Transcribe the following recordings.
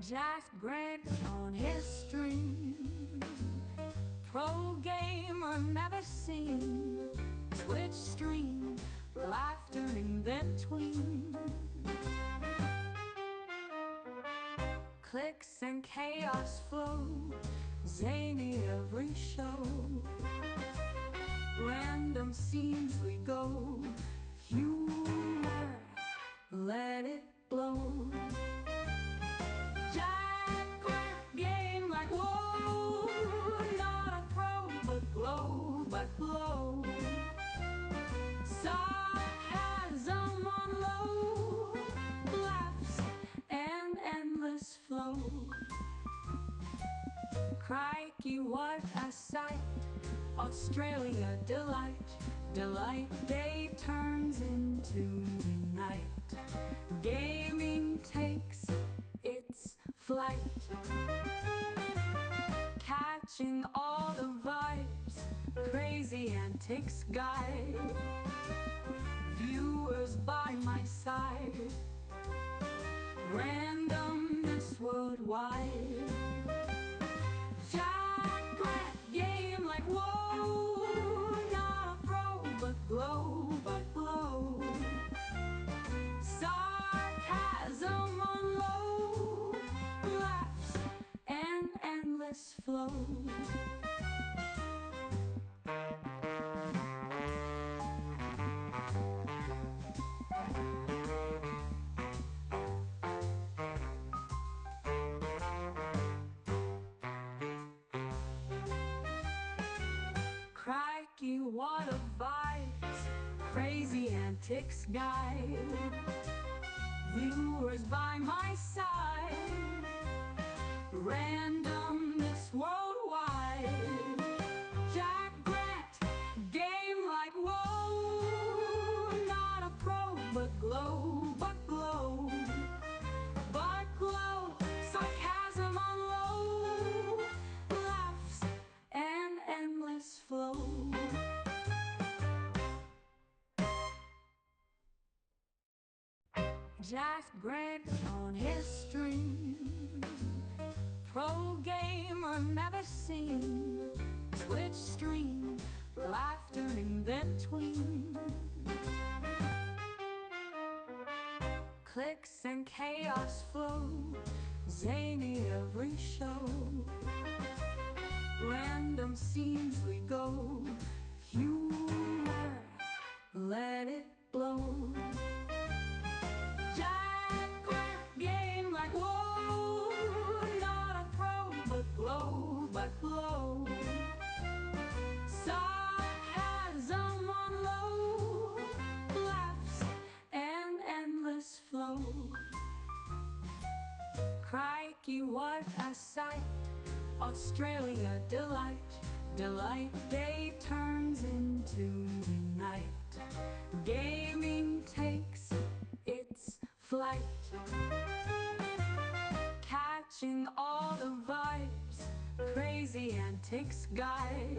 Jack Grant on his stream. Pro gamer never seen. Twitch stream, laughter in between. Clicks and chaos flow, zany every show. Random scenes we go, humor, let it blow. Jack Grant game like whoa, not a pro but blow. Sarcasm on low, laughs and endless flow. Crikey, what a sight! Australia delight. Day turns into night. Gaming takes its flight. Catching all the vibes, crazy antics guide. Viewers by my side, randomness worldwide. Jack Grant game like whoa, not a pro but blow. Sarcasm on low, laughs and endless flow. Crikey, what a vibes, crazy antics guide. Viewers by my side, randomness worldwide. Jack Grant, game like whoa, not a pro but glow. Sarcasm on low, laughs and endless flow. Jack Grant on his stream. Pro gamer never seen. Twitch stream, laughter in between. Clicks and chaos flow, zany every show. Random scenes we go, humor, let it blow. Jack Grant game like whoa, not a pro but blow. Sarcasm on low, laughs and endless flow. Crikey, what a sight! Australia delight. Day turns into night. Gaming takes its flight. Catching all the vibes, crazy antics guide.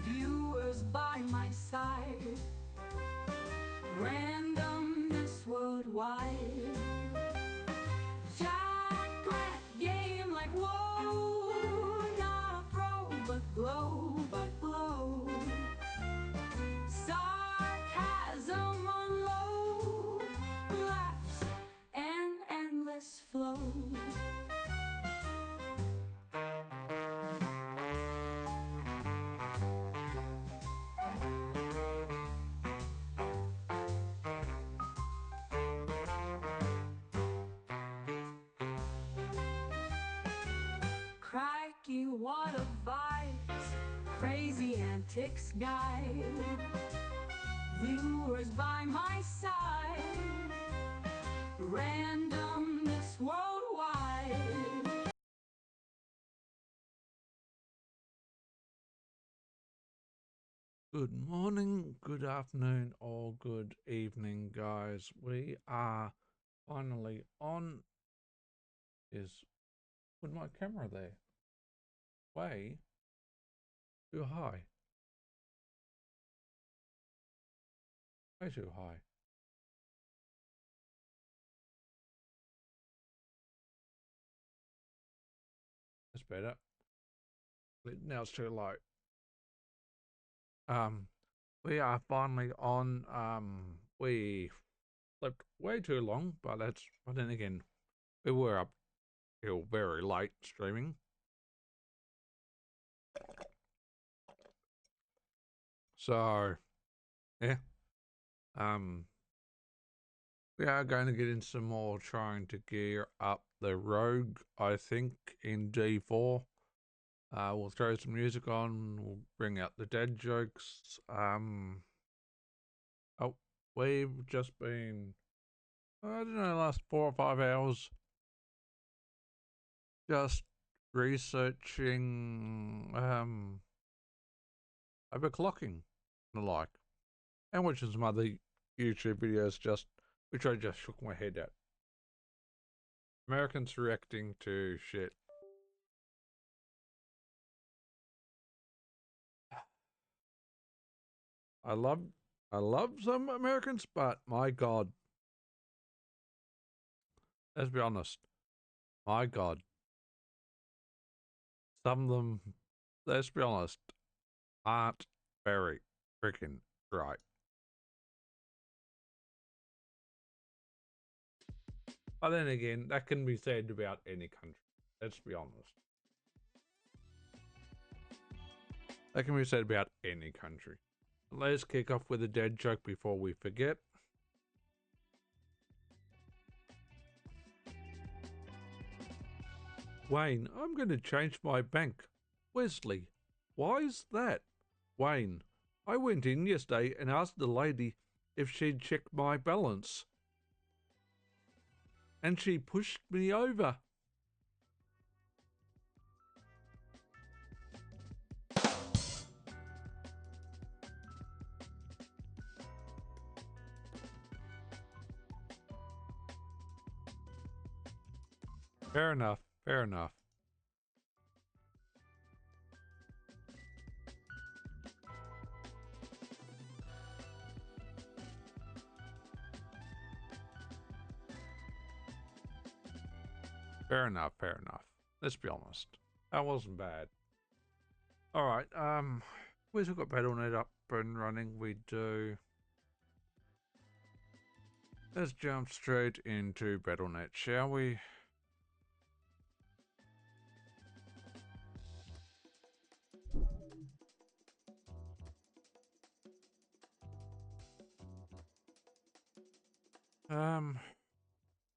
Viewers by my side, randomness worldwide. Jack Grant game like whoa, not a pro but blow. Sarcasm on low, laughs and endless flow. Crikey, what a vibes, crazy antics guide. Viewers by my side, randomness worldwide. Good morning, good afternoon, or good evening, guys. We are finally on. Put my camera there. Way too high. Way too high. That's better. Now it's too low. We are finally on. We slept way too long, but then again, we were up till very late streaming. So, yeah. We are going to get into some more trying to gear up the Rogue, I think, in D4. We'll throw some music on, we'll bring out the dad jokes. Oh, we've just been, I don't know, last 4 or 5 hours just researching overclocking and the like, and watching some other YouTube videos which I just shook my head at. Americans reacting to shit. I love some Americans, but my God, let's be honest, my God, some of them, let's be honest, aren't very freaking right. But then again, that can be said about any country. Let's be honest. That can be said about any country. Let's kick off with a dead joke before we forget. Wayne, I'm going to change my bank. Wesley, why is that? Wayne, I went in yesterday and asked the lady if she'd check my balance. And she pushed me over. Fair enough, fair enough. Fair enough, fair enough. Let's be honest. That wasn't bad. Alright, we've got BattleNet up and running. We do. Let's jump straight into BattleNet, shall we?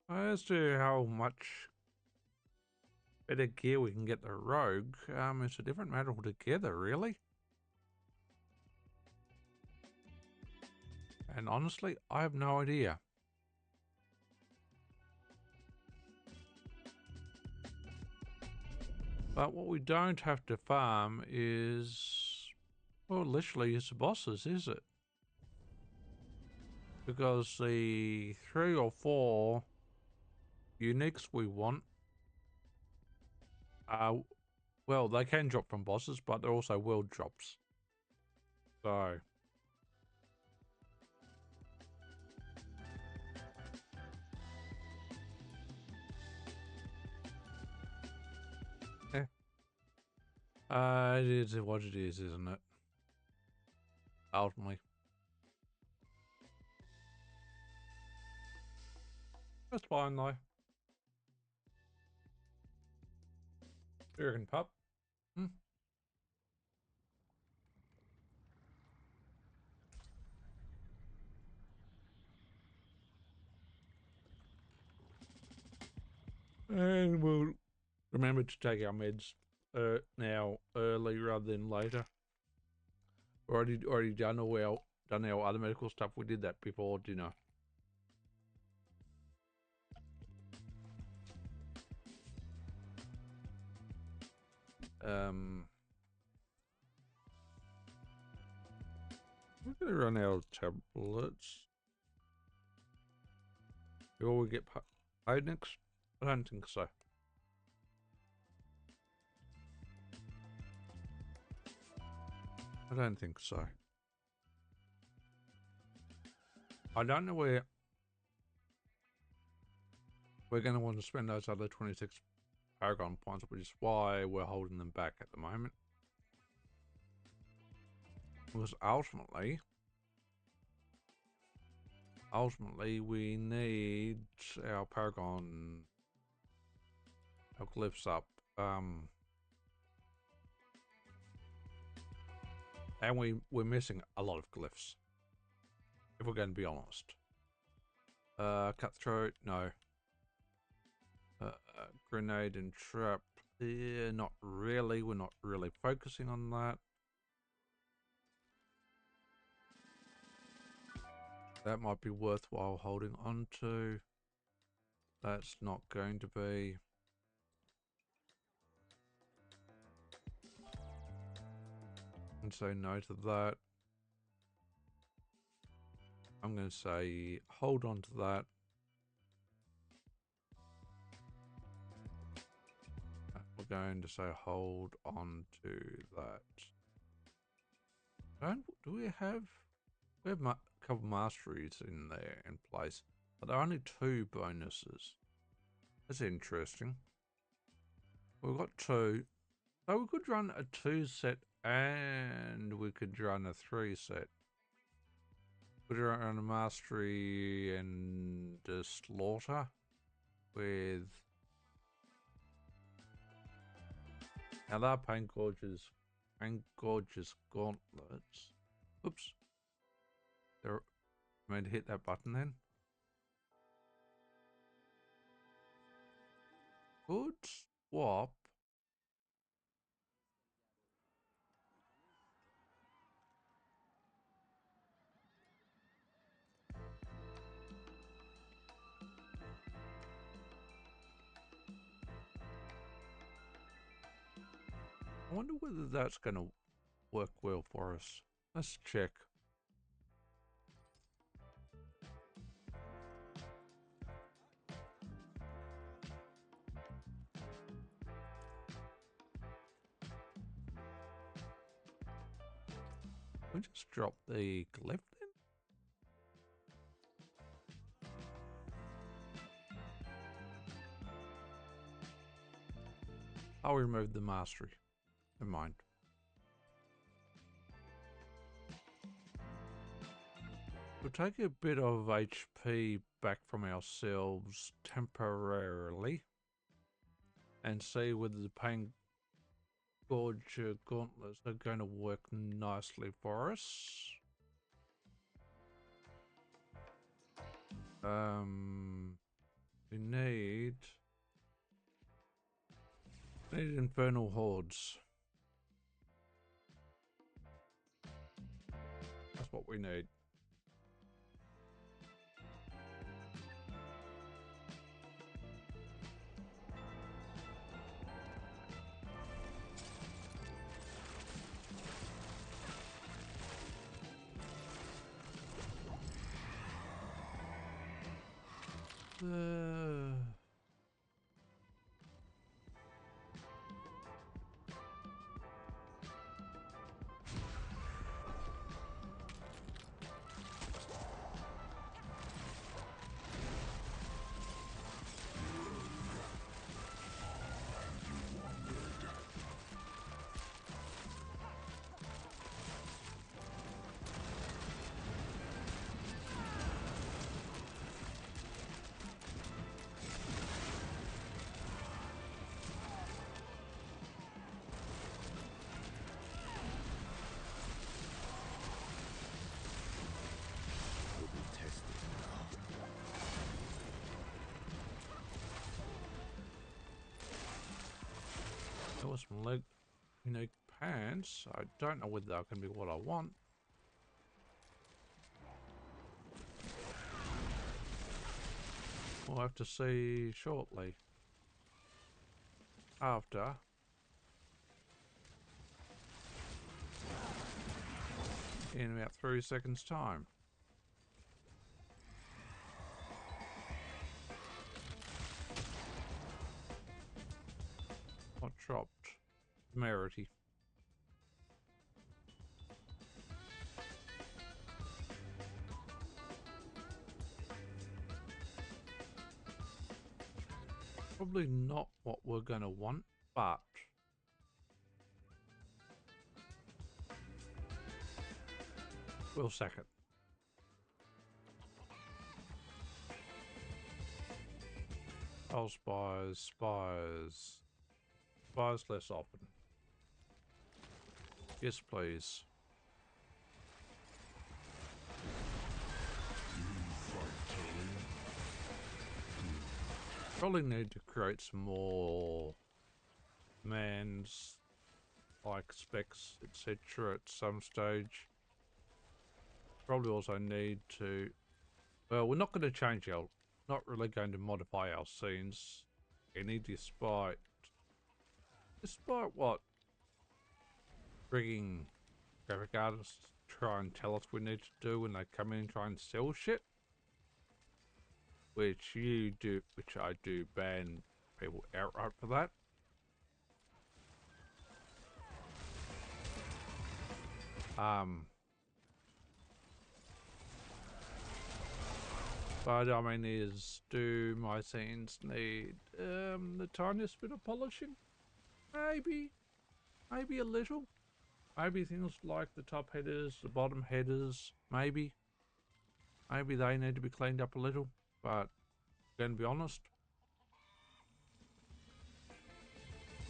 As to how much better gear we can get the Rogue, it's a different matter altogether, really. And honestly, I have no idea. But what we don't have to farm is, well, literally it's the bosses, is it? Because the 3 or 4 uniques we want, well, they can drop from bosses, but they're also world drops. So, it is what it is, isn't it? Ultimately. That's fine though. You reckon, pup? Hmm? And we'll remember to take our meds now early rather than later. Already done our other medical stuff. We did that before dinner. We're gonna run out of tablets. Will we get paid next? I don't think so. I don't think so. I don't know where we're going to want to spend those other 26 Paragon points, which is why we're holding them back at the moment. Because ultimately we need our Paragon, our glyphs up. And we're missing a lot of glyphs, if we're going to be honest. Cutthroat, no. Grenade and trap, yeah, not really. We're not really focusing on that. That might be worthwhile holding on to. That's not going to be. And say no to that. I'm going to say hold on to that. We're going to say hold on to that. Do we have a couple masteries in there in place, but there are only 2 bonuses. That's interesting. We've got 2. So we could run a 2 set and we could run a 3 set. We'd run a mastery and a slaughter with. Now that paint gorgeous gauntlets. Oops. They're meant to hit that button then. Good swap. I wonder whether that's going to work well for us. Let's check. We just drop the glyph then? I'll remove the mastery. Never mind. We'll take a bit of HP back from ourselves temporarily and see whether the pain gorge gauntlets are going to work nicely for us. We need infernal hordes. That's what we need. There was some leg unique pants. I don't know whether that can be what I want. We'll have to see shortly. After. In about 3 seconds time. What dropped? Temerity. Probably not what we're going to want, but we'll sack it. Oh, spies, spies. Spies less often. Yes, please. Probably need to create some more commands like specs, etc. at some stage. Probably also need to, well, we're not going to change our, not really going to modify our scenes any despite what frigging graphic artists try and tell us we need to do when they come in and try and sell shit. Which I do ban people outright for that. But I mean, do my scenes need the tiniest bit of polishing? Maybe a little. Maybe things like the top headers, the bottom headers, maybe they need to be cleaned up a little. But going to be honest,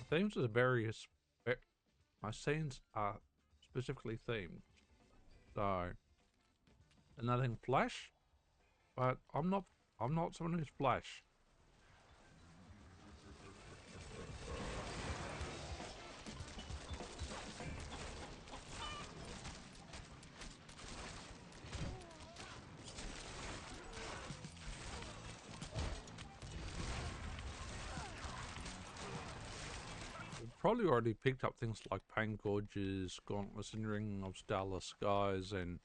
themes are my scenes are specifically themed, so nothing flash. But I'm not someone who's flash. We've probably already picked up things like Pain Gorges, Gauntless and Ring of Starless Skies, and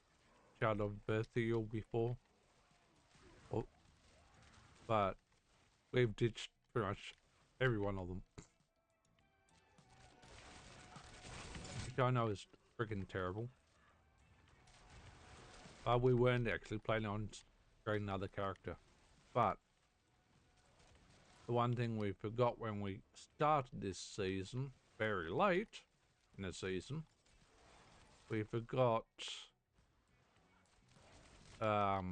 Shadow of Berthiel before. Oh, but we've ditched pretty much every one of them. Which I know is freaking terrible. But we weren't actually planning on creating another character. But the one thing we forgot when we started this season, very late in the season, we forgot how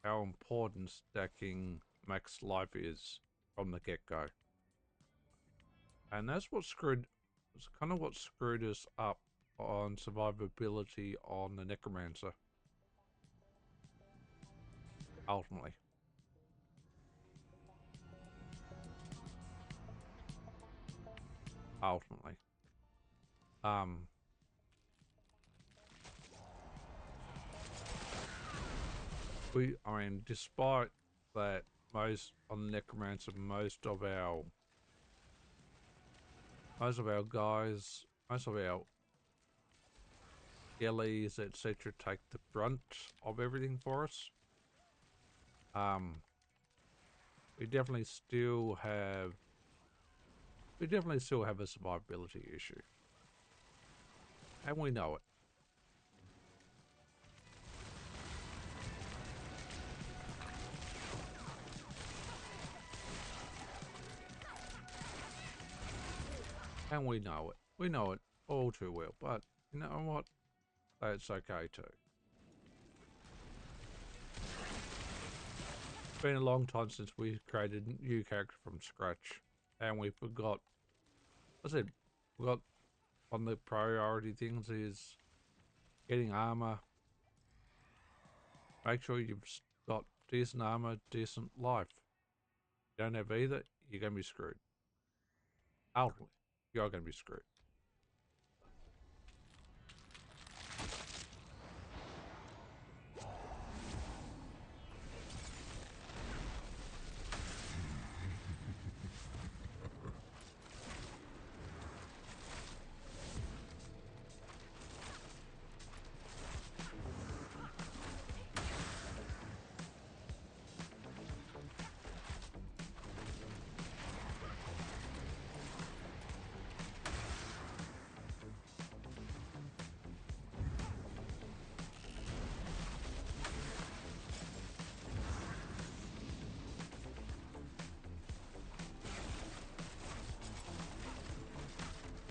important stacking max life is from the get-go. And that's what it's kind of what screwed us up on survivability on the Necromancer. Ultimately. I mean, despite that, on the Necromancer, most of our guys, most of our gillies, etc., take the brunt of everything for us. We definitely still have a survivability issue, and we know it. And we know it. We know it all too well. But you know what? That's okay too. It's been a long time since we created a new character from scratch. And we forgot. I said, one of the priority things is getting armor. Make sure you've got decent armor, decent life. If you don't have either, you're going to be screwed. Ultimately, you're going to be screwed.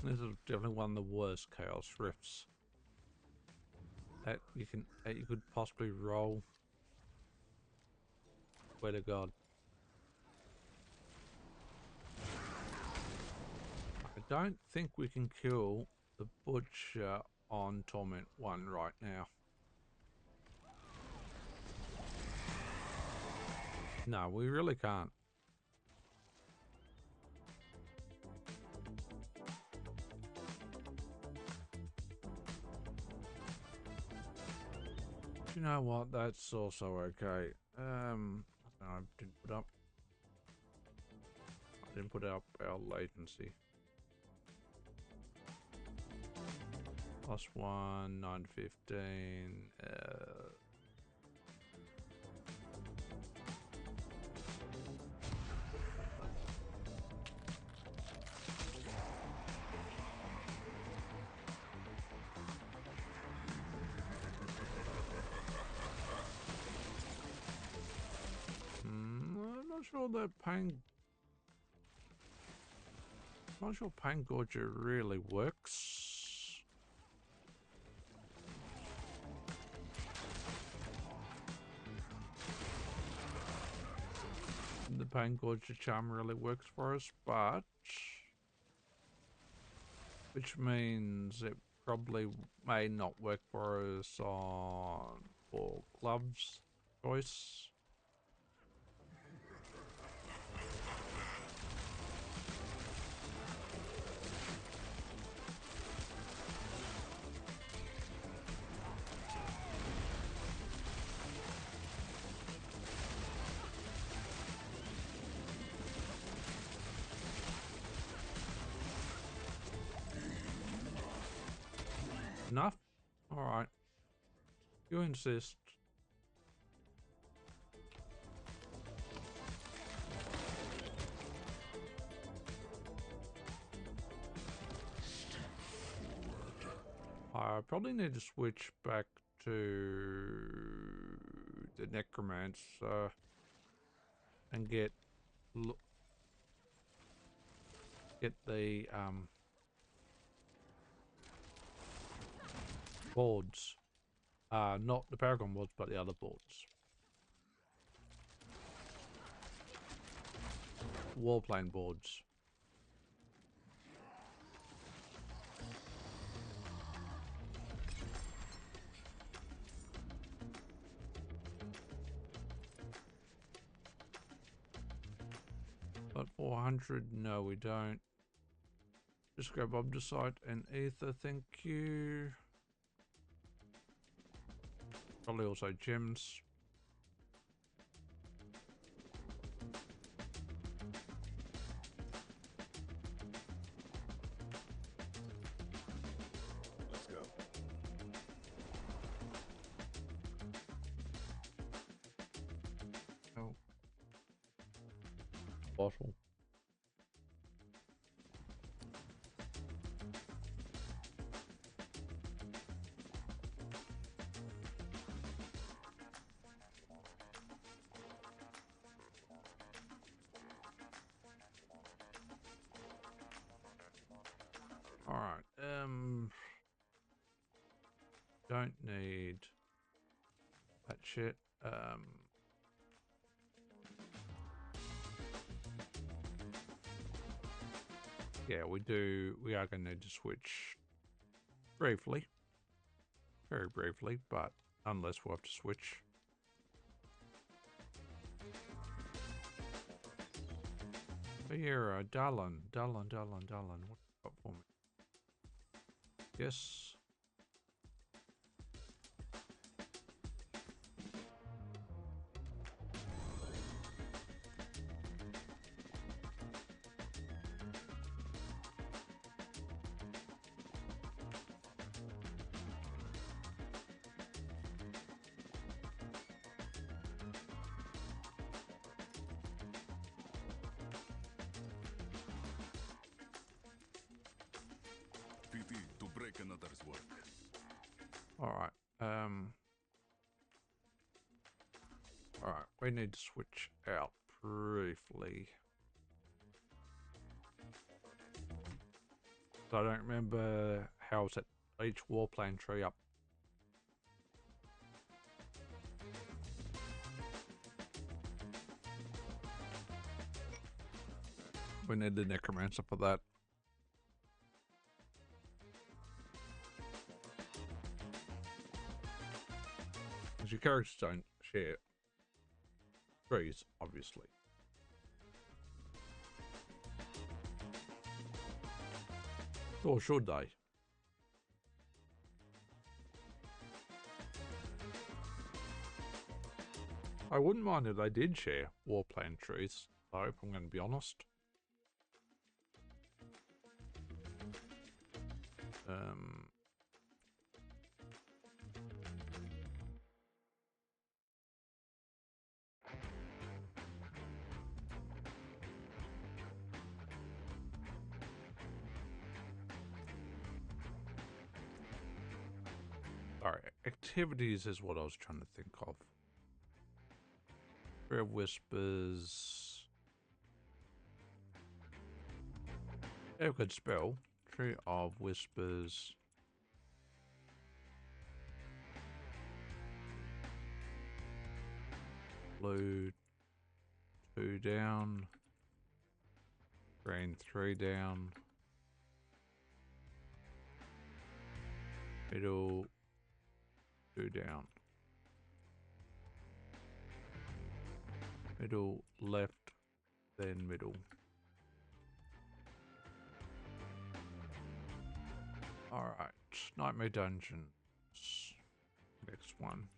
This is definitely one of the worst Chaos Rifts that you could possibly roll. Swear to God. I don't think we can kill the Butcher on Torment 1 right now. No, we really can't. You know what? That's also okay. I didn't put up our latency. +1, 9 to 15. I'm not sure that Pain Gorger really works. The Pain Gorger charm really works for us, but which means it probably may not work for us for gloves choice. Enough? Alright. You insist. I probably need to switch back to the Necromancer and get the boards. Not the Paragon boards, but the other boards. Warplane boards. But 400, no we don't. Just grab Obdusite and Ether, thank you. Probably also gems. Let's go. Oh. Bottle. Alright, don't need that shit. Yeah, we are going to need to switch briefly. Very briefly, but unless we'll have to switch. But yeah, Darlin. What you got for me? Yes. PT to break another's work. Alright. Alright, we need to switch out briefly. So I don't remember how I set each warplane tree up. We need the necromancer for that. Because your characters don't share trees, obviously. Or should they? I wouldn't mind if they did share warplane trees, though, if I'm going to be honest. Alright, activities is what I was trying to think of. Prayer of Whispers. Yeah, good spell. Tree of Whispers. Blue 2 down. Green 3 down. Middle 2 down. Middle, left, then middle. Alright, Nightmare Dungeons. Next one.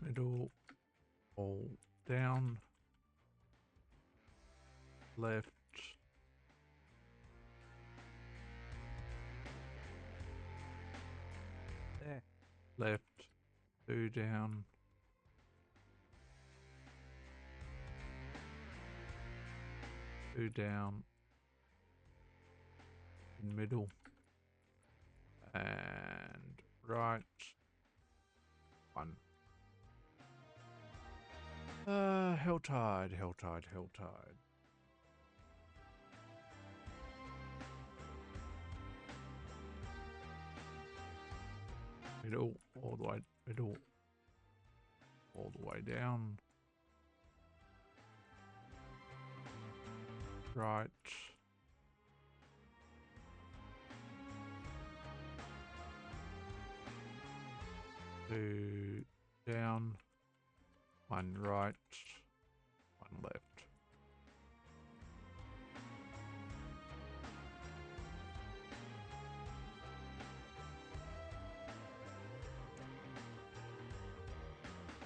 Middle, all down. Left. There. Left, 2 down. Two down. Middle. And right. 1. Helltide. Middle, all the way, middle, all the way down. Right. Two down. 1 right. 1 left.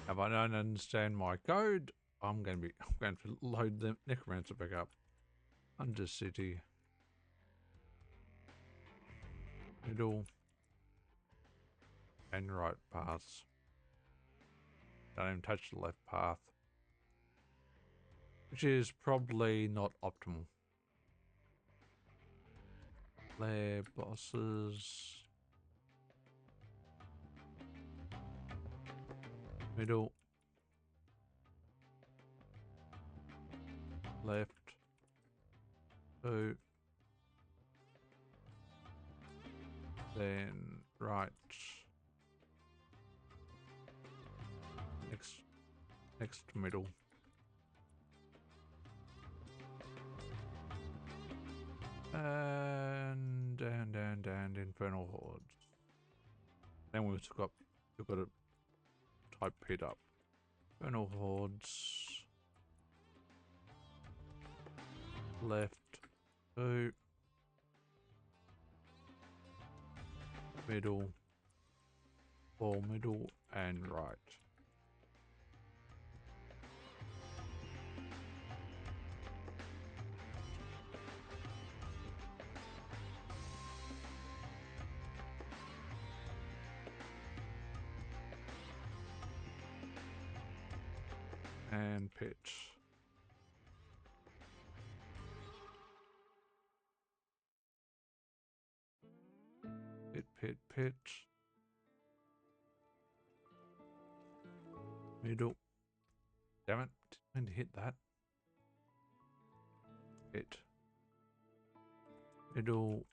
If I don't understand my code, I'm going to load the necromancer back up. Undercity. Middle. And right paths. Don't even touch the left path. Which is probably not optimal. Lair bosses. Middle. Left. 2. Then right. Next middle. And down, Infernal Hordes. Then we've got to type pit up. Infernal Hordes. Left 2. Middle. All middle and right. And pit. Pit. Middle. Damn it. Didn't mean to hit that. Hit. Middle.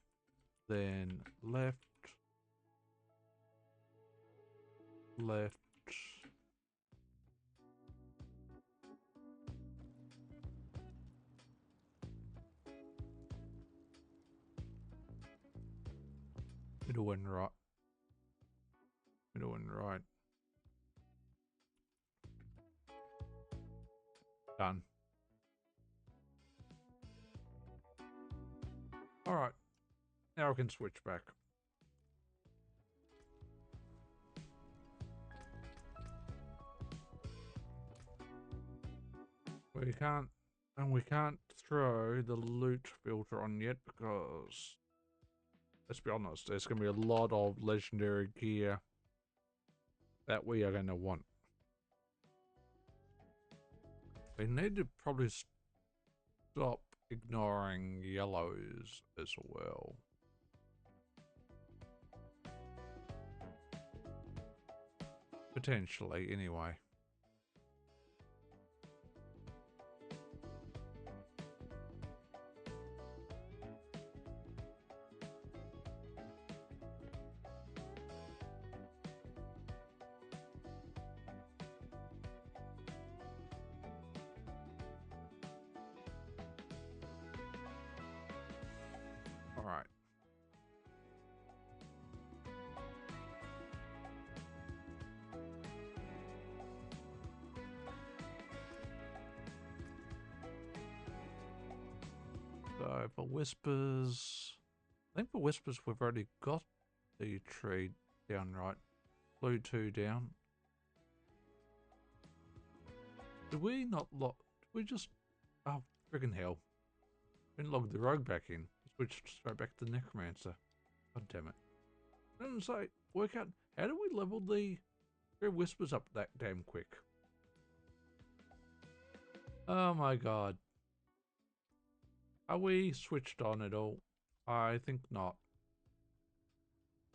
Then left. Left. Middle and right. Middle and right. Done. Alright. Now I can switch back. We can't throw the loot filter on yet because, let's be honest, there's going to be a lot of legendary gear that we are going to want. We need to probably stop ignoring yellows as well. Potentially, anyway. All right. So for whispers, I think for whispers we've already got the tree down right. Blue 2 down. Did we not log? Did we just? Oh, friggin' hell! We didn't log the rogue back in. Switched straight back to the necromancer. God damn it! I didn't say work out how do we level the whispers up that damn quick? Oh my god! Are we switched on at all? I think not.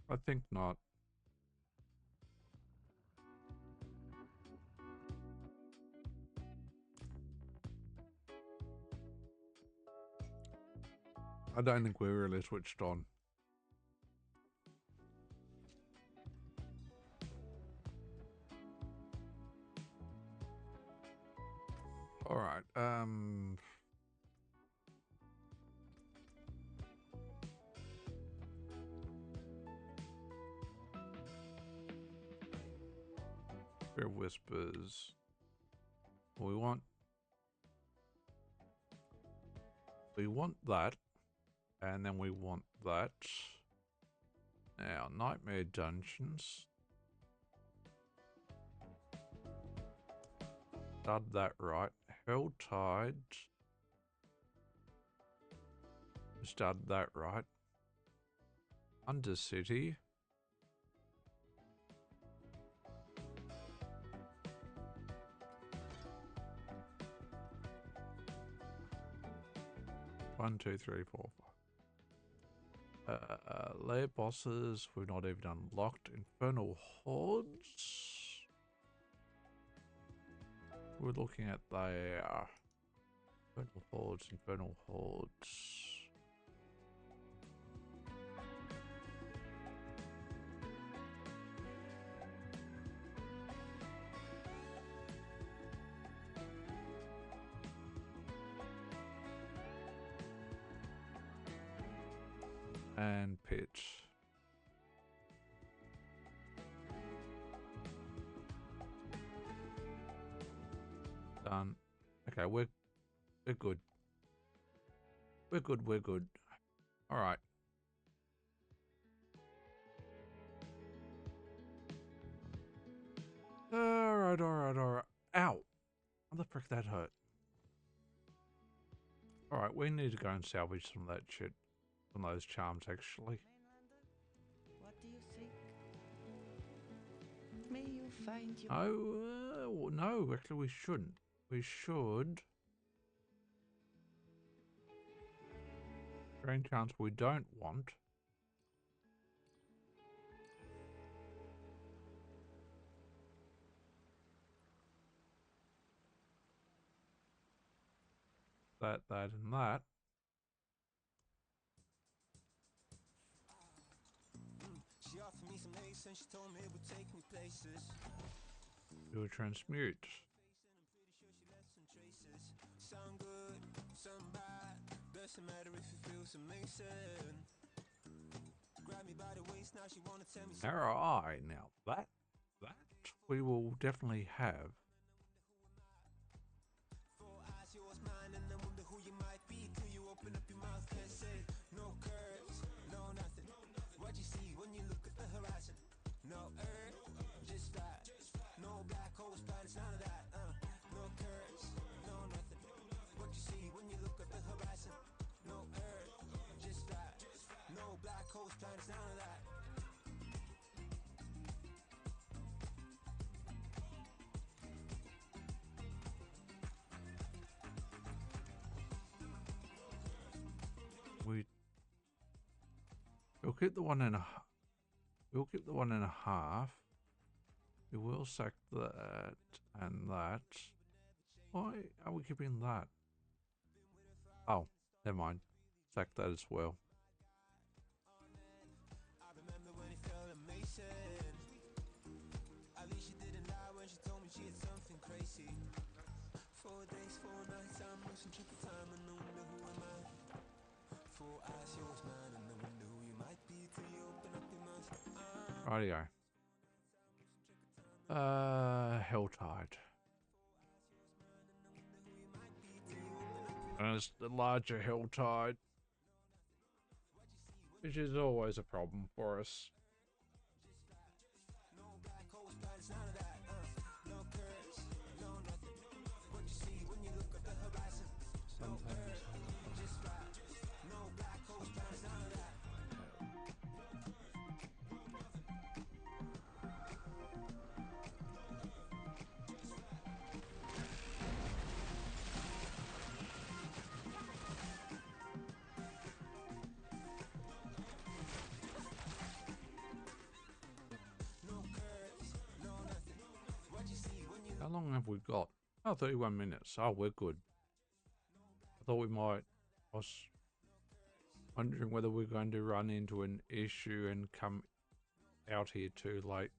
I think not. I don't think we're really switched on. All right. Fair whispers. We want that, and then we want that. Now, nightmare dungeons. Did that right. Helltide. Started that right. Undercity. One, two, three, four, five. Lair bosses. We've not even unlocked. Infernal hordes. We're looking at there. Infernal hordes. Infernal hordes. And pitch. Done. Okay, we're good. We're good, we're good. Alright. Alright. Ow! How the frick that hurt? Alright, we need to go and salvage some of that shit. Some of those charms, actually. What do you think? May you find your... Oh, no, actually we shouldn't. We should... Drain charms we don't want. that, and that. She offered me some ace and she told me it would take me places. Do a transmute. I'm pretty sure she left some traces. Sound good, sound bad. Doesn't matter if it feels amazing. Grab me by the waist, now she wanna tell me RI. Now that we will definitely have. four eyes, yours, mine, and I wonder who you might be till you open up your mouth and say no curves, no nothing. What you see when you look at the horizon? No earth, just that. No black holes, planets, none of that. No curves, no nothing. What you see when you look at the horizon? No earth, just that. No black holes, planets, none of that. We'll keep the 1.5. We'll keep the 1.5. We will sack that and that. Why are we keeping that? Oh, never mind. Sack that as well. I remember when it felt amazing. At least she didn't lie when she told me she had something crazy. 4 days, 4 nights, I'm losing track of time and I wonder who am I. Four eyes, yours, mine, and I wonder who you might be till you open up your mouth. Rightio. Helltide. And it's the larger Helltide, which is always a problem for us. No black holes, planets, none of that. No curves, no nothing. What you see when you look at the horizon? No earth, just that. No black holes, planets, none of that. No curves, no nothing. What you see when you How long have we got? Oh, 31 minutes. Oh, we're good. I thought we might. I was wondering whether we're going to run into an issue and come out here too late.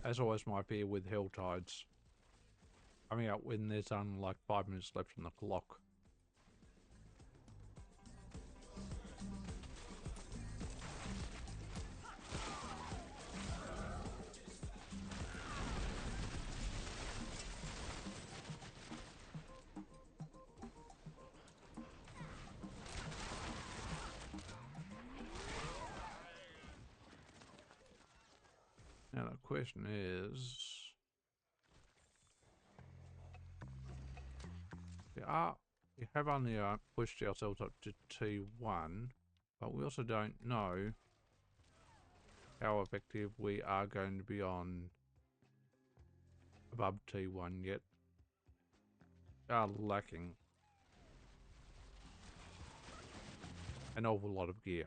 As always might be with Helltides. Coming out when there's only like 5 minutes left on the clock. Now the question is, we have only pushed ourselves up to T1, but we also don't know how effective we are going to be on above T1 yet. We are lacking an awful lot of gear.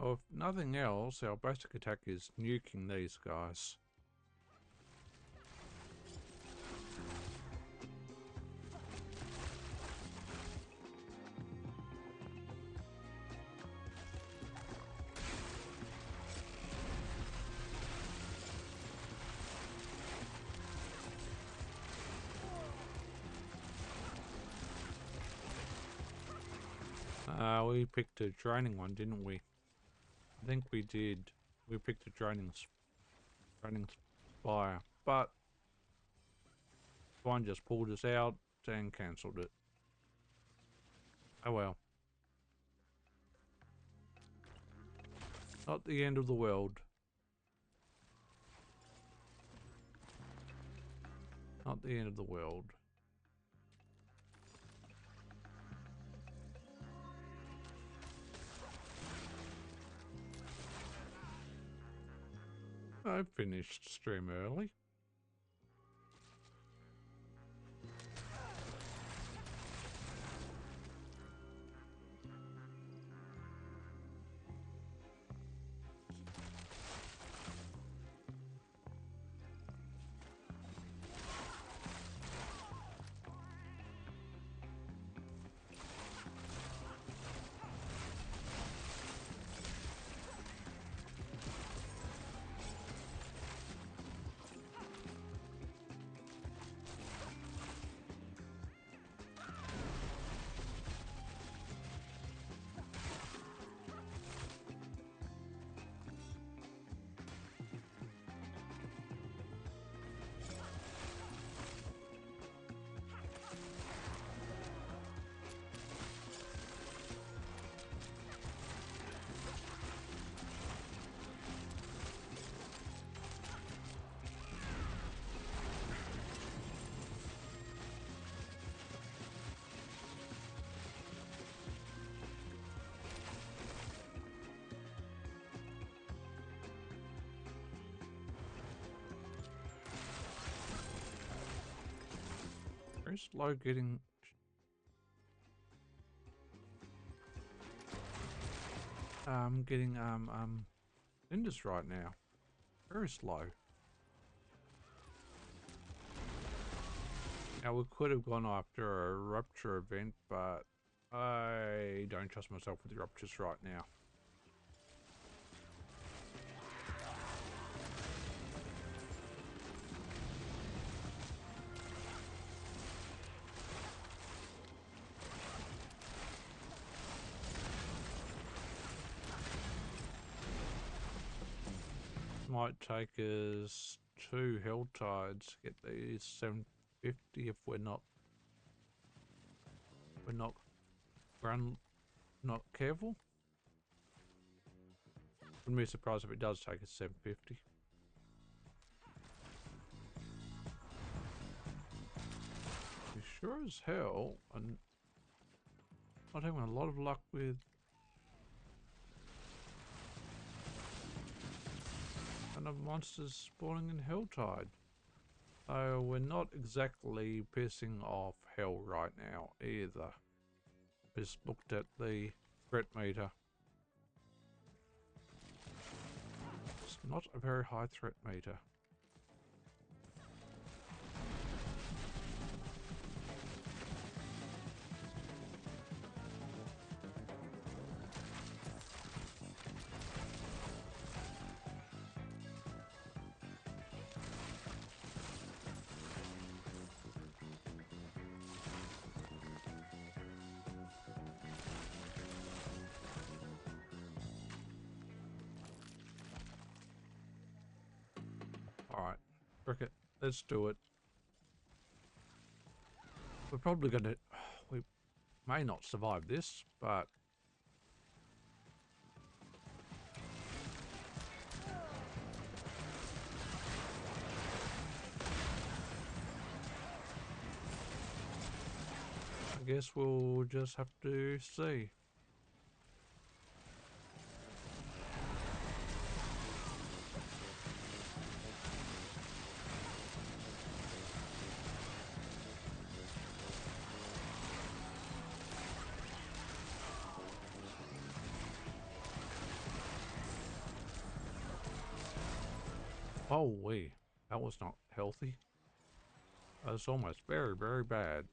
Well, if nothing else, our basic attack is nuking these guys. We picked a draining one, didn't we? I think we did. We picked a draining spire, but one just pulled us out. and cancelled it. Oh well. Not the end of the world. Not the end of the world. I finished stream early. Very slow getting Linda's right now. Very slow. Now we could have gone after a rupture event, but I don't trust myself with the ruptures right now. Might take us 2 hell tides to get these 750 if we're not careful. Wouldn't be surprised if it does take us 750. You sure as hell and not having a lot of luck with kind of monsters spawning in Helltide. So we're not exactly pissing off hell right now either. Just looked at the threat meter. It's not a very high threat meter. Alright, cricket, let's do it. We're probably gonna... We may not survive this, but... I guess we'll just have to see. Oh wait, that was not healthy. That was almost very, very bad.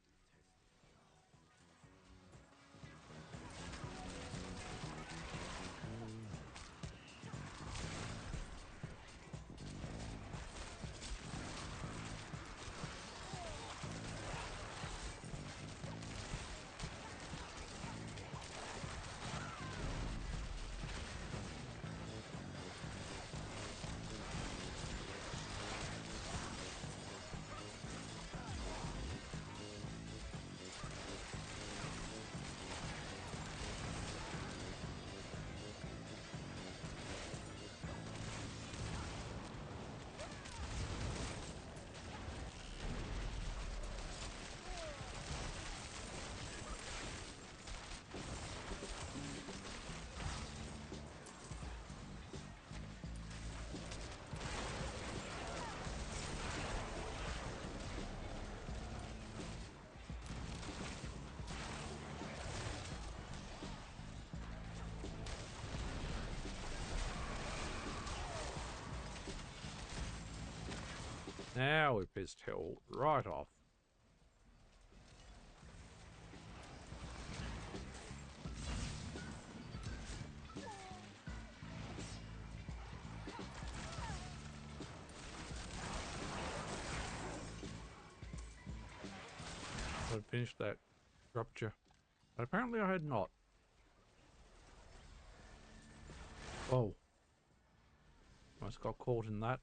Now we pissed hell right off. I finished that rupture, but apparently I had not. Oh, almost got caught in that.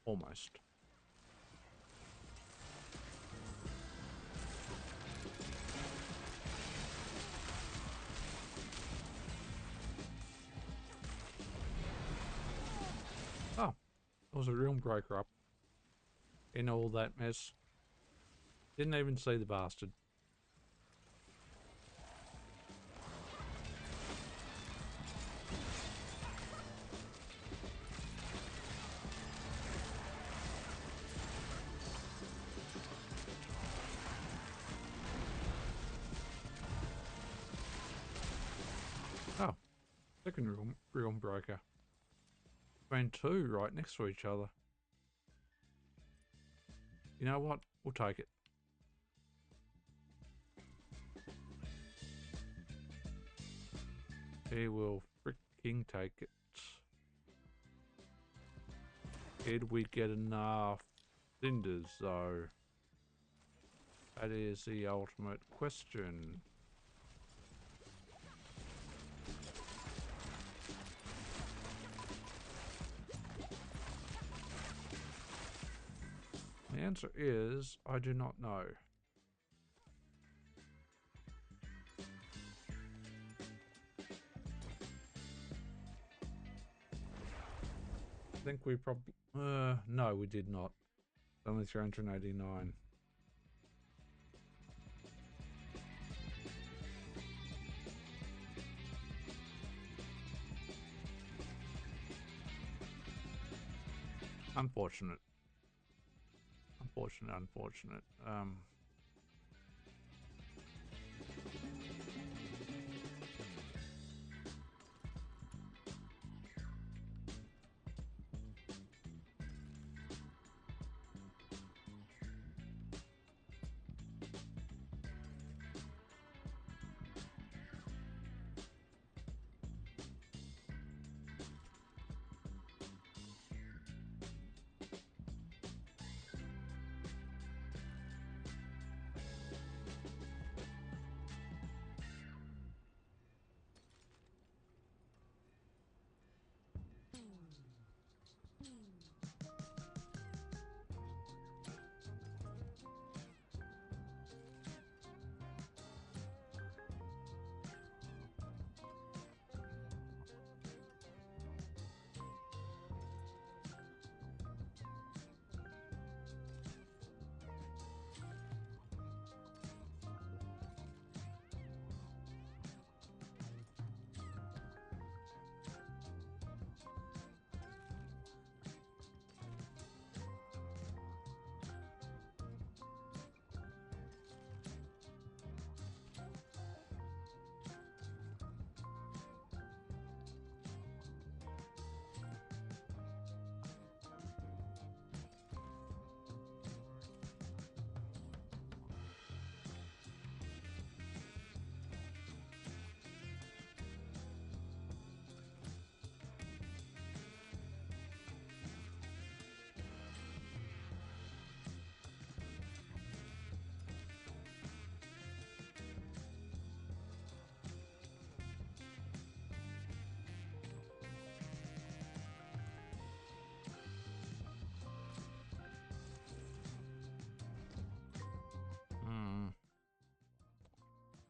Almost. Oh, there was a realm breaker up in all that mess. Didn't even see the bastard. Oh, second realm breaker. Been two right next to each other. You know what? We'll take it. He will freaking take it. Did we get enough cinders though? That is the ultimate question. The answer is, I do not know. I think we probably... no, we did not. Only 389. Unfortunate. Unfortunate.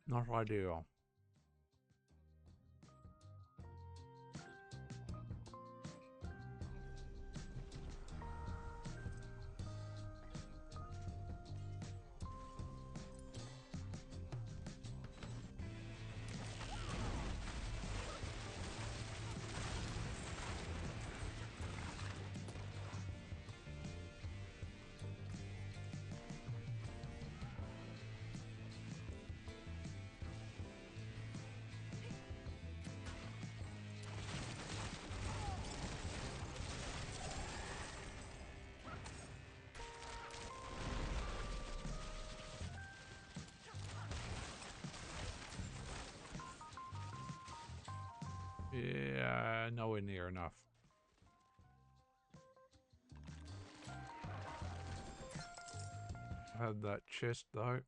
Not ideal. Yeah, nowhere near enough. Had that chest though.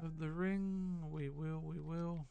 Of the ring, we will, we will.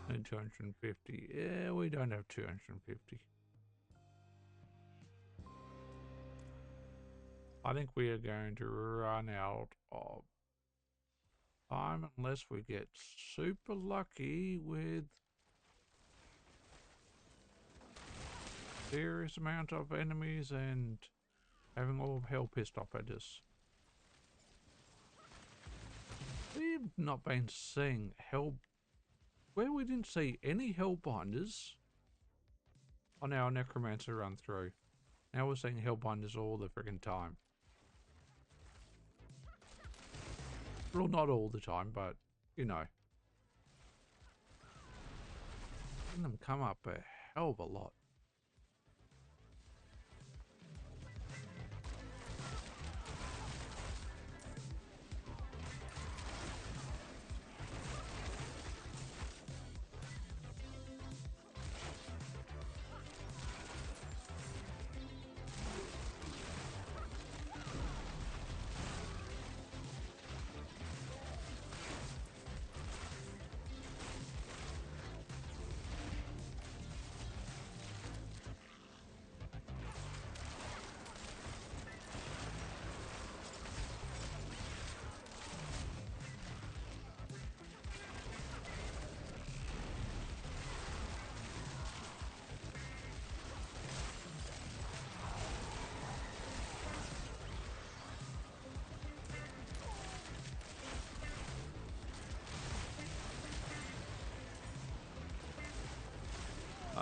And 250. Yeah, we don't have 250. I think we are going to run out of time unless we get super lucky with serious amount of enemies and having all of hell pissed off at us. We've not been seeing hell where we didn't see any hellbinders on our necromancer run through. Now we're seeing hellbinders all the friggin' time. Well, not all the time, but you know. Seeing them come up a hell of a lot.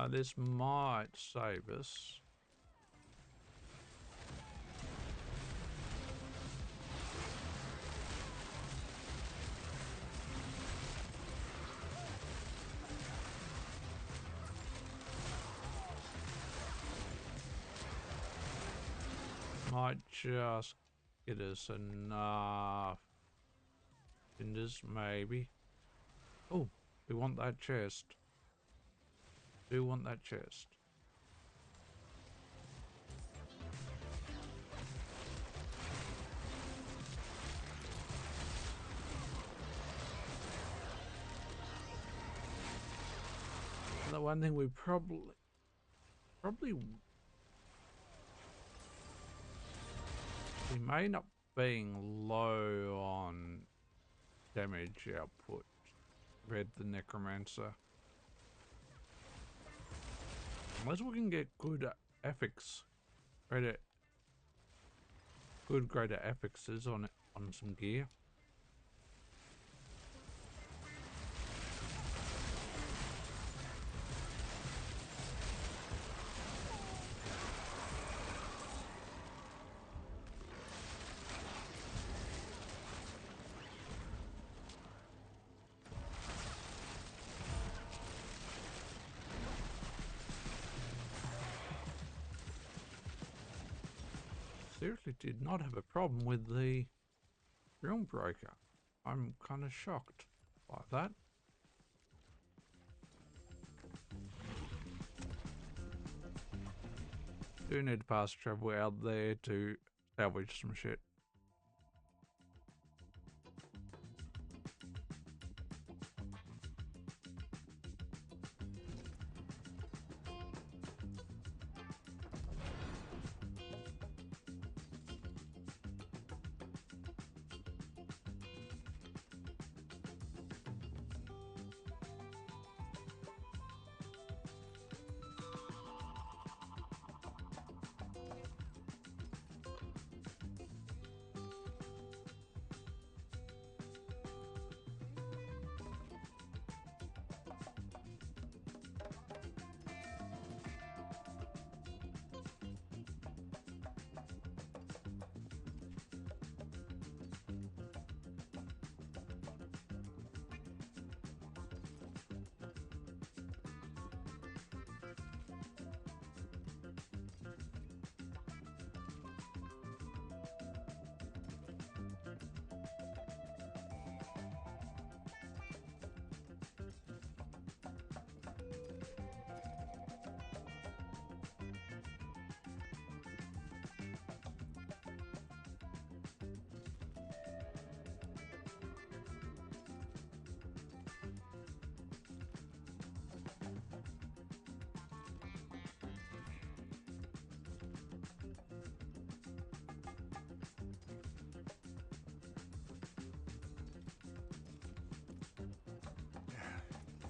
This might save us. Might just get us enough cinders, maybe. Oh, we want that chest. Do want that chest. The one thing we probably we may not being low on damage output. Read the Necromancer. Unless we can get good affix, greater affixes on it, on some gear. Seriously did not have a problem with the Realm Breaker. I'm kind of shocked by that. Do need to pass travel out there to salvage some shit.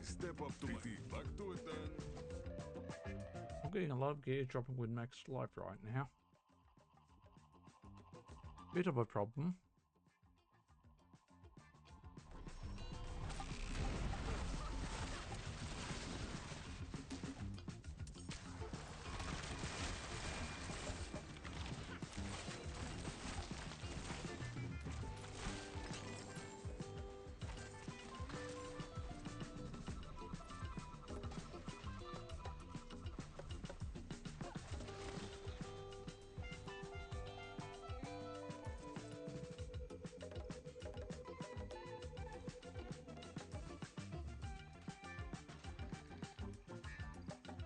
Step up to TT. Back to it then. I'm getting a lot of gear dropping with max life right now. Bit of a problem.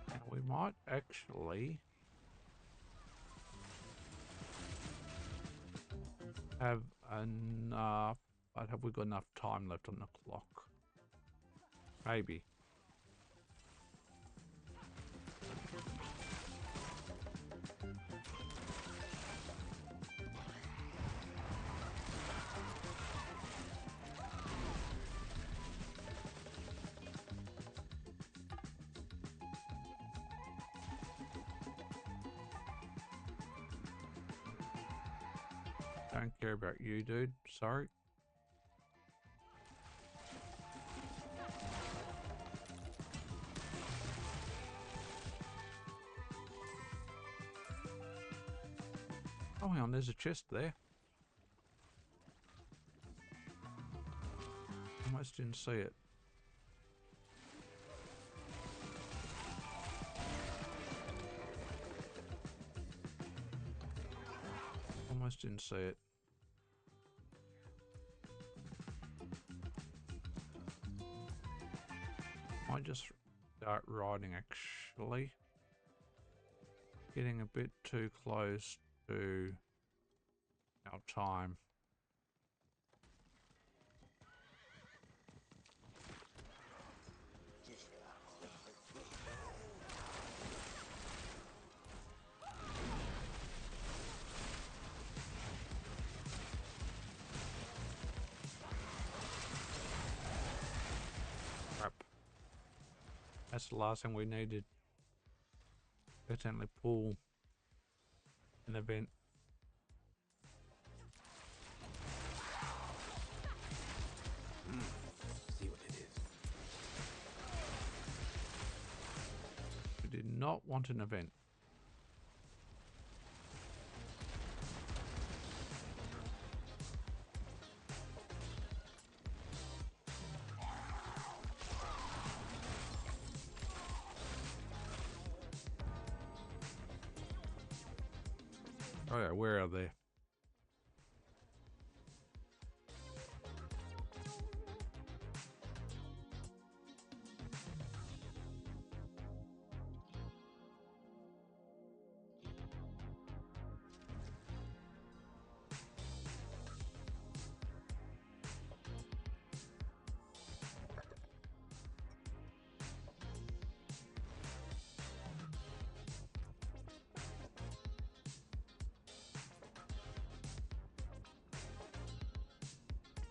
And we might actually have enough, but have we got enough time left on the clock? Maybe. Don't care about you, dude. Sorry. Oh, hang on, there's a chest there. Almost didn't see it. Almost didn't see it. I just start riding actually. Getting a bit too close to our time. That's the last thing we needed. Accidentally pull an event. See what it is. We did not want an event. Oh yeah, where are they?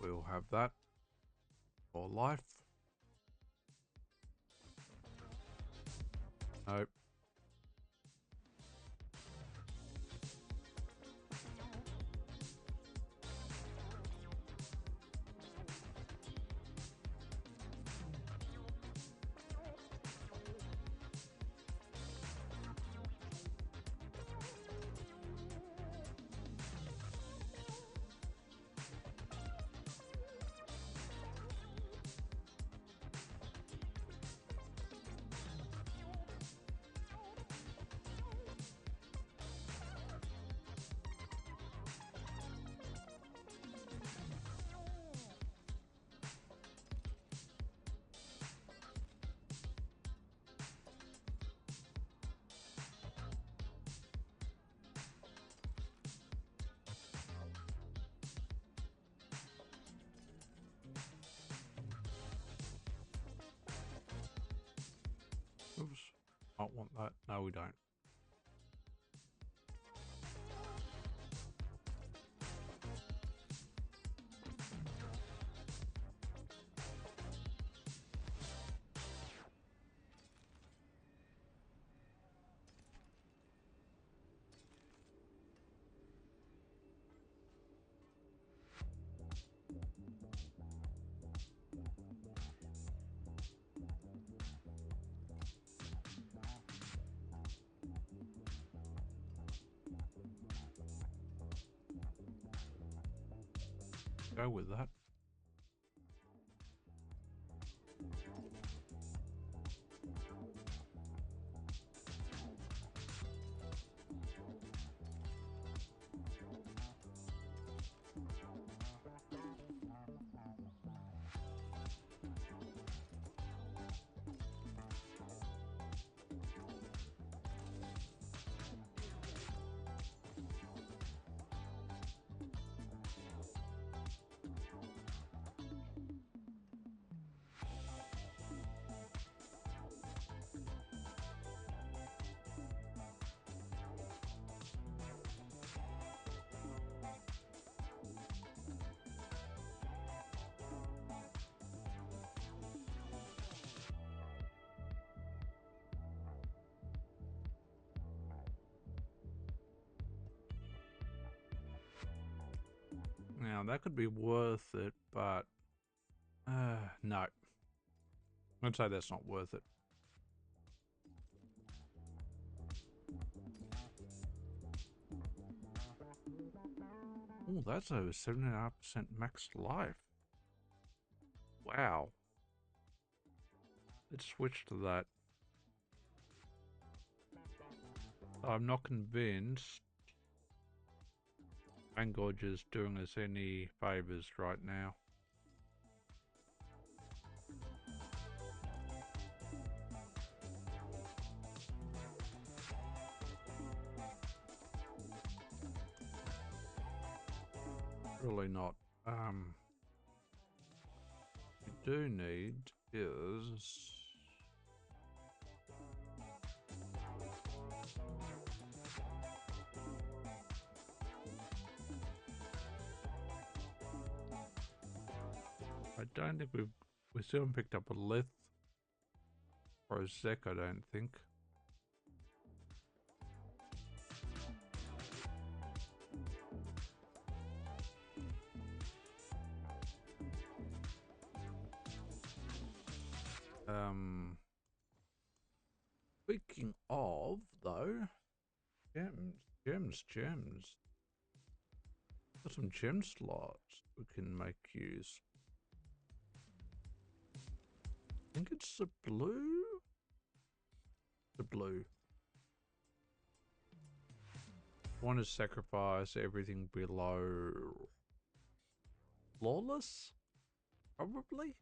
We'll have that for life. Nope. Oops. Don't want that. No, we don't. Go with that. Now that could be worth it, but no. I'd say that's not worth it. Oh, that's over 7.5% max life. Wow. Let's switch to that. I'm not convinced Vanguard is doing us any favors right now. Really not. We do need is I don't think we still haven't picked up a lith. Prozac, I don't think. Speaking of, though, gems. Got some gem slots we can make use. I think it's the blue. The blue. Want to sacrifice everything below flawless, probably.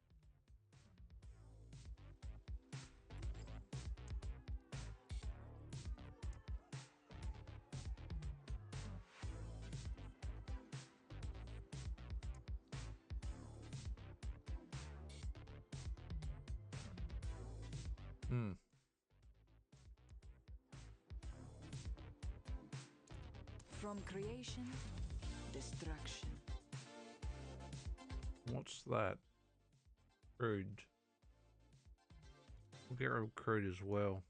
From creation, destruction. What's that? Crude. We'll get rid of crude as well.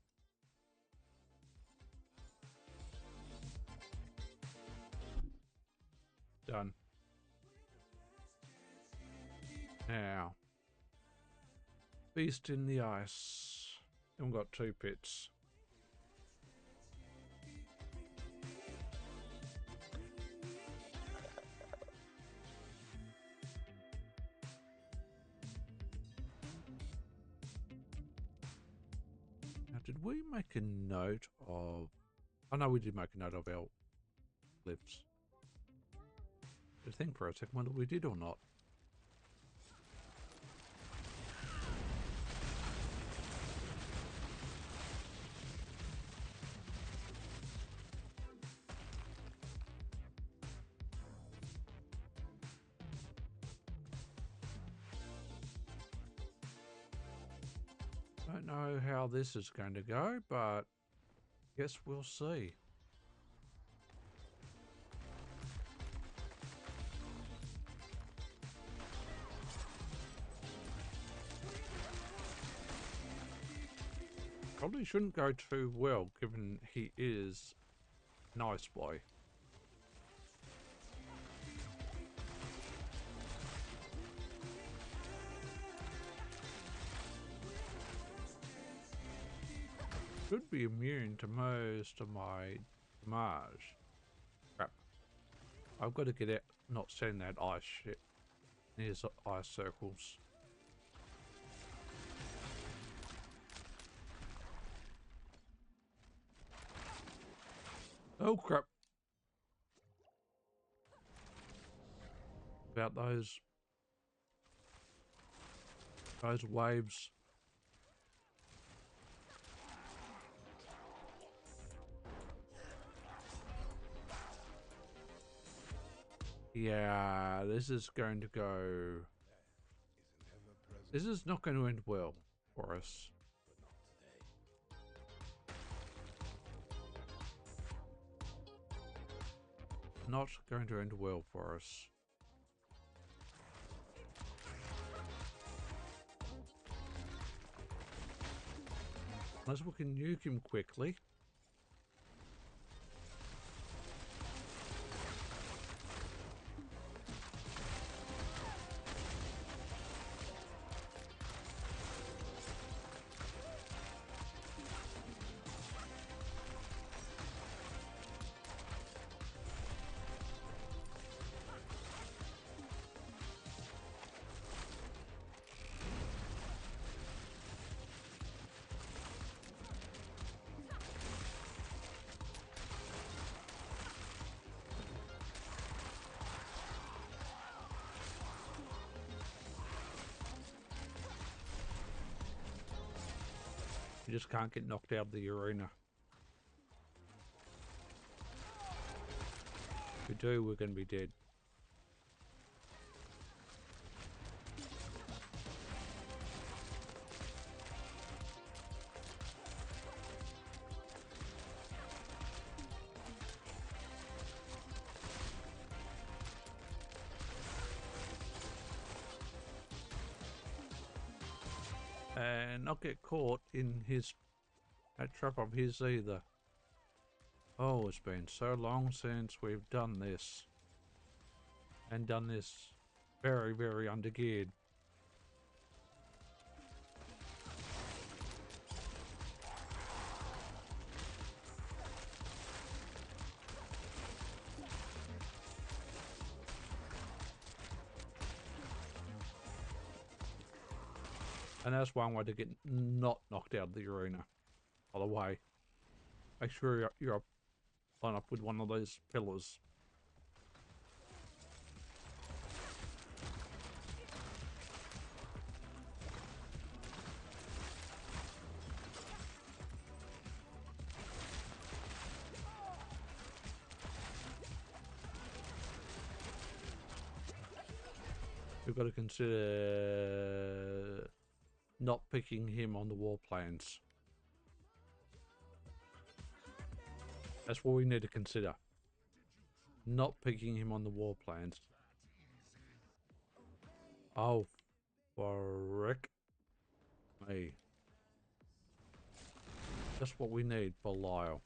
Done. Now, Beast in the Ice. And we've got 2 pits. Now, did we make a note of... Oh no, we did make a note of our glyphs. I think for a second whether we did or not. Don't know how this is going to go, but guess we'll see. Probably shouldn't go too well, given he is nice boy. Should be immune to most of my damage. Crap. I've got to get out, not send that ice shit near the ice circles. Oh crap. About those waves. Yeah, this is going to go... This is not going to end well for us. Not going to end well for us. Unless we can nuke him quickly. You just can't get knocked out of the arena. If we do, we're going to be dead. and not get caught in that trap of his either. Oh, it's been so long since we've done this. And done this very, very undergeared. And that's one way to get not knocked out of the arena. By the way, make sure you're line up with one of those pillars. We've got to consider not picking him on the war plans. That's what we need to consider. Not picking him on the war plans. Oh, frick me. Just what we need for Lyle.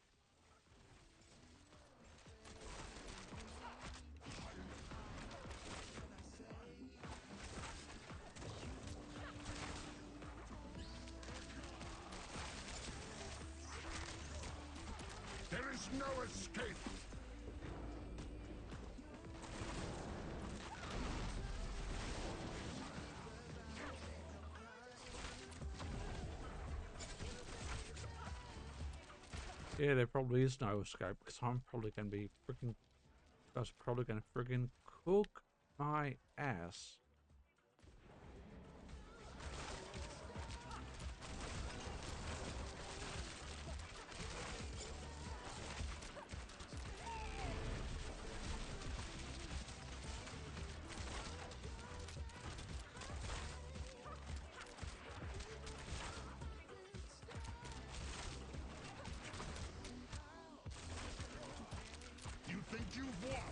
There is no escape. Yeah, there probably is no escape because I'm probably going to be freaking. That's probably going to freaking cook my ass. You think you've won?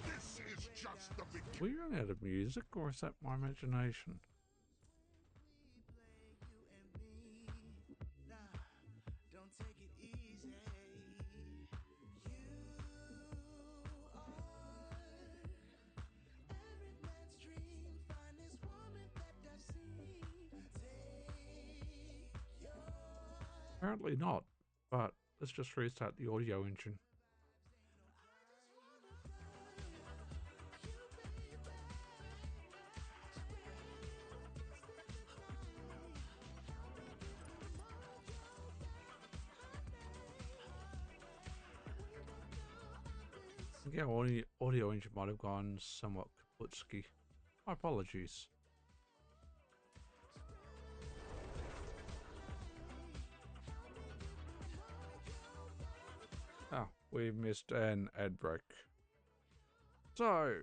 This is just the beginning. We run out of music, or is that my imagination? Don't take it easy. You are every man's dream. Finest woman that I've seen. Take your Apparently not, but let's just restart the audio engine. Yeah, audio engine might have gone somewhat kaputsky. My apologies. Oh, we missed an ad break. So,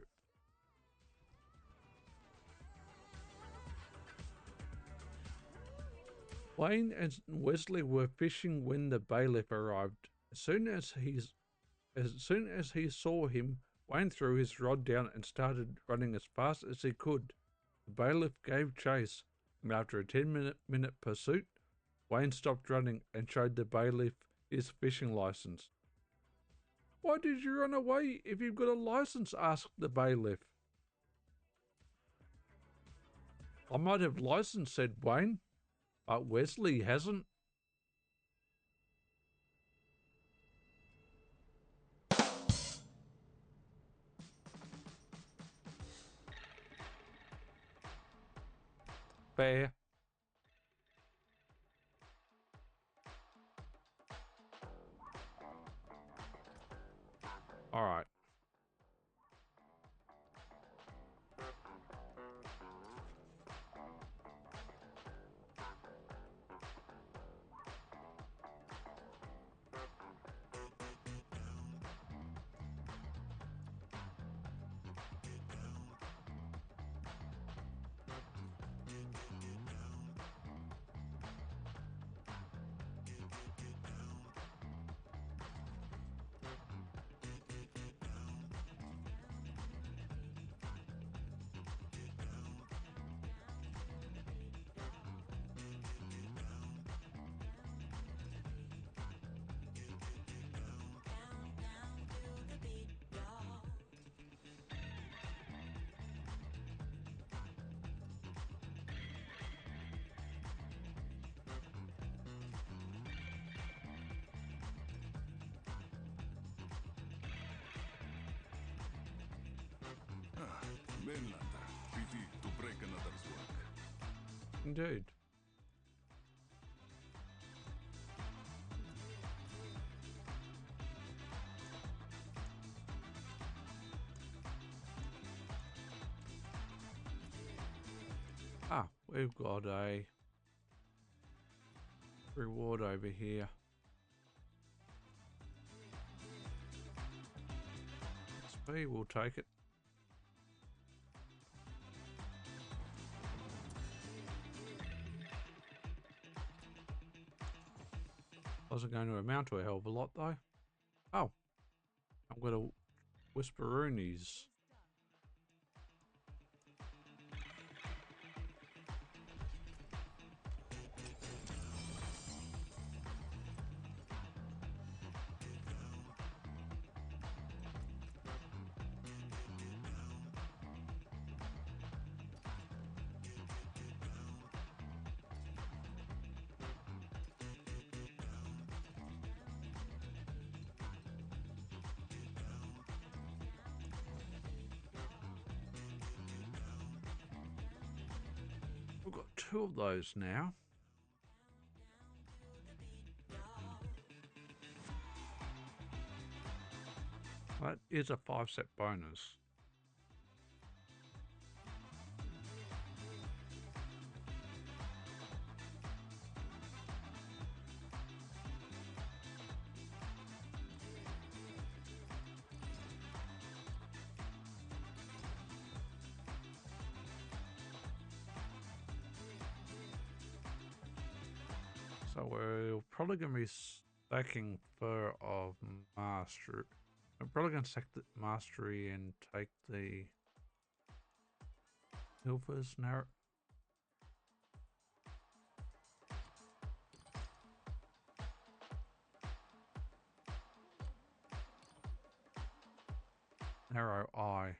Wayne and Wesley were fishing when the bailiff arrived. As soon as he saw him, Wayne threw his rod down and started running as fast as he could. The bailiff gave chase, and after a 10-minute pursuit, Wayne stopped running and showed the bailiff his fishing license. "Why did you run away if you've got a license?" asked the bailiff. "I might have license," said Wayne, "but Wesley hasn't." Fair. All right. Lenlata, pity to break another's work. Indeed. Ah, we've got a reward over here. XP, we'll take it. Wasn't going to amount to a hell of a lot though. Oh, I'm gonna Whisperoonies. We've got 2 of those now. That is a 5-set bonus. So we're probably going to be stacking Fur of Mastery. We're probably going to stack the Mastery and take the Hilfers narrow. Narrow Eye.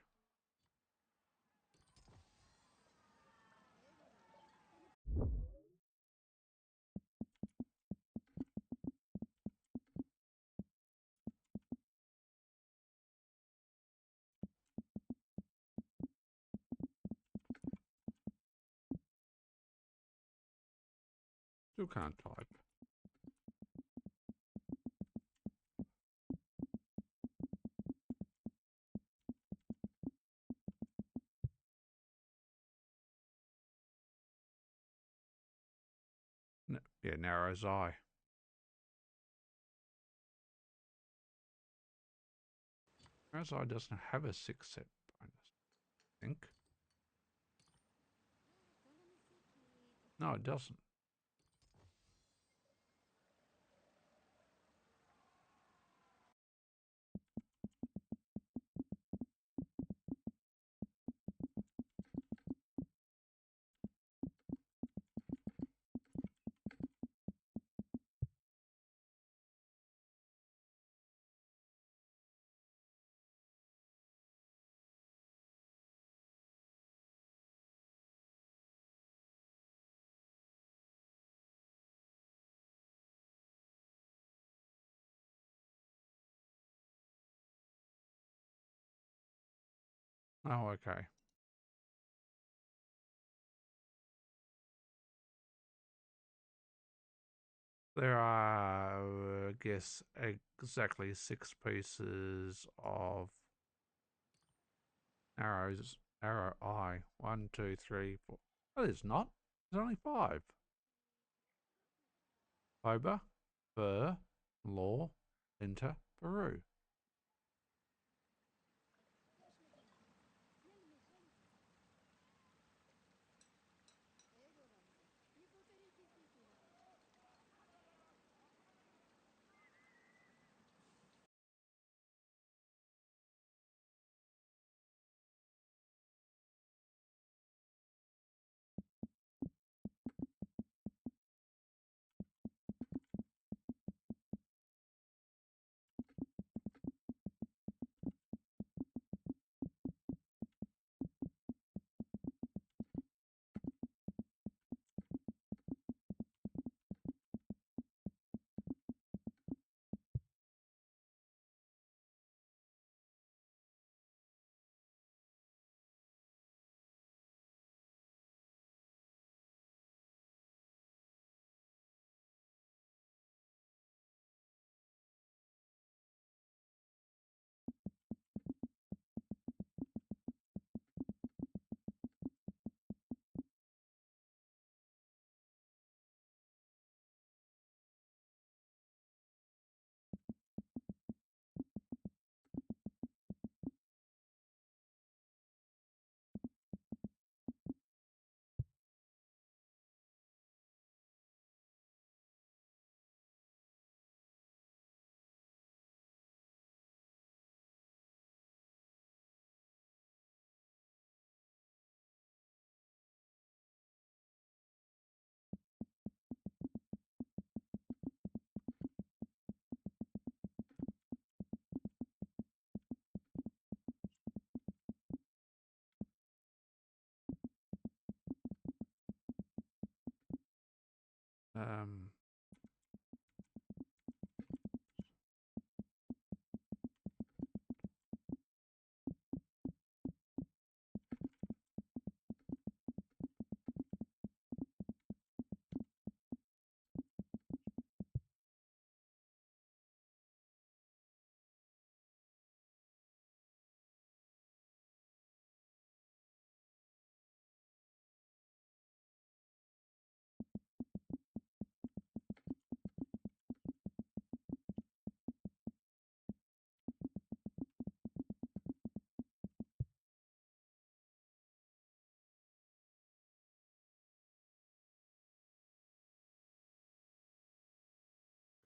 Still can't type. Yeah, Narrow's Eye. Narrow's Eye doesn't have a 6-set bonus, I think. No, it doesn't. Oh, okay. There are, I guess, exactly 6 pieces of arrow eye. 1, 2, 3, 4. Oh, there's not. There's only 5. Boba, Fur, Law, Linter, Baru.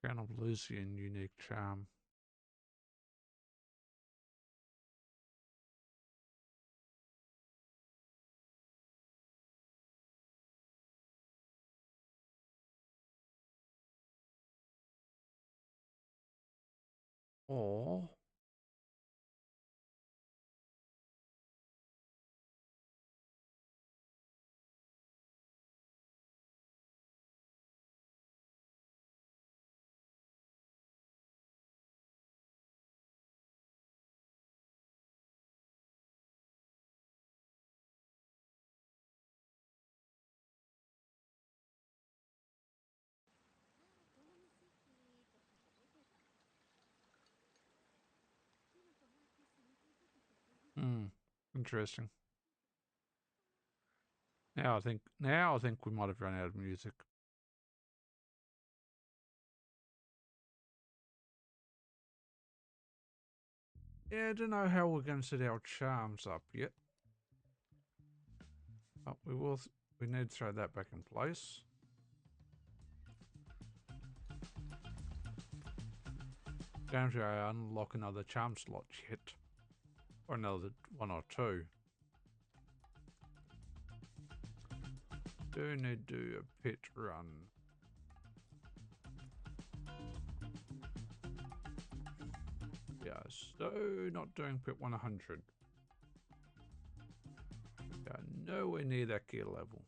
Crown of Lucian, unique charm. Or interesting. Now I think we might have run out of music. Yeah, I don't know how we're going to set our charms up yet. But we will. We need to throw that back in place. Don't think I unlock another charm slot yet. Or another one or two. Do need to do a pit run. Yeah, so not doing pit 100. Yeah, nowhere near that gear level.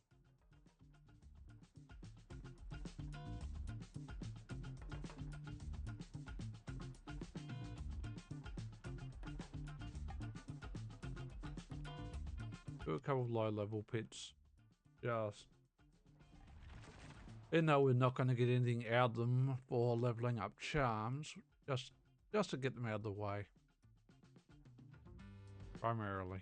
Do a couple of low level pits. Just. Even though we're not going to get anything out of them for leveling up charms, just to get them out of the way. Primarily.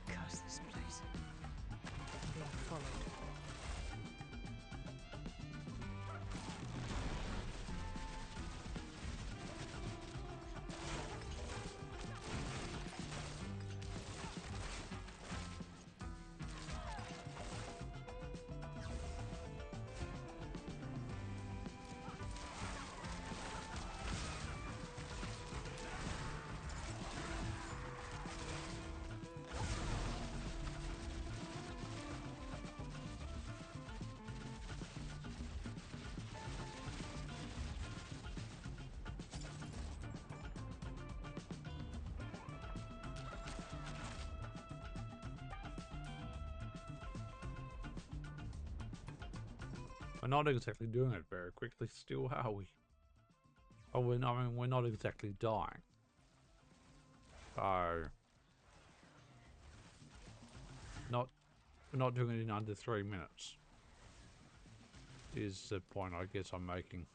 Curse this place. I'm being followed. We're not exactly doing it very quickly still, are we? Oh, I mean, we're not exactly dying. So... We're not doing it in under 3 minutes. Is the point I guess I'm making.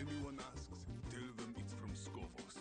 anyone asks, tell them it's from Skovos.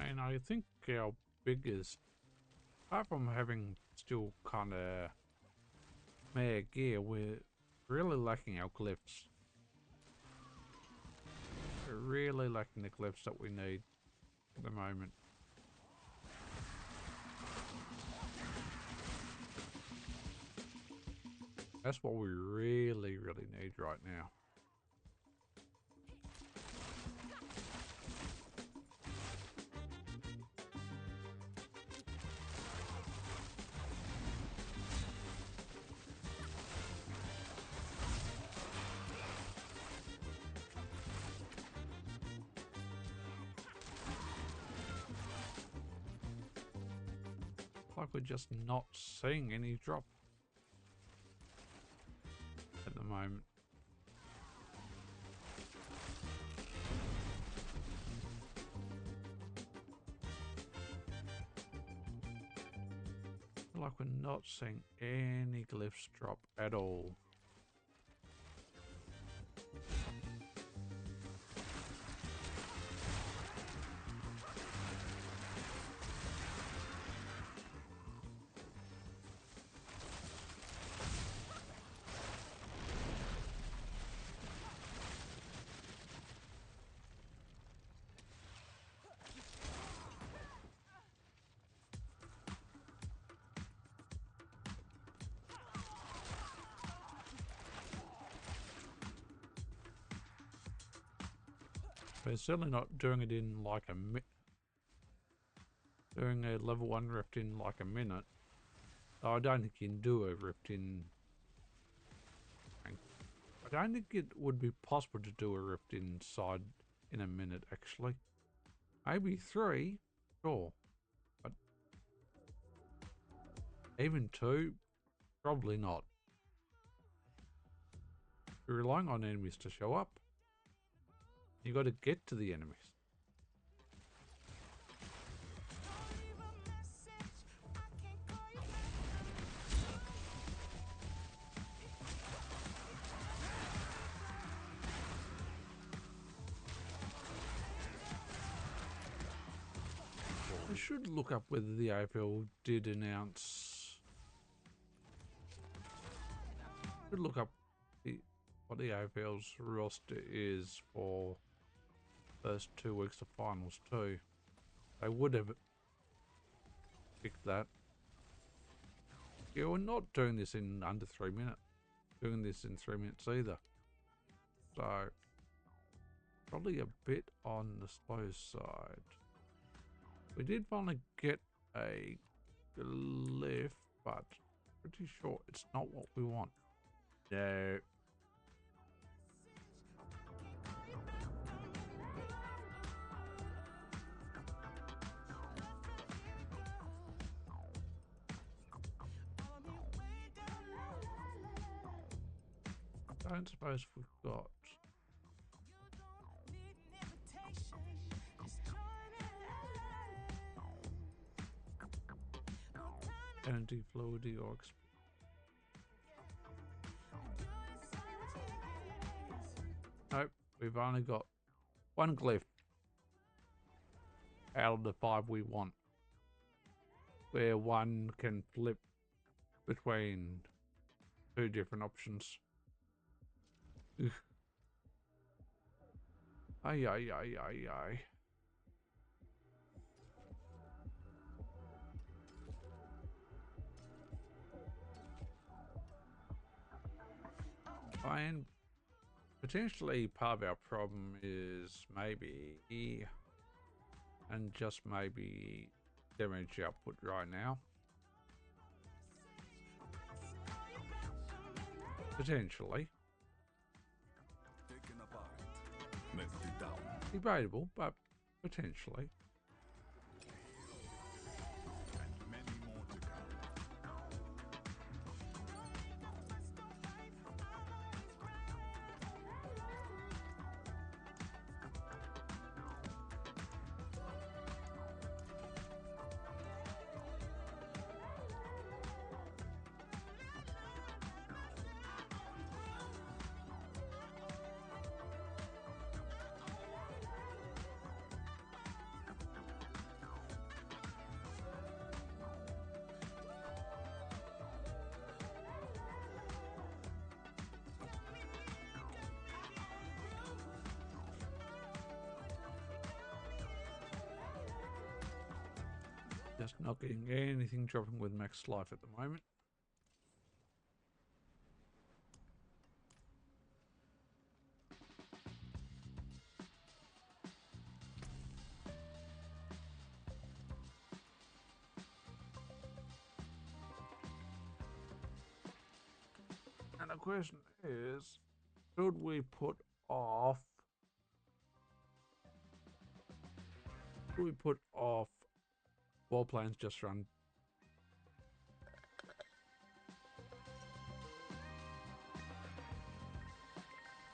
And I think our biggest, apart from having still kind of mere gear, we're really lacking our glyphs. We're really lacking the glyphs that we need at the moment. That's what we really, really need right now. Like we're just not seeing any drop at the moment. Like we're not seeing any glyphs drop at all. We're certainly not doing it in like a doing a level 1 rift in like a minute. I don't think you can do a rift in... I don't think it would be possible to do a rift inside in a minute, actually. Maybe 3, sure. But even 2, probably not. You're relying on enemies to show up. You got to get to the enemies. I should look up whether the AFL did announce. Should look up what the AFL's roster is for first 2 weeks of finals too. They would have picked that. Yeah, we're not doing this in under 3 minutes. Doing this in 3 minutes either. So probably a bit on the slow side. We did finally get a glyph, but pretty sure it's not what we want. No. I don't suppose we've got. Energy, fluidity, or we've only got one glyph out of the 5 we want, where one can flip between 2 different options. Ugh. Ay, ay, ay, ay, ay. And potentially part of our problem is maybe, and just maybe, damage output right now. Potentially. Taken apart, melted down. Debatable, but potentially. And many more to come. Just not getting anything dropping with max life at the moment. And the question is, should we put off wall planes just run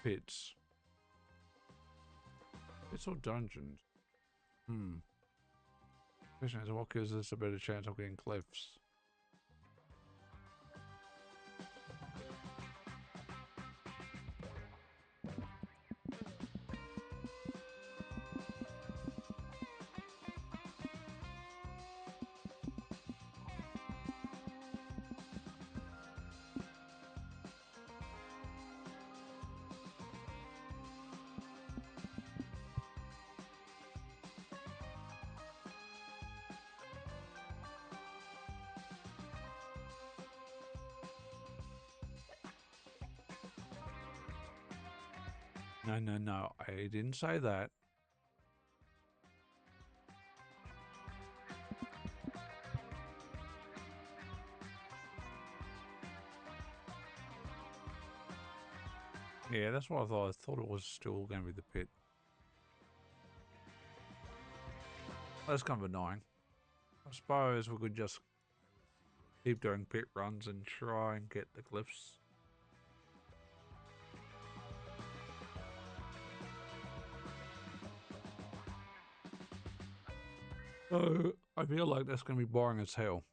pits? Pits or dungeons? Question is, what gives us a better chance of getting cliffs? No, I didn't say that. Yeah, that's what I thought. I thought it was still going to be the pit. That's kind of annoying. I suppose we could just keep doing pit runs and try and get the glyphs. So I feel like that's going to be boring as hell.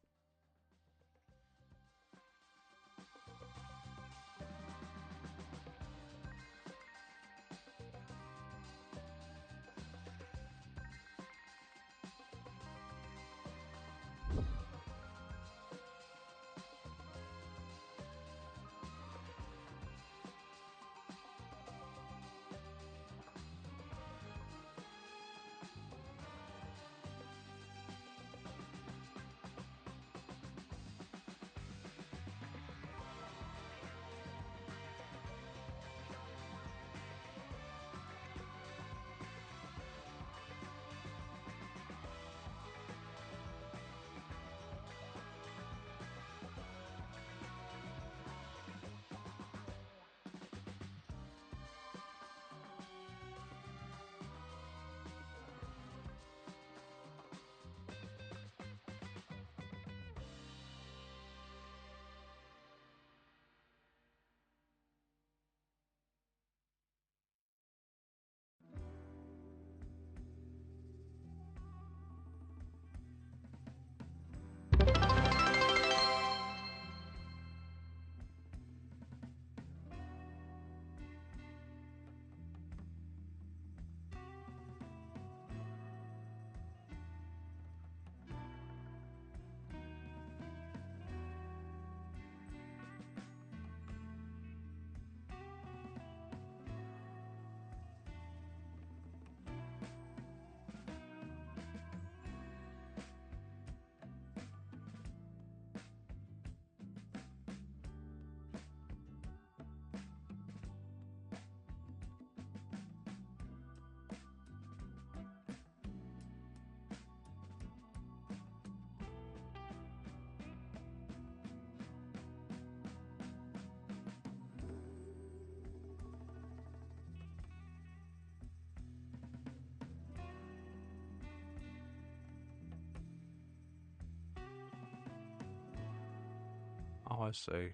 Oh, I see.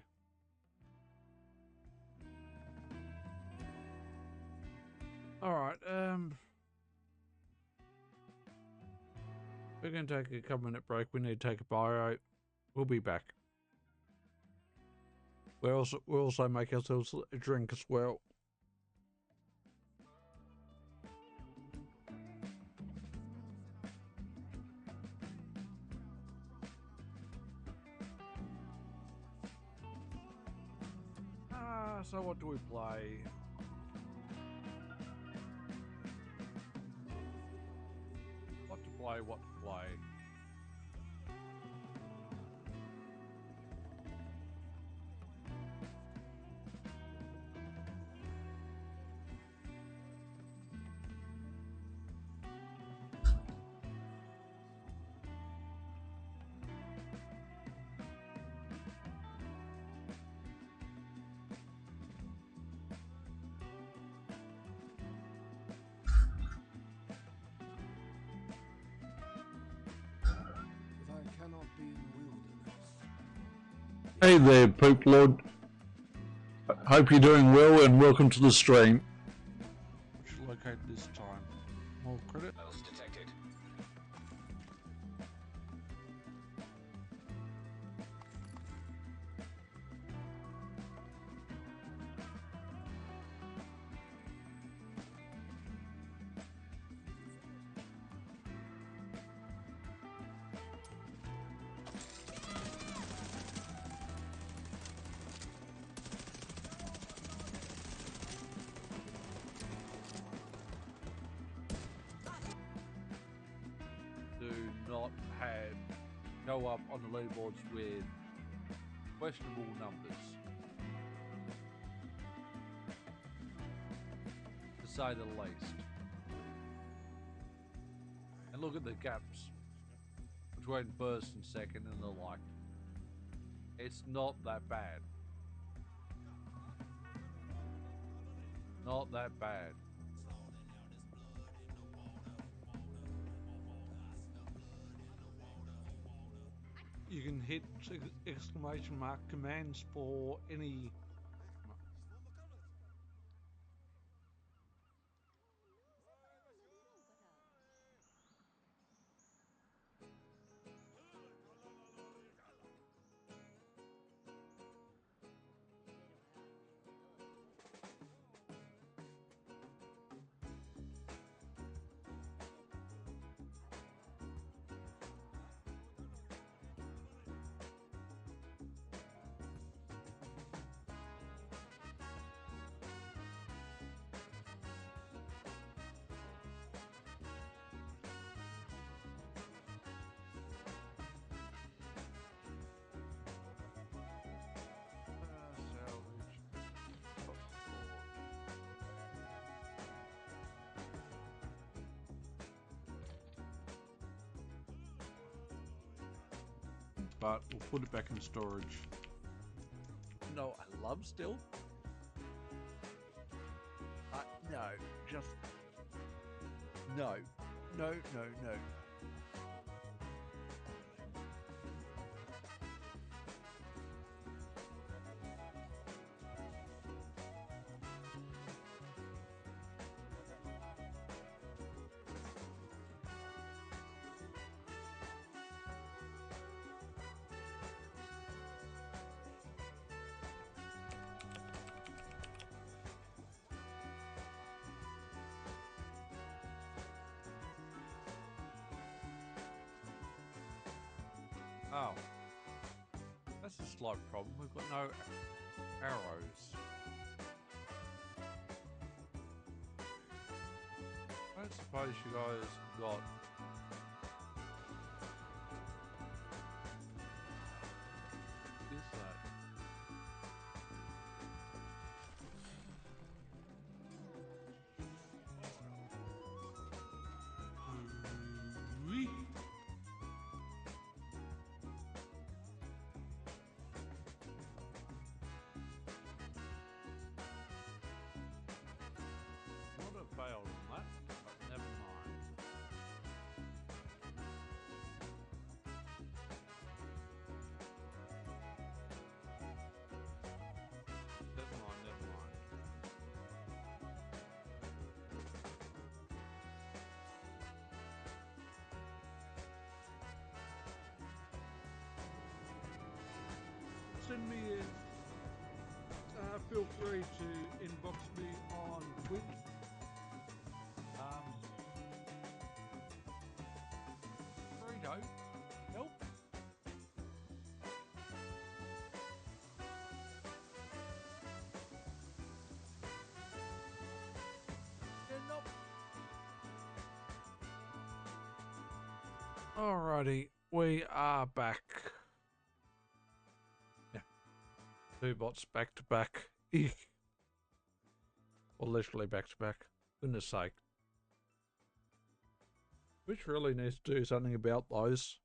All right. We're gonna take a couple-minute break. We need to take a bio. We'll be back. We'll also make ourselves a drink as well. So what do we play? What to play? What to play? If I cannot be in the wilderness. Hey there, Poop Lord. Hope you're doing well and welcome to the stream. Which locate this time? More credit. Else detected. Do not go up on the leaderboards with questionable numbers. To say the least. And look at the gaps between first and second and the like. It's not that bad. Not that bad. You can hit exclamation mark commands for any. But we'll put it back in storage. No, I love stealth. No, just no, no, no, no. Oh, that's a slight problem. We've got no arrows. I don't suppose you guys got. Is that? Wee. Not a fail on that, but never mind. send me feel free to inbox me on Twitch. Burrito, help. Nope. Alrighty, we are back. Yeah, 2 bots back to back. Eek. Or literally back to back. Goodness sake. Which really needs to do something about those.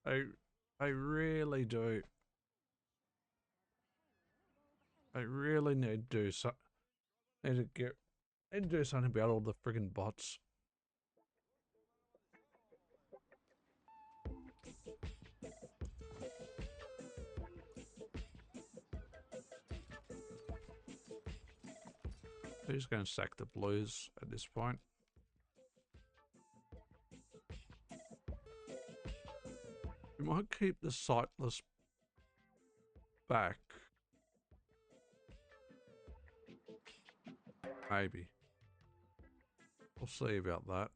I really do. I really need to do need to do something about all the friggin' bots. Who's going to sack the Blues at this point? We might keep the sightless back. Maybe. We'll see about that.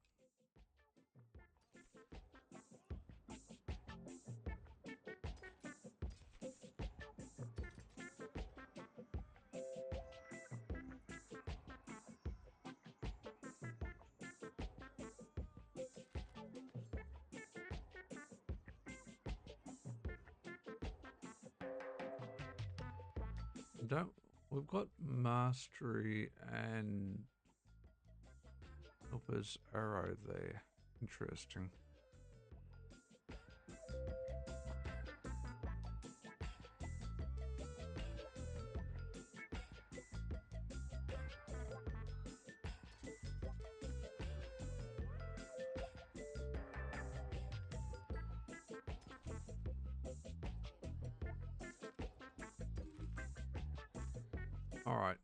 We've got mastery and Helper's arrow there. Interesting. All right.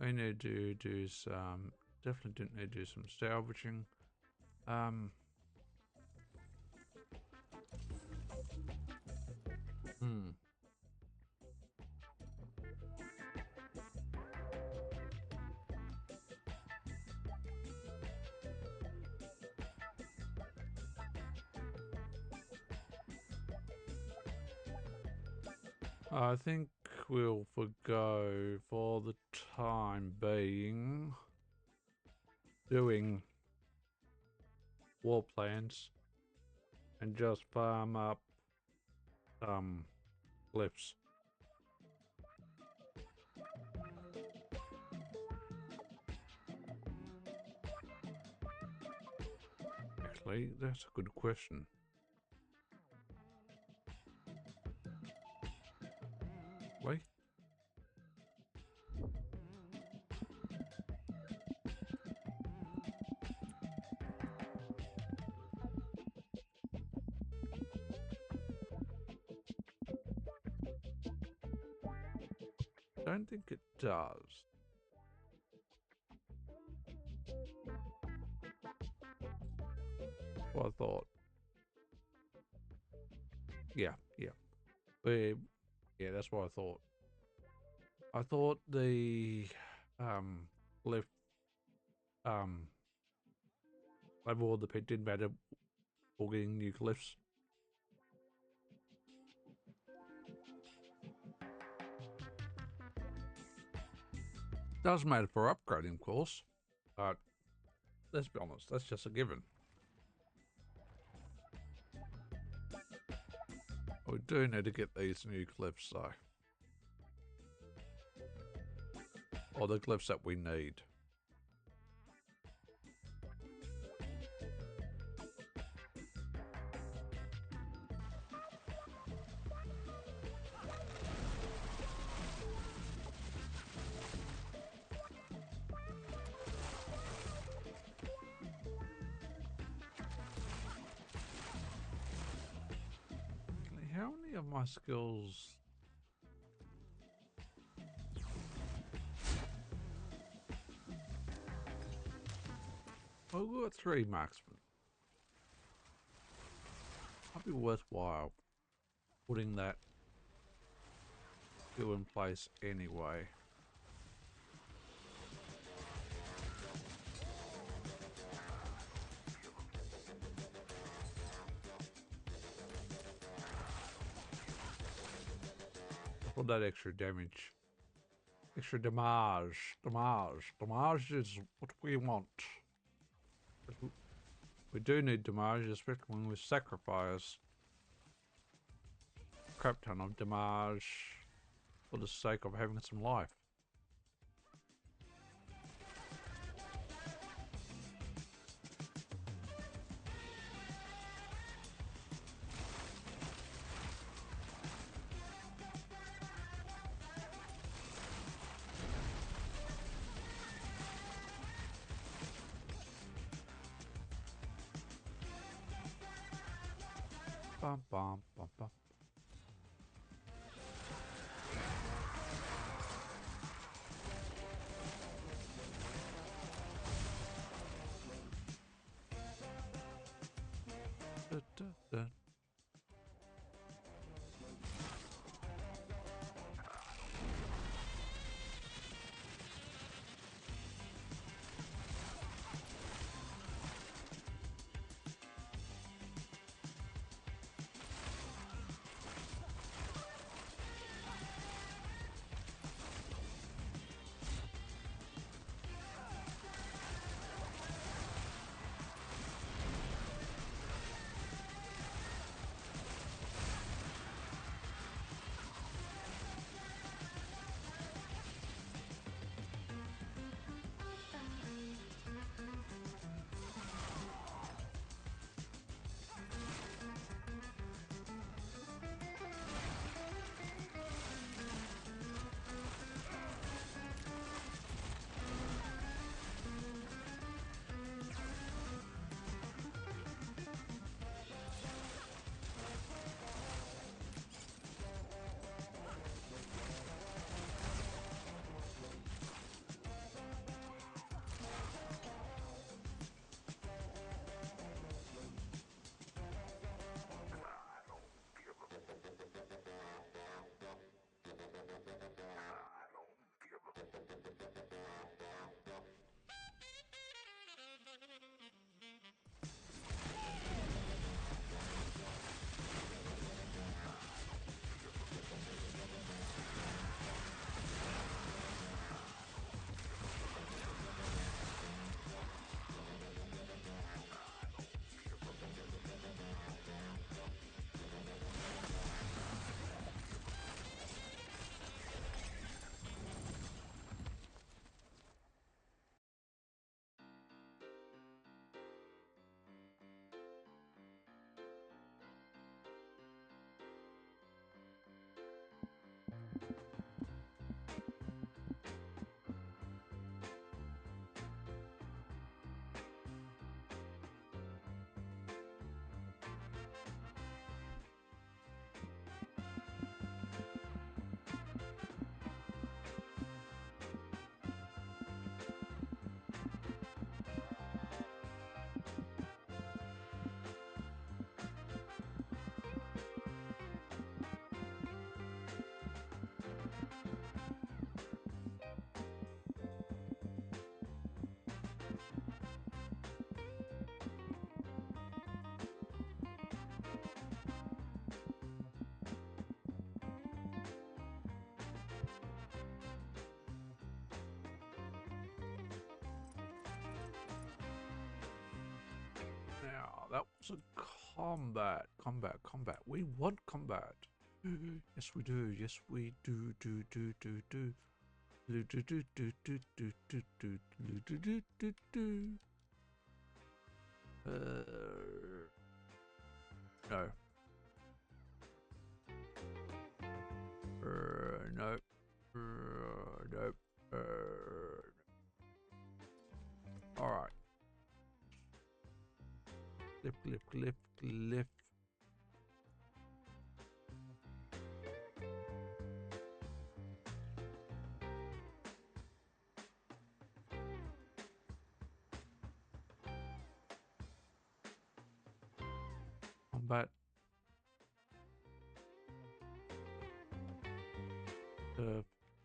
I need to do some, definitely didn't need to do some salvaging. I think we'll forgo for the time being doing war plans and just farm up glyphs. Actually, that's a good question. Wait. I don't think it does. Well, I thought. Yeah. Yeah, that's what I thought. I thought the glyph level of the pit didn't matter for getting new glyphs. Does matter for upgrading, of course, but let's be honest, that's just a given. We do need to get these new glyphs though. Or the glyphs that we need. How many of my skills? Well, we've got 3 marksmen. Might be worthwhile putting that skill in place anyway. For that extra damage. Extra damage. Damage is what we want. We do need damage, especially when we sacrifice a crap ton of damage for the sake of having some life. Bum, bum, bum, bum. Da, da, da. Now, that was a combat. We want combat. Yes, we do. Yes, we do. Do. Do. Do. Do. Do. Do. Do. Do. Do. Do. Do. Do. Do. Do. Do. Do. No. No. Nope. All right. Clip. Combat.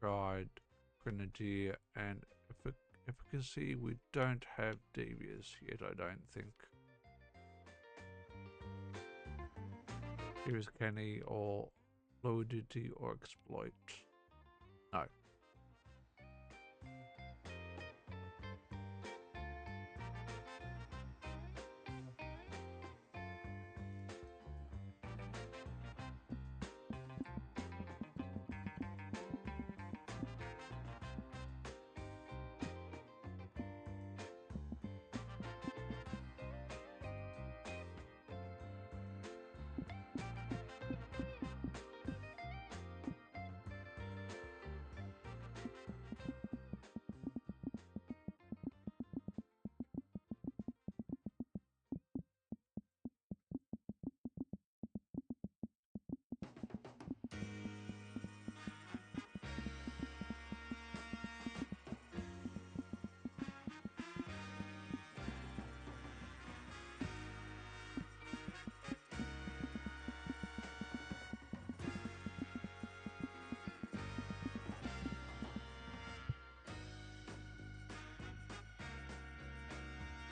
Pride, Grenadier, and efficacy. We don't have Devious yet, I don't think. Here's Canny or Fluidity or Exploit. No.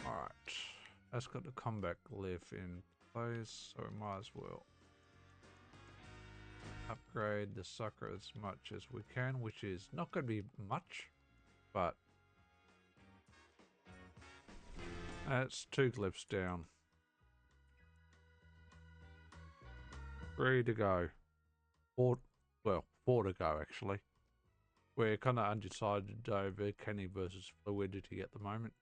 Alright, that's got the combat glyph in place, so we might as well upgrade the sucker as much as we can, which is not going to be much, but that's 2 glyphs down. 3 to go. 4 to go actually. We're kind of undecided over Canny versus Fluidity at the moment.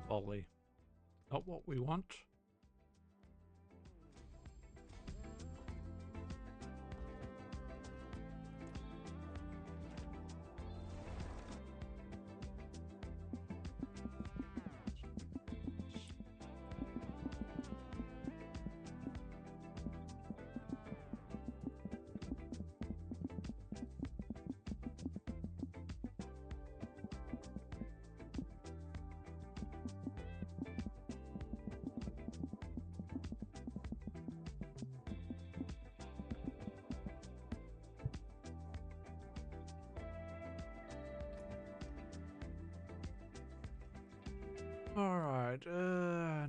Volley. Not what we want. Alright,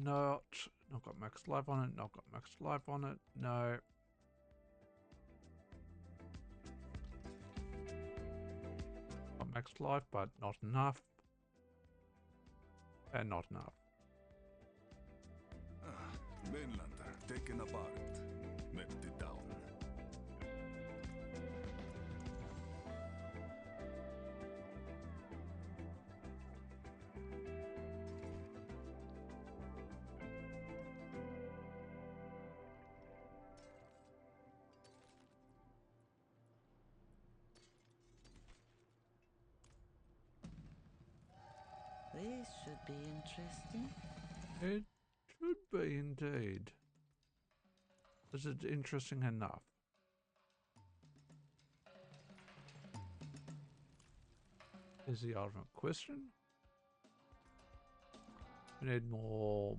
not got max life on it, not got max life on it, no. Got max life, but not enough. And not enough. Mainland taken apart. Melted down. This should be interesting. It should be indeed. Is it interesting enough? Is the ultimate question. We need more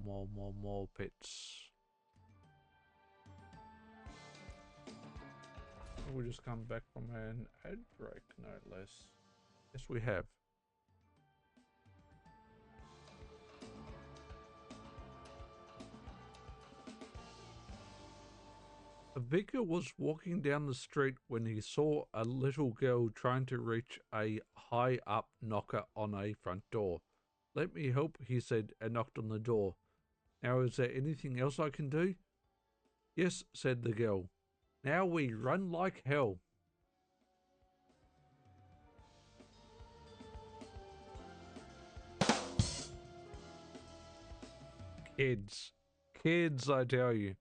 pits. We just come back from an ad break, no less. Yes, we have. A vicar was walking down the street when he saw a little girl trying to reach a high-up knocker on a front door. "Let me help," he said, and knocked on the door. "Now, is there anything else I can do?" "Yes," said the girl. "Now we run like hell." Kids. Kids, I tell you.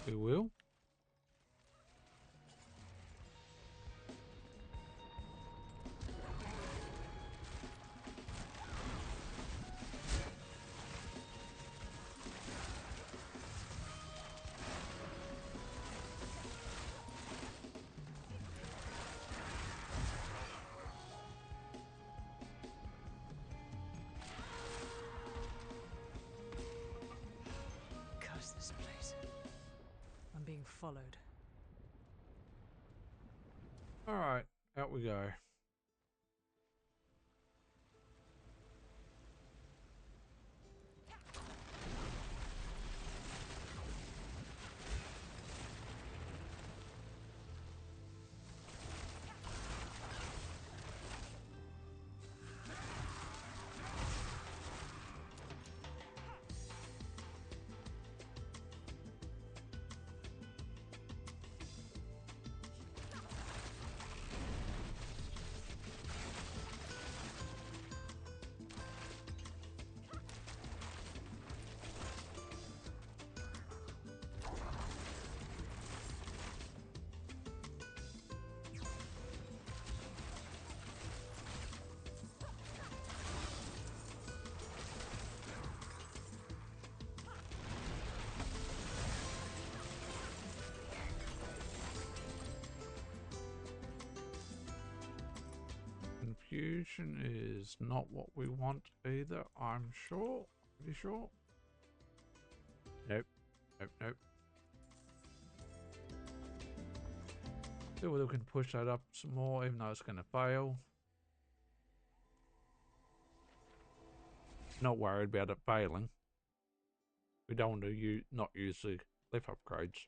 We will. followed. Alright, out we go. Confusion is not what we want either, I'm sure. Pretty sure. Nope. Nope, nope. See whether we can push that up some more, even though it's going to fail. Not worried about it failing. We don't want to not use the cliff upgrades.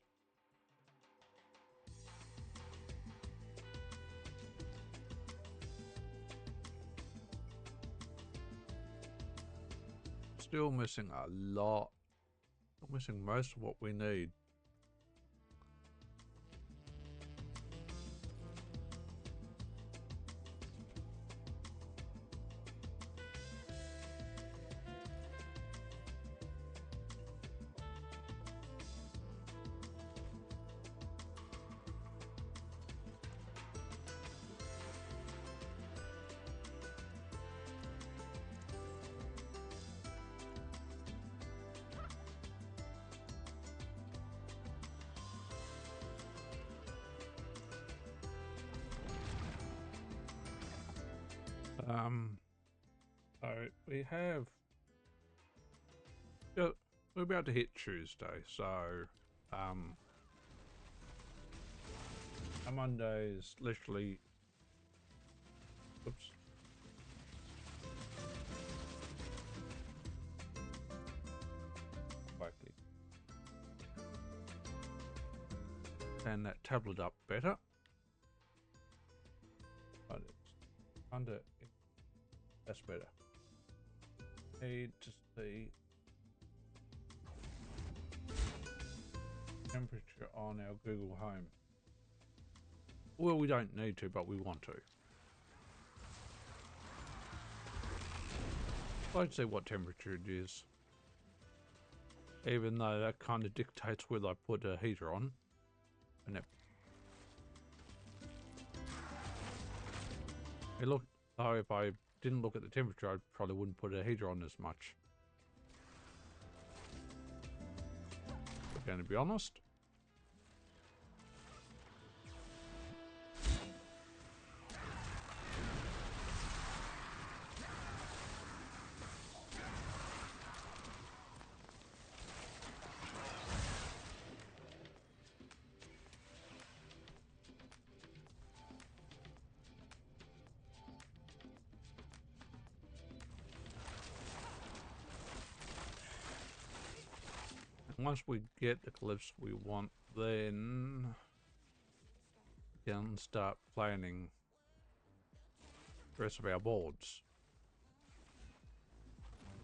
Still missing a lot. Still missing most of what we need. So we have, yeah, we're about to hit Tuesday, so our Monday is literally, oops, quickly, and that tablet up better, but it's under. That's better. Need to see temperature on our Google Home. Well, we don't need to, but we want to. I'd see what temperature it is. Even though that kind of dictates whether I put a heater on. And it, hey, look, though, if I didn't look at the temperature, I probably wouldn't put a heater on as much. I'm going to be honest. Once we get the cliffs we want, then we can start planning the rest of our boards.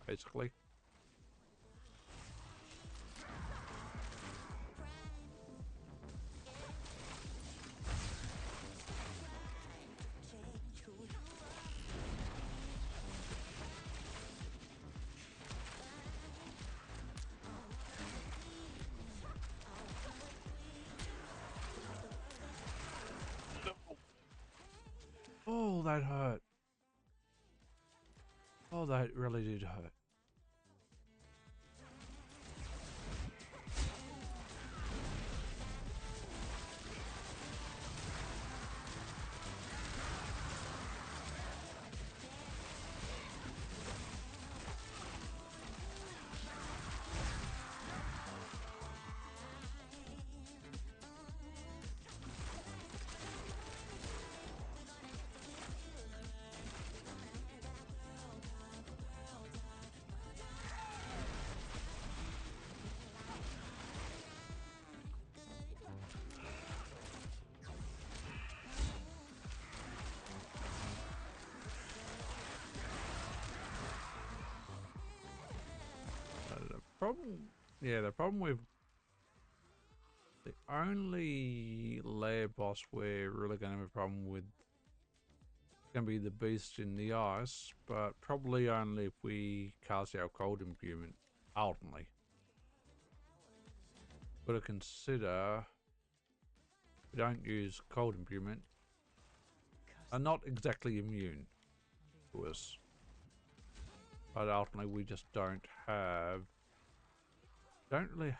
Basically. Oh, that hurt. Oh, that really did hurt. problem, yeah, the problem with the only lair boss we're really going to have a problem with is going to be the beast in the ice, but probably only if we cast our cold imbuement ultimately. Got to consider we don't use cold imbuement, are not exactly immune to us, but ultimately we just don't really.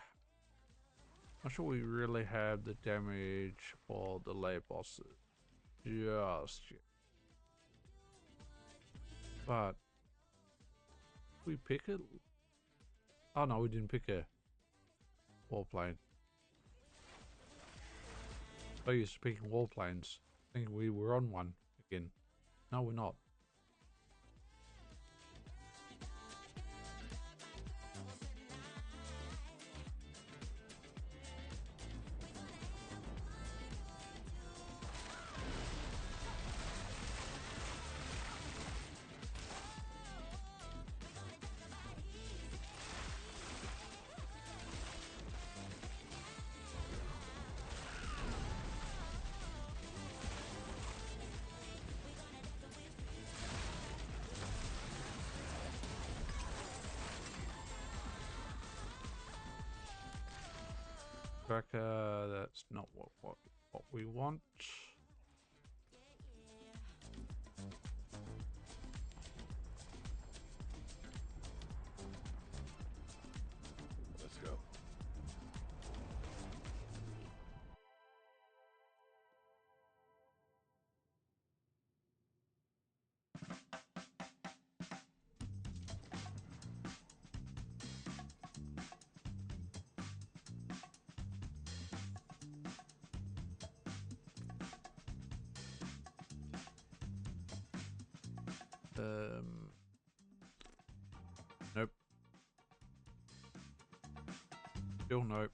Not sure we really have the damage for the lair bosses just yet. But we pick it. Oh no, we didn't pick a warplane. I used to picking warplanes, thinking we were on one again. No, we're not. Tracker, that's not what we want. Let's go. Nope. Still nope.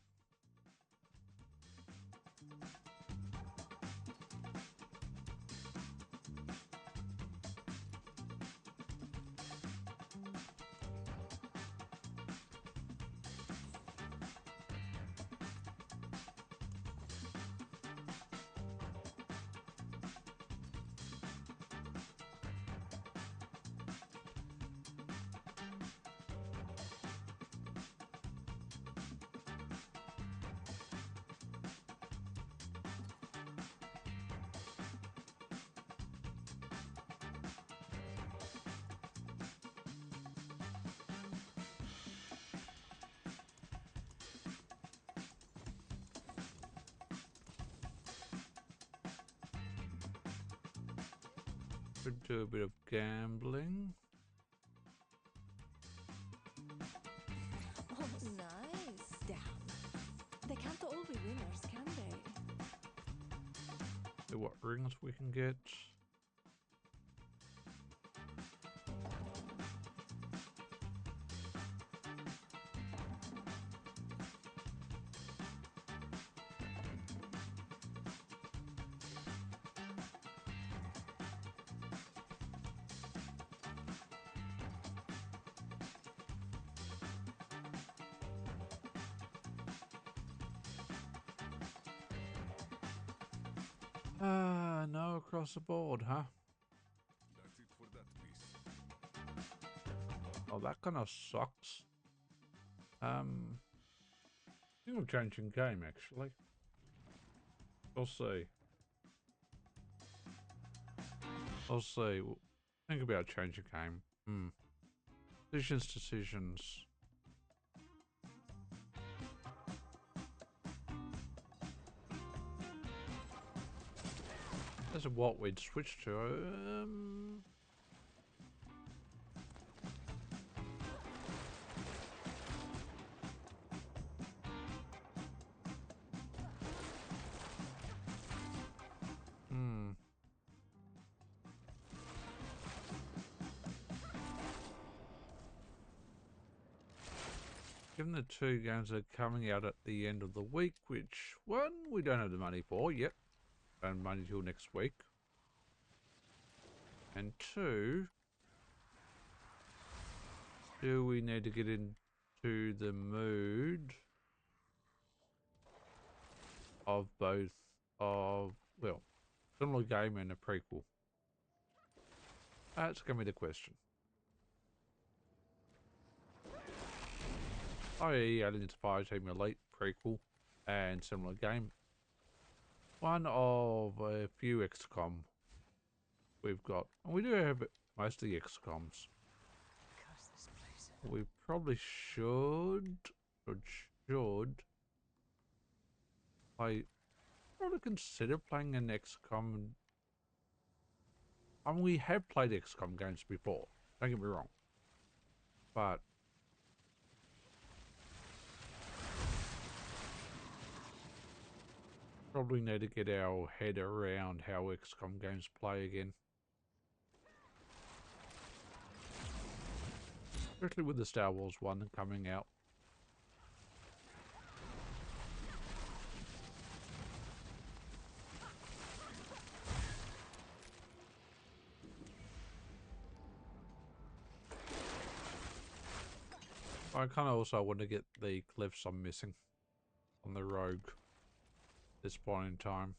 Could do a bit of gambling. Oh, nice. Damn. They can't all be winners, can they? See what rings we can get. No across the board, huh? That's it for that piece. Oh, that kind of sucks. I think we're changing game actually. We'll see. I'll see. Think about changing game. Decisions. That's what we'd switch to. Given the two games are coming out at the end of the week, which one we don't have the money for yet, don't have money till next week, and two, do we need to get into into the mood of both of, well, similar game and a prequel? That's going to be the question. i.e. Aliens Fireteam Elite prequel and similar game. One of a few XCOM we've got. And we do have most of the XCOMs. Curse this place. We probably should play, probably consider playing an XCOM. I mean, we have played XCOM games before, don't get me wrong. But probably need to get our head around how XCOM games play again. Especially with the Star Wars one coming out. I kind of also want to get the cliffs I'm missing on the Rogue at this point in time.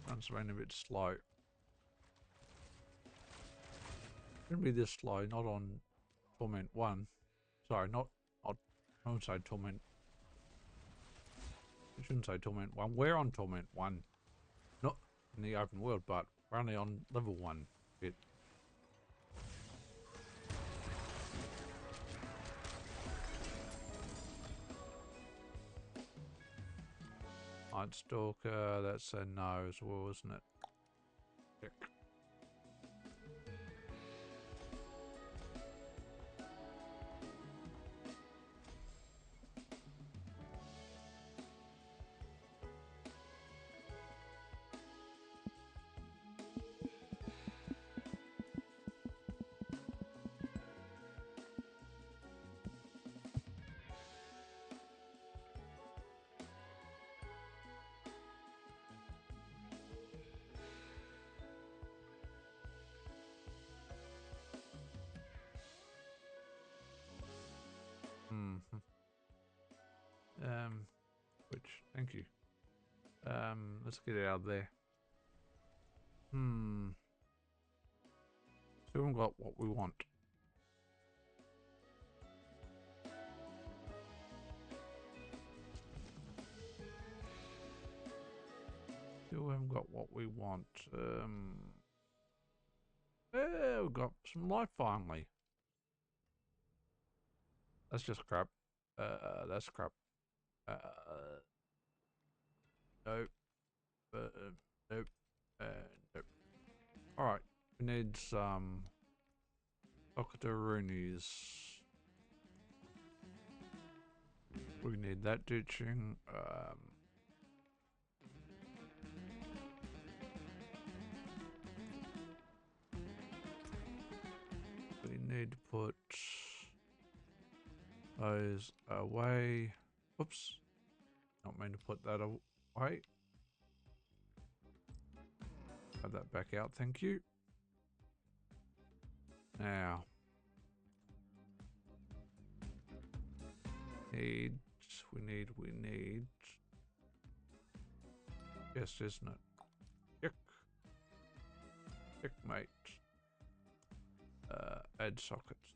Runs around a bit slow. Shouldn't be this slow, not on Torment 1. Sorry, I won't say Torment. I shouldn't say Torment 1. We're on Torment 1. Not in the open world, but we're only on level 1 bit. Night Stalker, that's a no as well, isn't it? Check. Thank you. Let's get out of there. Still haven't got what we want. Still haven't got what we want. Yeah, we've got some life finally. That's just crap. That's crap. Nope. Nope. Nope. Alright. We need some octoroonies. We need that ditching. We need to put those away. Oops. Not meant to put that away. Have that back out, thank you. Now. We need. Yes, isn't it? Checkmate. Add sockets.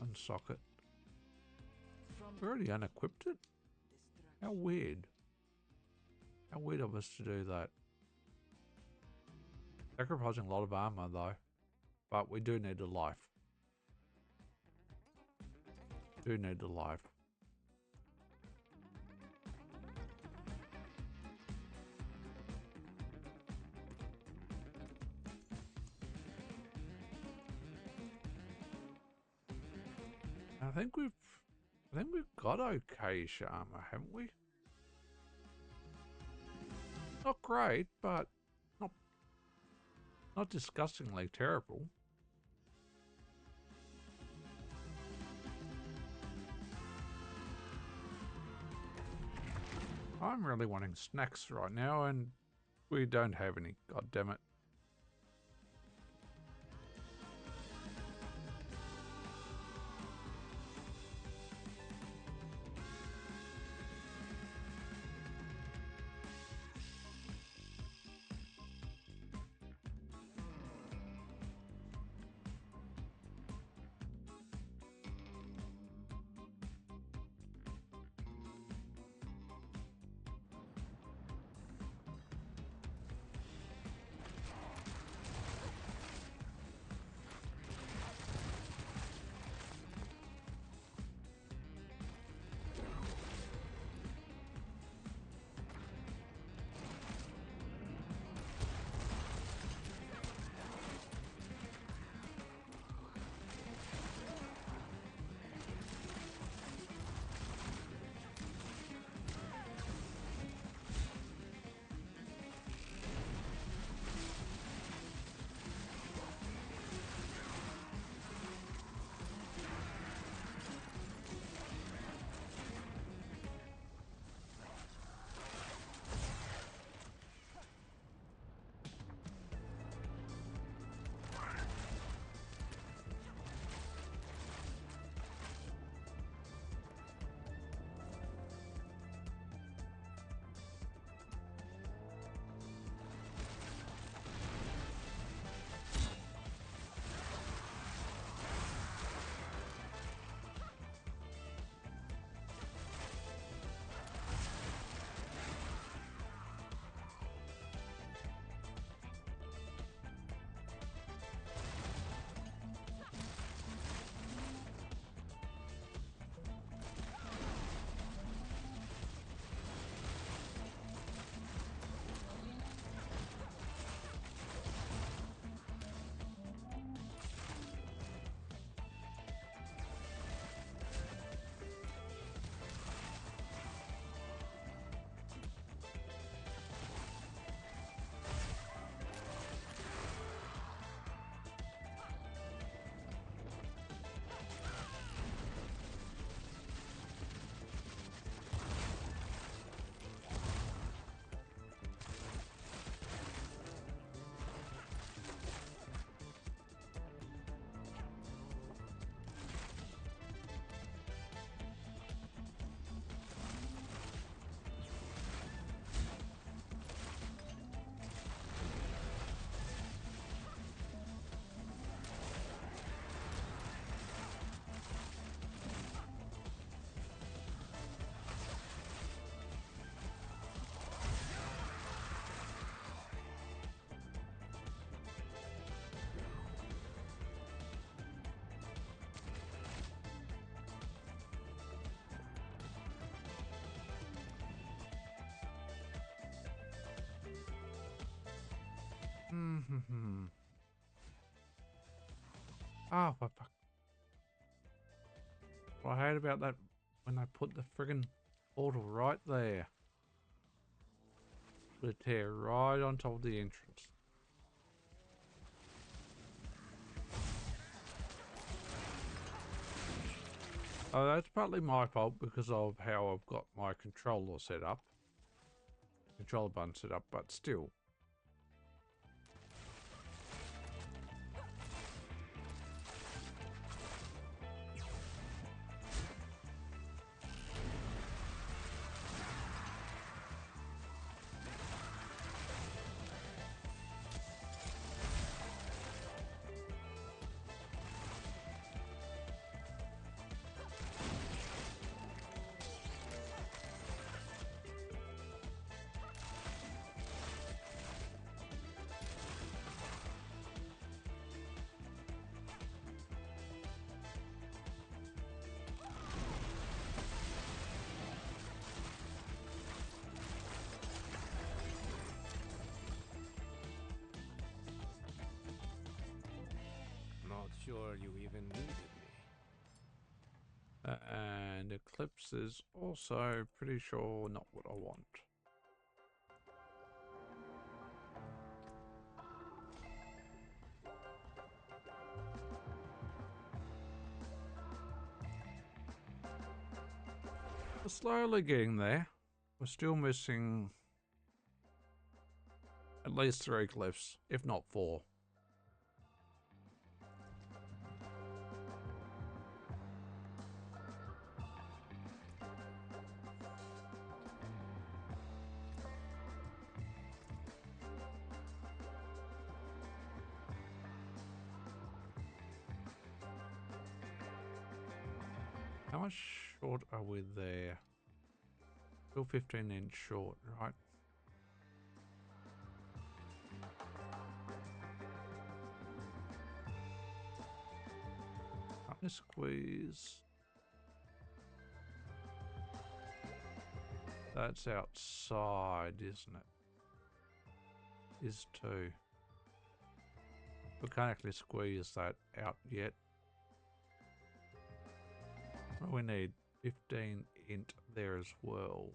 Unsocket. We already unequipped it? How weird. How weird of us to do that. Sacrificing a lot of armor though. But we do need a life. Do need a life. I think we've got okay armor, haven't we? Not great, but not disgustingly terrible. I'm really wanting snacks right now, and we don't have any. God damn it. Mm-hmm. Oh, for fuck. What I hate about that when they put the friggin' portal right there. The tear right on top of the entrance. Oh, that's partly my fault because of how I've got my controller set up. Controller button set up, but still. Not sure you even needed me. And Eclipse is also pretty sure not what I want. We're slowly getting there. We're still missing at least 3 glyphs, if not 4. How much short are we there? Still 15 inch short, right? Trying to squeeze. That's outside, isn't it? Is 2. We can't actually squeeze that out yet. Well, we need 15 int there as well.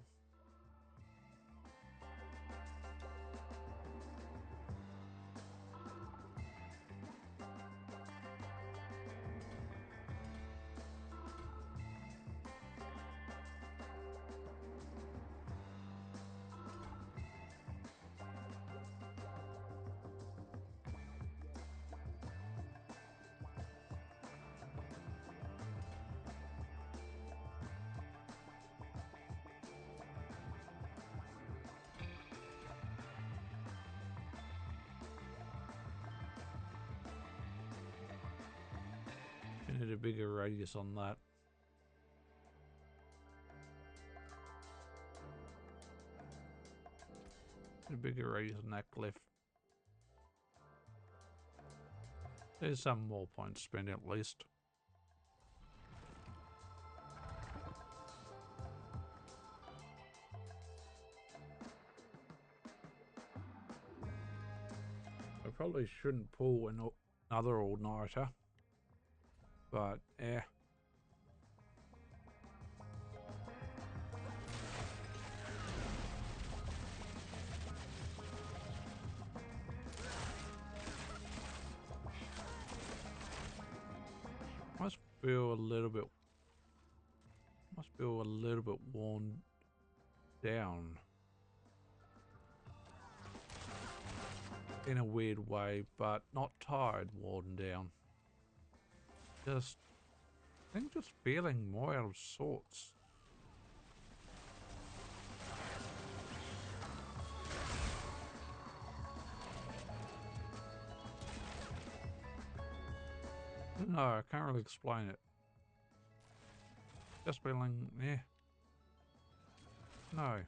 We need a bigger radius on that. A bigger radius on that glyph. There's some more points spent at least. I probably shouldn't pull another all-nighter, but yeah. Must feel a little bit worn down in a weird way, but not tired, worn down. Just, I think just feeling more out of sorts. No, I can't really explain it. Just feeling, yeah. No.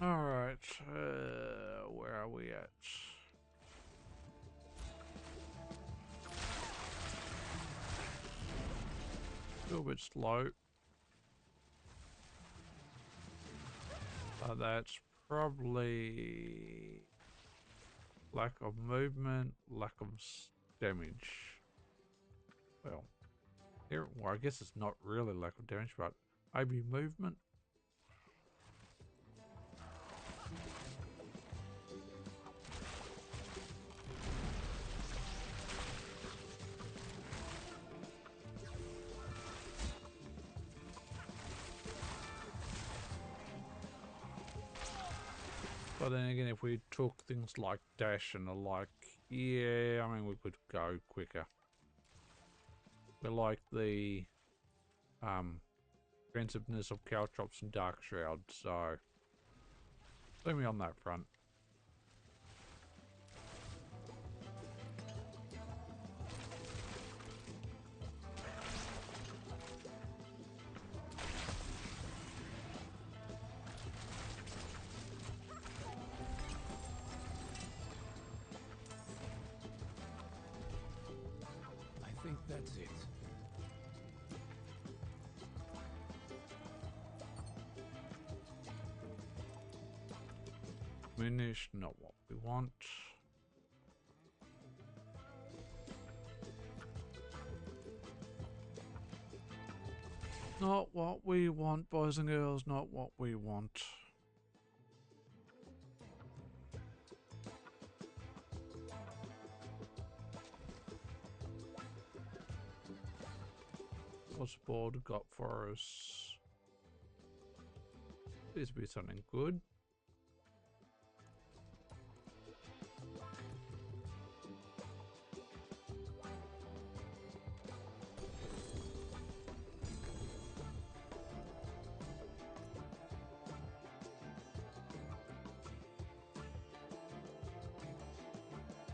Alright, where are we at? A little bit slow. That's probably lack of movement, lack of damage. Well, here, well, I guess it's not really lack of damage, but maybe movement. But then again, if we took things like dash and the like, yeah, I mean, we could go quicker. We like the defensiveness of Caltrops and Dark Shroud, so leave me on that front. I think that's it. Finish, not what we want. Not what we want, boys and girls, not what we want. What's the board got for us? Please be something good.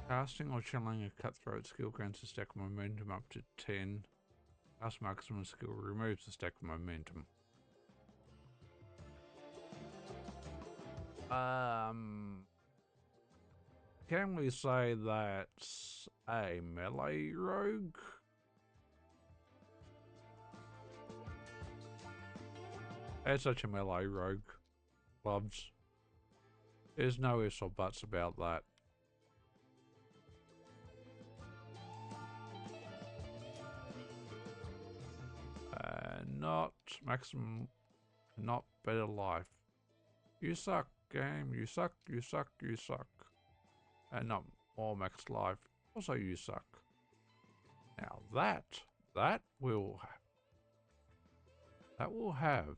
Casting or channeling a cutthroat skill grants a stack of momentum up to 10. Cast maximum skill removes a stack of momentum. Can we say that's a melee rogue? It's such a melee rogue. Gloves. There's no ifs or buts about that. Not maximum, not better life. You suck, game. You suck, you suck, you suck. And not more max life. Also, you suck. Now that will have.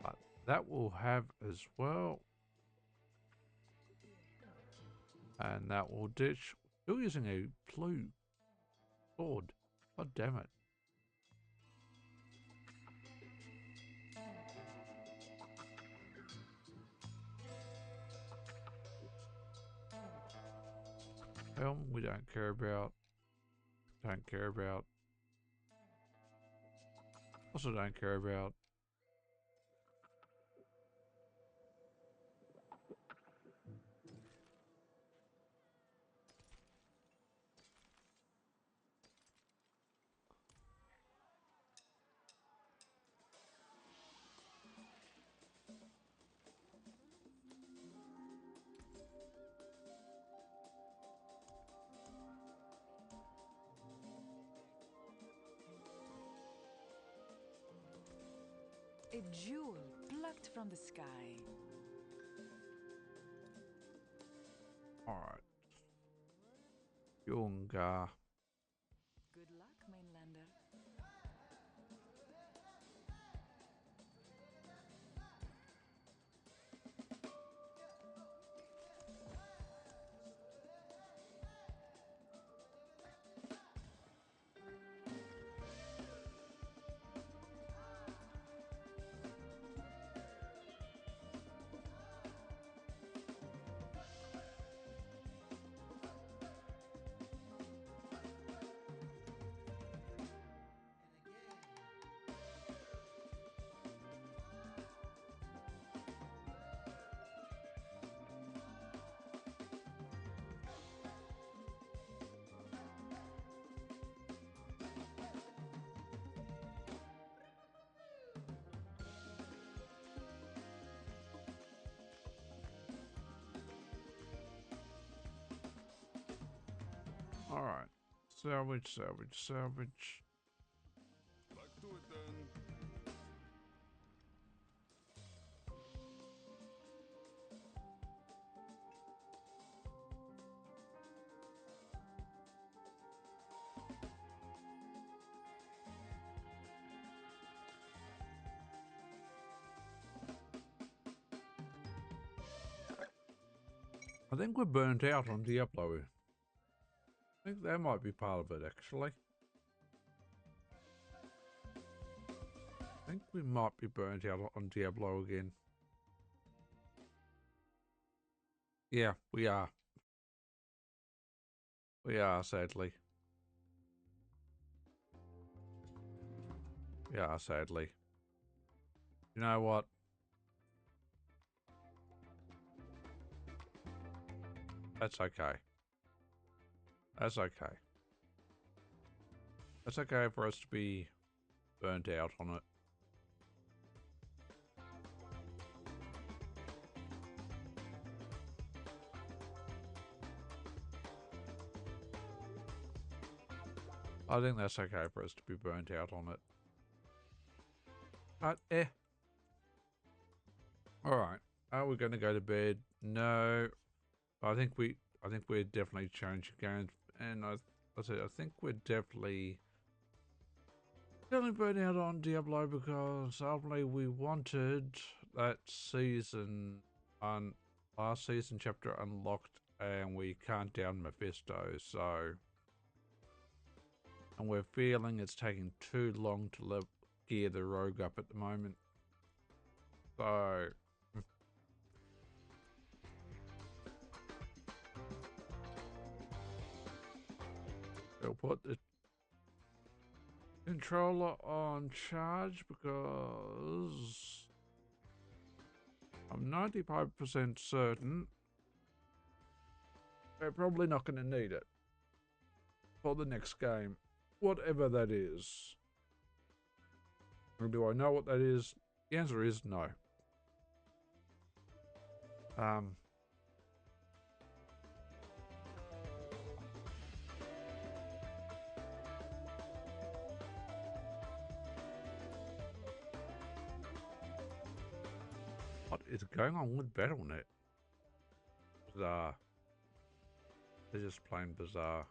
But that will have as well. And that will ditch. Still using a blue sword. God damn it. Helm, we don't care about. Don't care about. Also don't care about. A jewel plucked from the sky. Alright. Yunga. Good luck, mainlander. Alright. Salvage, salvage, salvage. Back to it then. I think we're burnt out on Diablo. I think that might be part of it, actually. I think we might be burnt out on Diablo again. Yeah, we are. We are, sadly. We are, sadly. You know what? That's okay. That's okay. That's okay for us to be burnt out on it. I think that's okay for us to be burnt out on it. But Alright. Are we gonna go to bed? No. I think we're definitely changing games, and I think we're definitely burnt out on Diablo because ultimately we wanted that season last season chapter unlocked, and we can't down Mephisto, so, and we're feeling it's taking too long to gear the rogue up at the moment. So we'll put the controller on charge because I'm 95% certain we're probably not going to need it for the next game, whatever that is. Or do I know what that is? The answer is no. What is going on with BattleNet? Bizarre. They're just plain bizarre.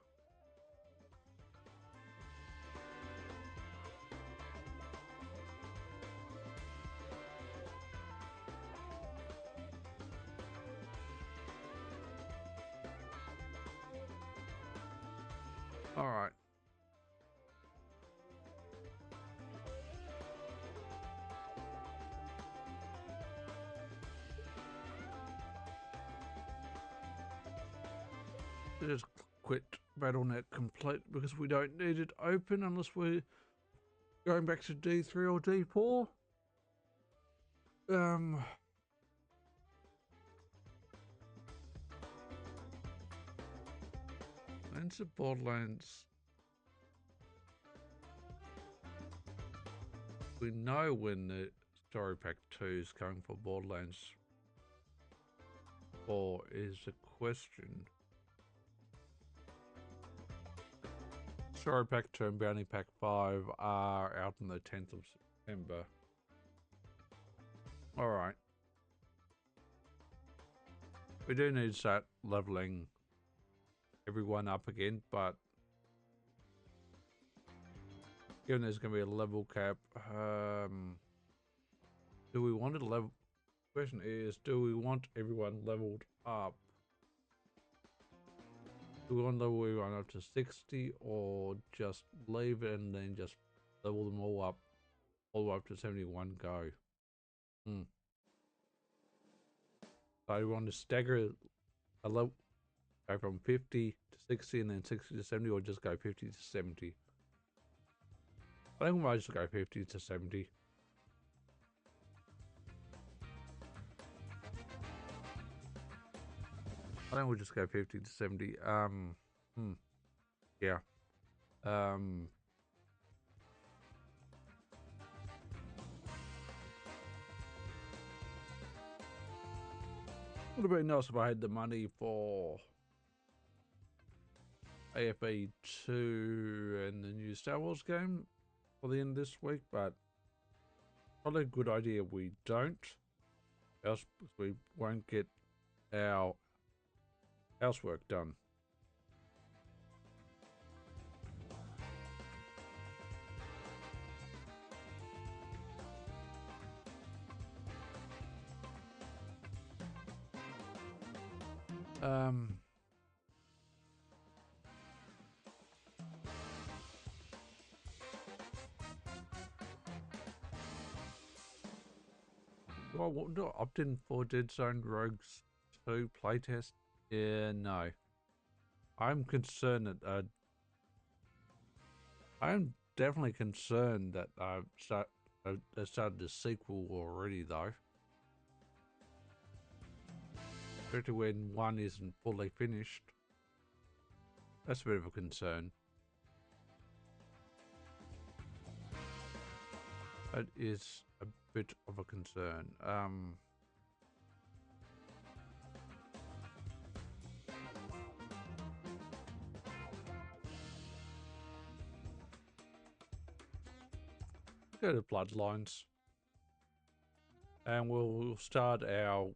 All right. Just quit BattleNet complete because we don't need it open unless we're going back to D3 or D4. Into Borderlands. We know when the Story Pack 2 is coming for Borderlands 4 is a question. Story Pack 2 and Bounty Pack 5 are out on the 10th of September. Alright. We do need to start leveling everyone up again, but given there's going to be a level cap, do we want to level? Question is, do we want everyone leveled up? Do we want to level everyone up to 60 or just leave it and then just level them all up the way up to 71 go? So we want to stagger a level, go from 50 to 60 and then 60 to 70, or just go 50 to 70? I think we might just go 50 to 70. I think we'll just go 50 to 70. Yeah. Would have been nice if I had the money for AFE2 and the new Star Wars game for the end of this week, but probably a good idea we don't, else we won't get our housework done. Do I want to opt in for Dead Zone Rogues 2 playtest? Yeah, no. I'm concerned that I'm definitely concerned that I've started the sequel already, though. Especially when one isn't fully finished. That's a bit of a concern. That is a bit of a concern. Go to Bloodlines, and we'll start our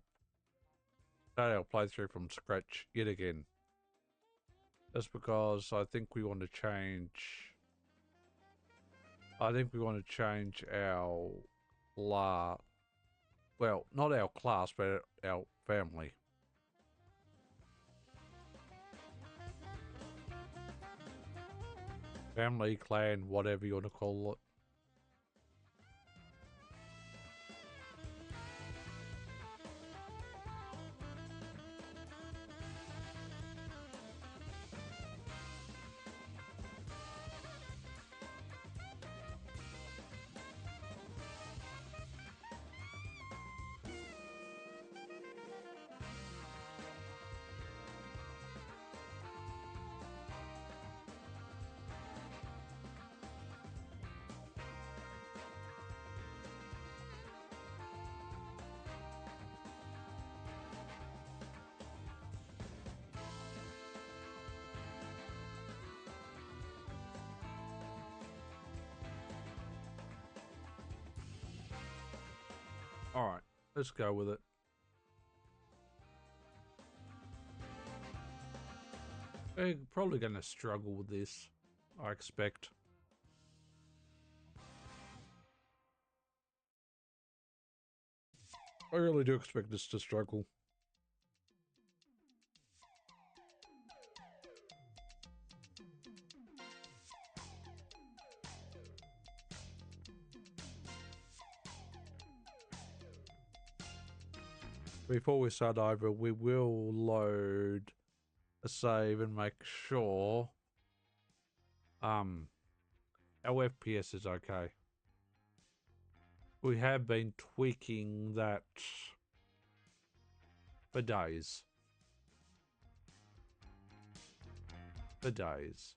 playthrough from scratch yet again. That's because I think we want to change. I think we want to change our class. Well, not our class, but our family. Family, clan, whatever you want to call it. Alright, let's go with it. We're probably going to struggle with this, I expect. I really do expect us to struggle. Before we start over, we will load a save and make sure our FPS is okay. We have been tweaking that for days. For days.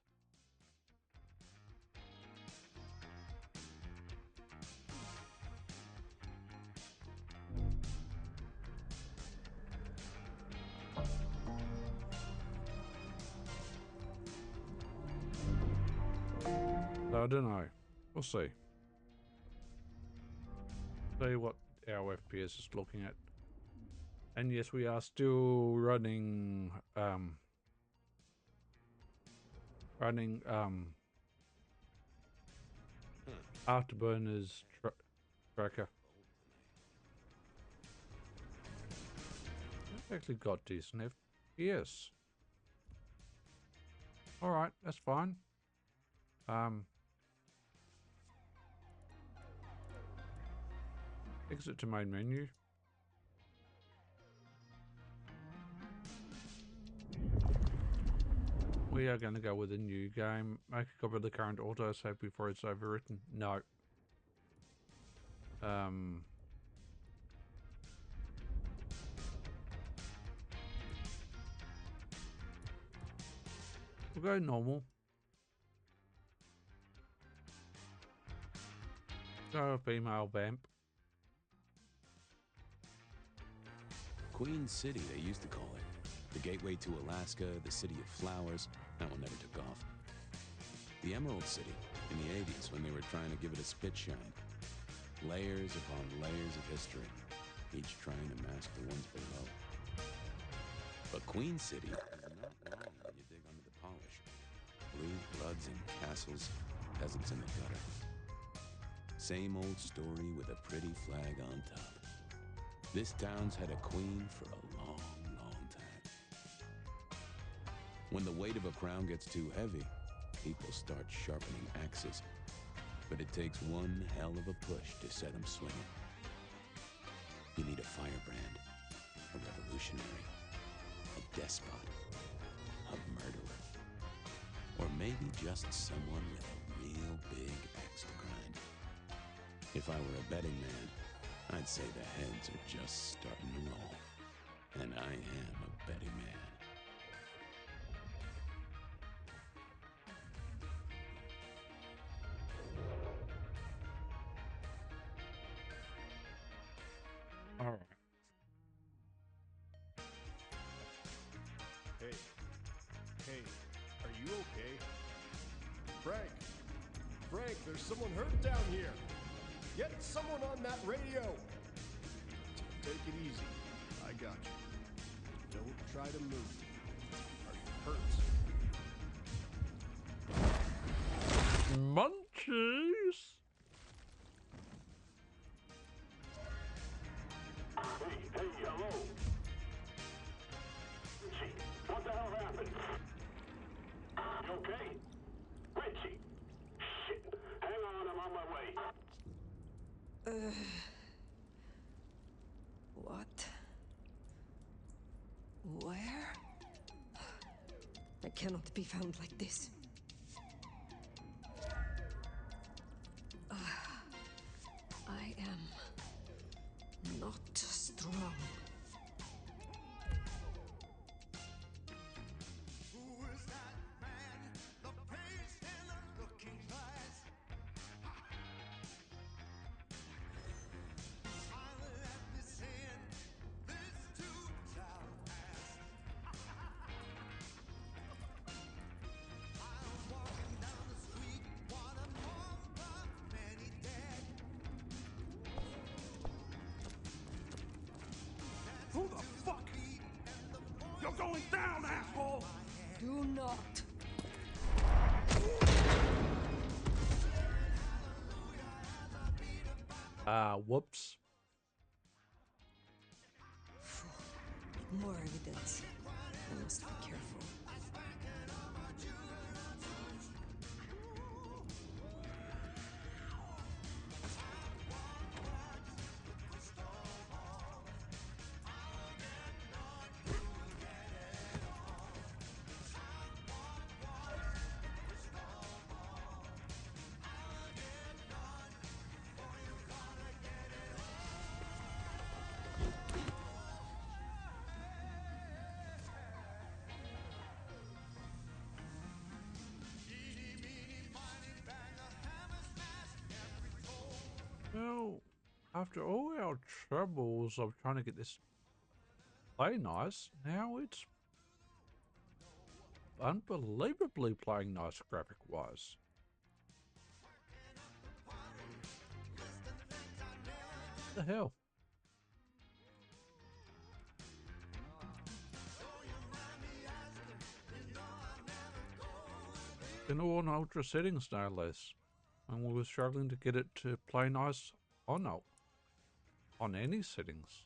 So I don't know. We'll see. See what our FPS is looking at. And yes, we are still running Afterburners tracker. I've actually got decent FPS. Alright, that's fine. Exit to main menu. We are going to go with a new game. Make a copy of the current autosave before it's overwritten. No. We'll go normal. Go a female vamp. Queen City, they used to call it. The gateway to Alaska, the city of flowers, that one never took off. The Emerald City, in the 80s when they were trying to give it a spit shine. Layers upon layers of history, each trying to mask the ones below. But Queen City is not long when you dig under the polish. Blue bloods and castles, peasants in the gutter. Same old story with a pretty flag on top. This town's had a queen for a long, long time. When the weight of a crown gets too heavy, people start sharpening axes. But it takes one hell of a push to set them swinging. You need a firebrand, a revolutionary, a despot, a murderer, or maybe just someone with a real big axe to grind. If I were a betting man, I'd say the heads are just starting to roll, and I am a betting man. All right. Hey, are you okay? Frank, there's someone hurt down here. Get someone on that radio. Take it easy. I got you. Don't try to move. Are you hurt? Munchies. Hey, hello. Richie, what the hell happened? You okay? Richie! Shit! Hang on, I'm on my way. What? Where? I cannot be found like this. I am not strong. Who is that man? The face and the looking glass. Smiling at me saying, this too shall pass. I'm walking down the street, one among the many dead. Who the fuck? You're going down, asshole! Do not. Whoops. More evidence. I must be careful. Well, after all our troubles of trying to get this play nice, now it's unbelievably playing nice graphic-wise. What the hell? In all on ultra settings, no less. And we were struggling to get it to play nice on any settings.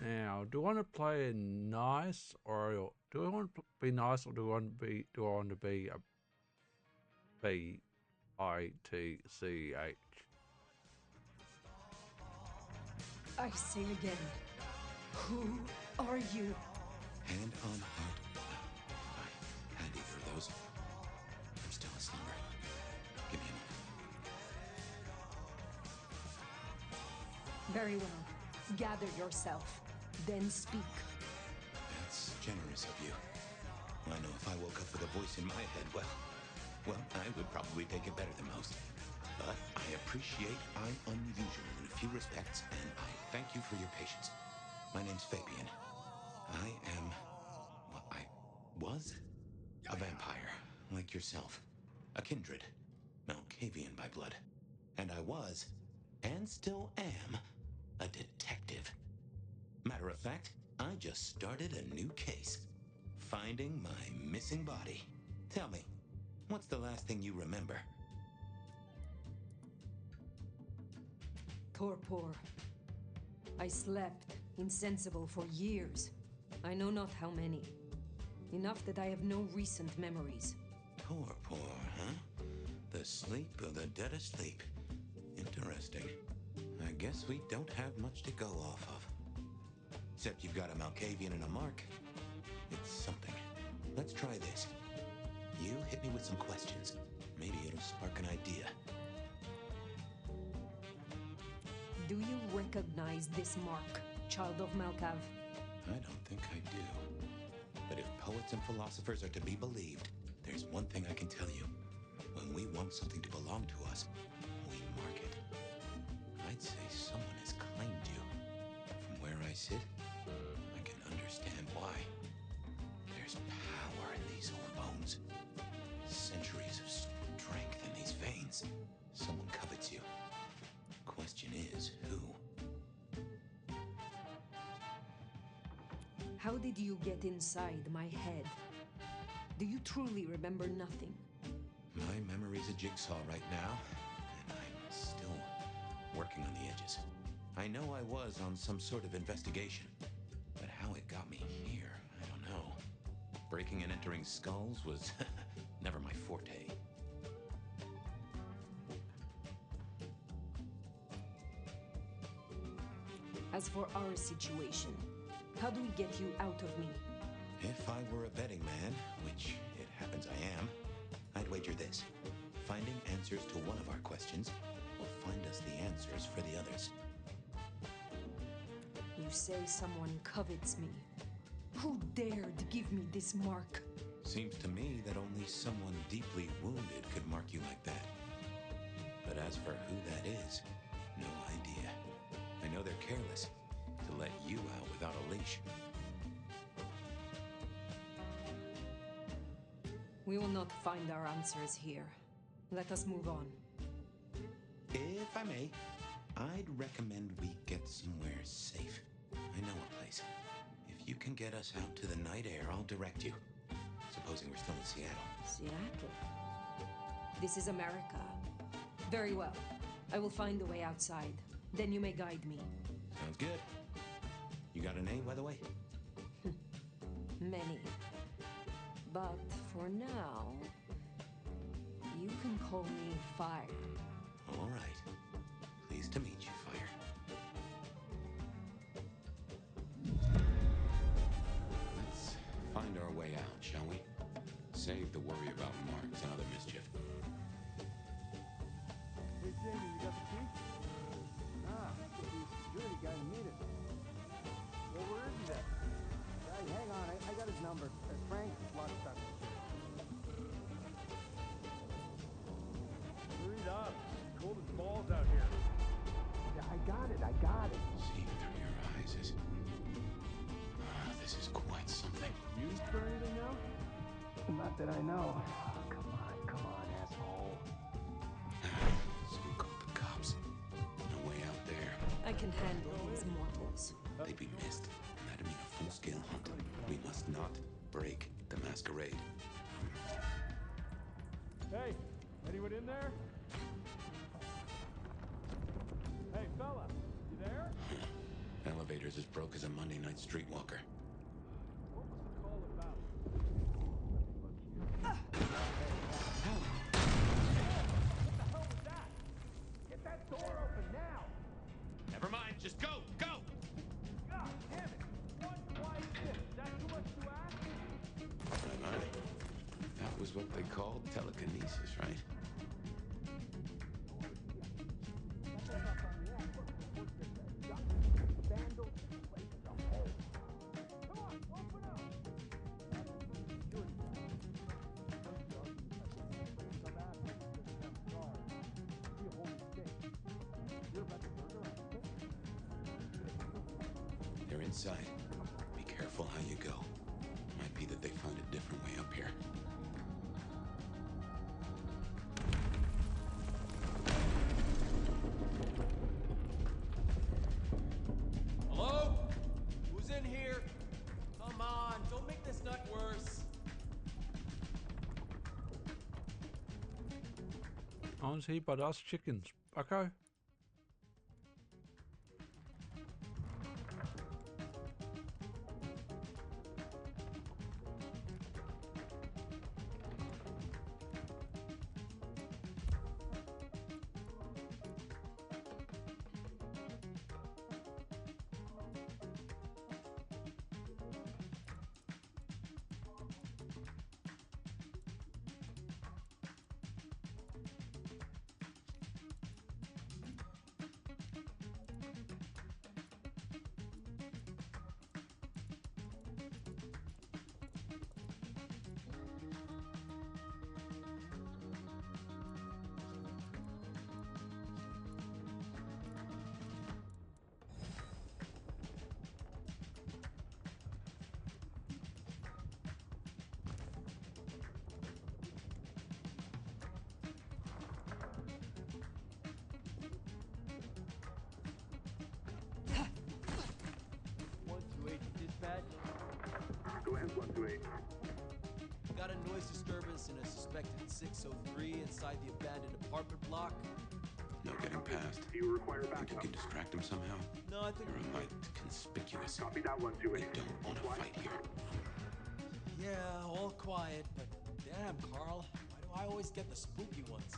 Now, do I want to play nice, or do I want to be nice, or do I want to be a BITCH? I say again, who are you? Hand on heart. If I had either of those, I'm still asleep. Give me a moment. Very well. Gather yourself, then speak. That's generous of you. I know if I woke up with a voice in my head, well, I would probably take it better than most. But I appreciate I'm unusual in a few respects, and I thank you for your patience. My name's Fabian. I am, well, I was a vampire, like yourself. A kindred, Malkavian by blood. And I was, and still am, a detective. Matter of fact, I just started a new case. Finding my missing body. Tell me, what's the last thing you remember? Torpor. I slept, insensible for years. I know not how many. Enough that I have no recent memories. Torpor, huh? The sleep of the dead asleep. Interesting. I guess we don't have much to go off of. Except you've got a Malkavian and a mark. It's something. Let's try this. You hit me with some questions. Maybe it'll spark an idea. Do you recognize this mark, child of Malkav? I don't think I do. But if poets and philosophers are to be believed, there's one thing I can tell you. When we want something to belong to us, we mark it. I'd say someone has claimed you. From where I sit, I can understand why. There's power in these old bones. Centuries of strength in these veins. Someone covets you. Question is, who? How did you get inside my head? Do you truly remember nothing? My memory's a jigsaw right now, and I'm still working on the edges. I know I was on some sort of investigation, but how it got me here, I don't know. Breaking and entering skulls was never my forte. As for our situation, how do we get you out of me? If I were a betting man, which it happens I am, I'd wager this. Finding answers to one of our questions will find us the answers for the others. You say someone covets me. Who dared give me this mark? Seems to me that only someone deeply wounded could mark you like that. But as for who that is, no idea. I know they're careless to let you out without a leash. We will not find our answers here. Let us move on. If I may, I'd recommend we get somewhere safe. I know a place. If you can get us out to the night air, I'll direct you. Supposing we're still in Seattle. Seattle? This is America. Very well. I will find a way outside. Then you may guide me. Sounds good. You got a name, by the way? Many. But for now, you can call me Fire. All right. Pleased to meet you, Fire. Let's find our way out, shall we? Save the worry about marks and other mischief. Hey, Jamie, you got the key? Nah, the security guy needed it. Well, where is he then? Hey, hang on, I got his number. Frank Lockstock. Hurry it up. It's cold as balls out here. Yeah, I got it. Seeing through your eyes is... this is quite something. Used for anything now? Not that I know. Come on, asshole. So you called the cops. No way out there. I can handle these mortals. They'd be missed. And that'd mean a full-scale hunt. We must not break the masquerade. Hey, anyone in there? Hey, fella, you there? Elevator operators as broke as a Monday night streetwalker. What was the call about? What the hell was that? Get that door open now! Never mind, just go, go! God damn it! One quiet shift. Is that too much to ask? Right. That was what they called telekinesis, right? They're inside. Be careful how you go. Might be that they find a different way up here. Hello? Who's in here? Come on, don't make this nut worse. Aren't he but us chickens, bucko? Go ahead, 128. Got a noise disturbance in a suspected 603 inside the abandoned apartment block. No getting past. Do you require Think backup? you can distract them somehow? No, I think You're we're a good. mite conspicuous. Copy that, 128. They don't want to fight here. Yeah, all quiet, but damn, Carl, why do I always get the spooky ones?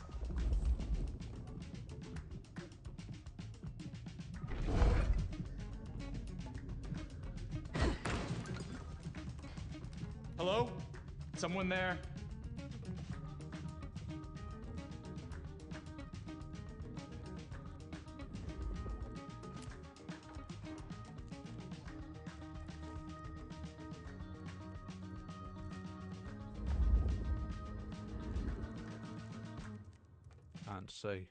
Hello? Someone there? Can't see.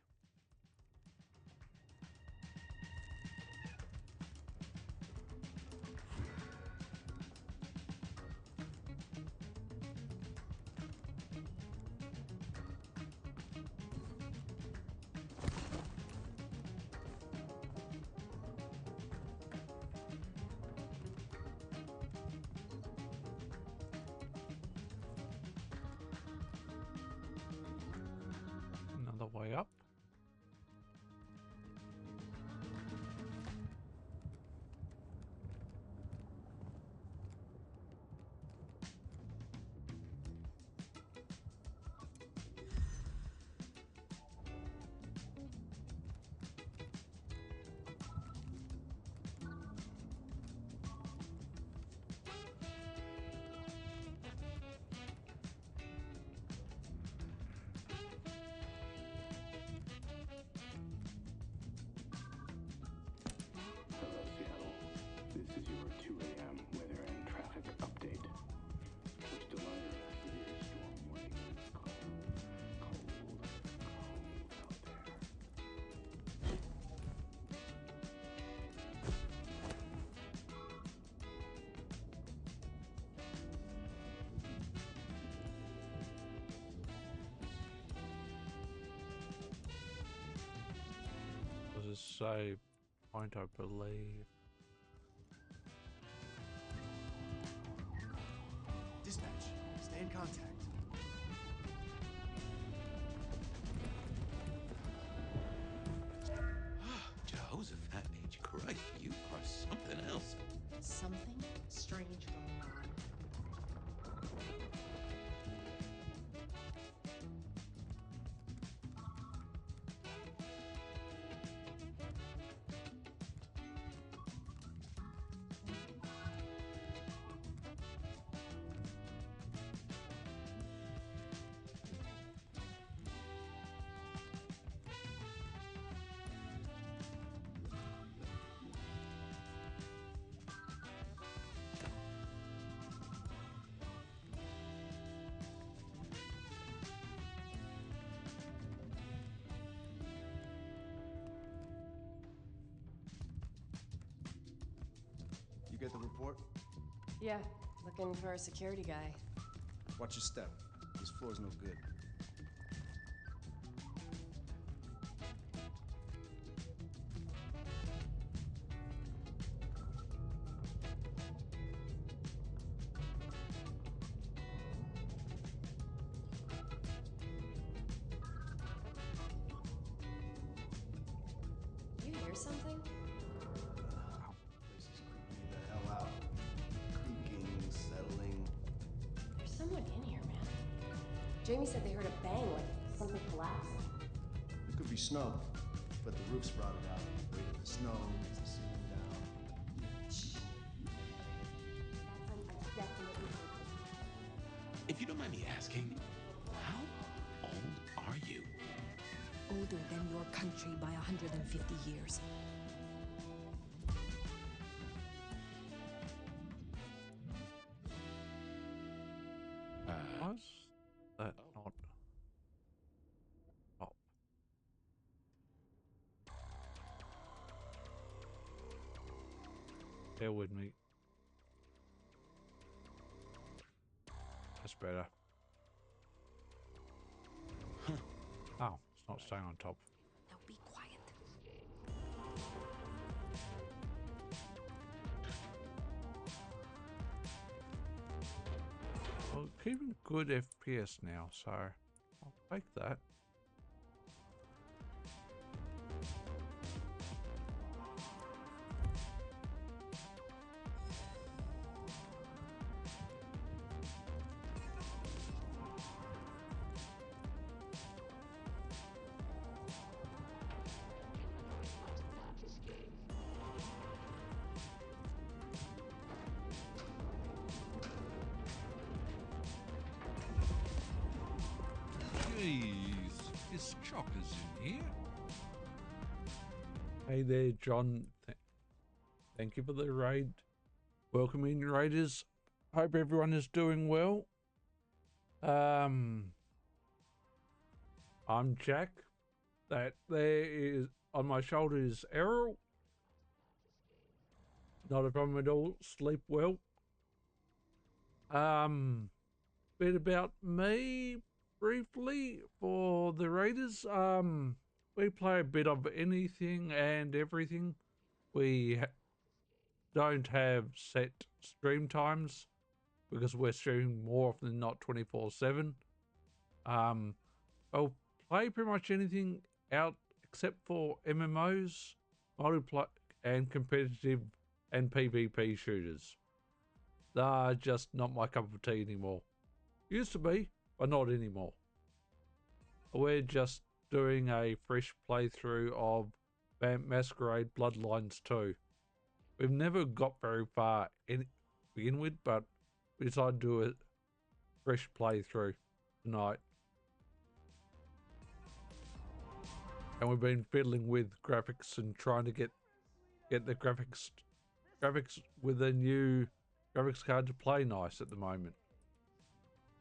Another way up. Hello, Seattle. This is your 2 a.m. weather and traffic update. We're still under a severe storm warning. It's cold out there. Does it say point, I believe? Dispatch, stay in contact. Jehoshaphat H. Christ, you are something else. You get the report? Yeah, looking for a security guy. Watch your step. This floor's no good. You hear something? Place is creeping me the hell out. Creaking, settling. There's someone in here, man. Jamie said they heard a bang, like something collapsing. It could be snow, but the roof's rotted out. Weight of the snow makes the ceiling down. Shh. That's I definitely heard this. If you don't mind me asking, how old are you? Older than your country by 150 years. Was that not? Oh. Bear with me. That's better. Oh, it's not staying on top. Now be quiet. Well, keeping good FPS now, so I'll take that. Jeez, it's chockers in here. Hey there, John. Thank you for the raid. Welcome in, raiders. Hope everyone is doing well. I'm Jack. That there is on my shoulder is Errol. Not a problem at all. Sleep well. Bit about me briefly for the raiders. We play a bit of anything and everything. We don't have set stream times because we're streaming more often than not 24/7. I'll play pretty much anything out except for MMOs, multiplayer and competitive and PvP shooters. They're just not my cup of tea anymore. Used to be, but not anymore. We're just doing a fresh playthrough of BL2 Masquerade Bloodlines 2. We've never got very far in begin with, but we decided to do a fresh playthrough tonight. And we've been fiddling with graphics and trying to get the graphics with a new graphics card to play nice at the moment.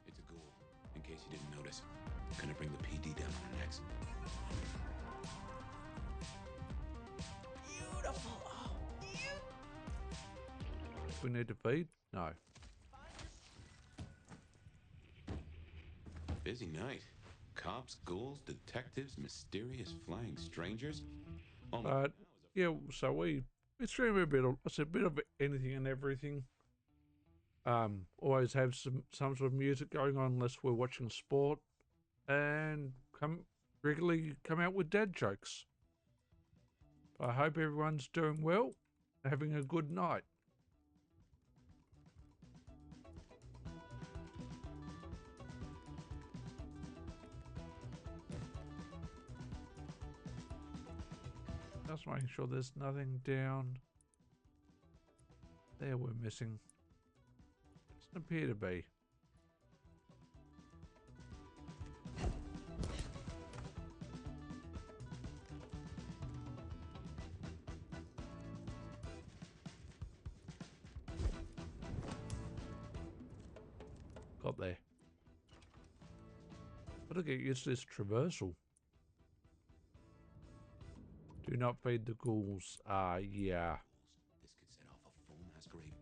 It's a ghoul, in case you didn't notice. Gonna bring the PD down on our necks. Beautiful. Oh, We need to feed? No. Busy night. Cops, ghouls, detectives, mysterious flying strangers. Only Yeah, so we stream a bit of anything and everything. Always have some sort of music going on unless we're watching sport, and regularly come out with dad jokes. I hope everyone's doing well, having a good night. Just making sure there's nothing down there we're missing. Doesn't appear to be. Got there. Gotta get used to this traversal. Do not feed the ghouls. Yeah. This could set off a full masquerade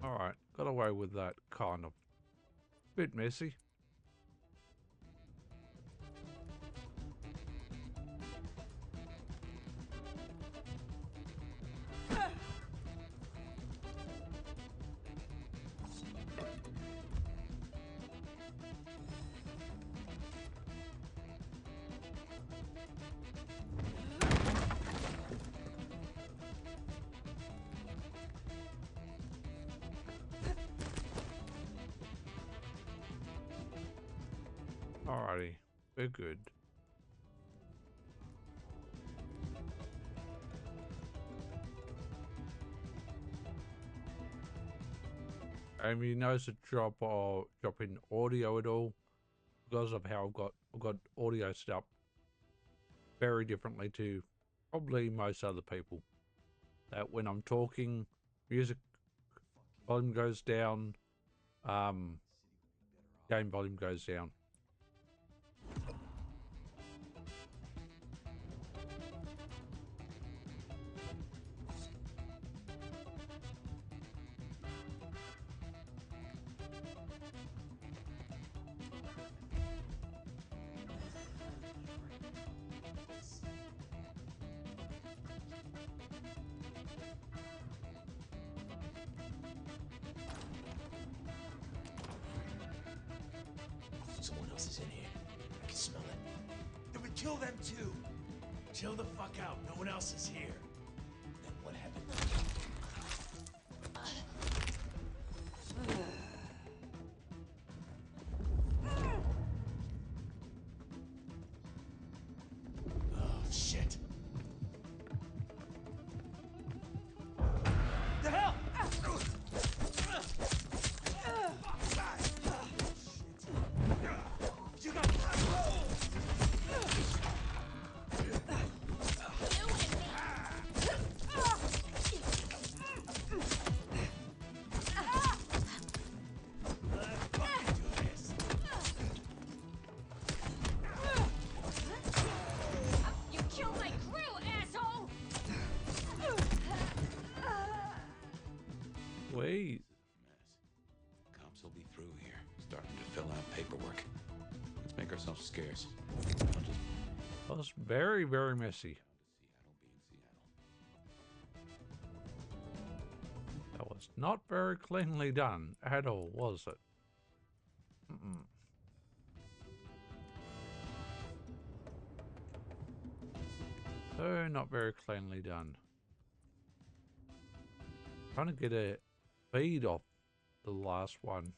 Alright, got away with that, kind of. Bit messy. Alrighty, we're good. You notice a drop in audio at all because of how I've got audio set up very differently to probably most other people. That when I'm talking, music volume goes down, game volume goes down. Someone else is in here. I can smell it. Then we kill them too. Chill the fuck out. No one else is here. Then what happened? Oh, shit. The hell? You got You killed my crew, asshole! Wait. Cops will be through here, starting to fill out paperwork. Let's make ourselves scarce. That was very, very messy. That was not very cleanly done at all, was it? So not very cleanly done. Trying to get a feed off the last one.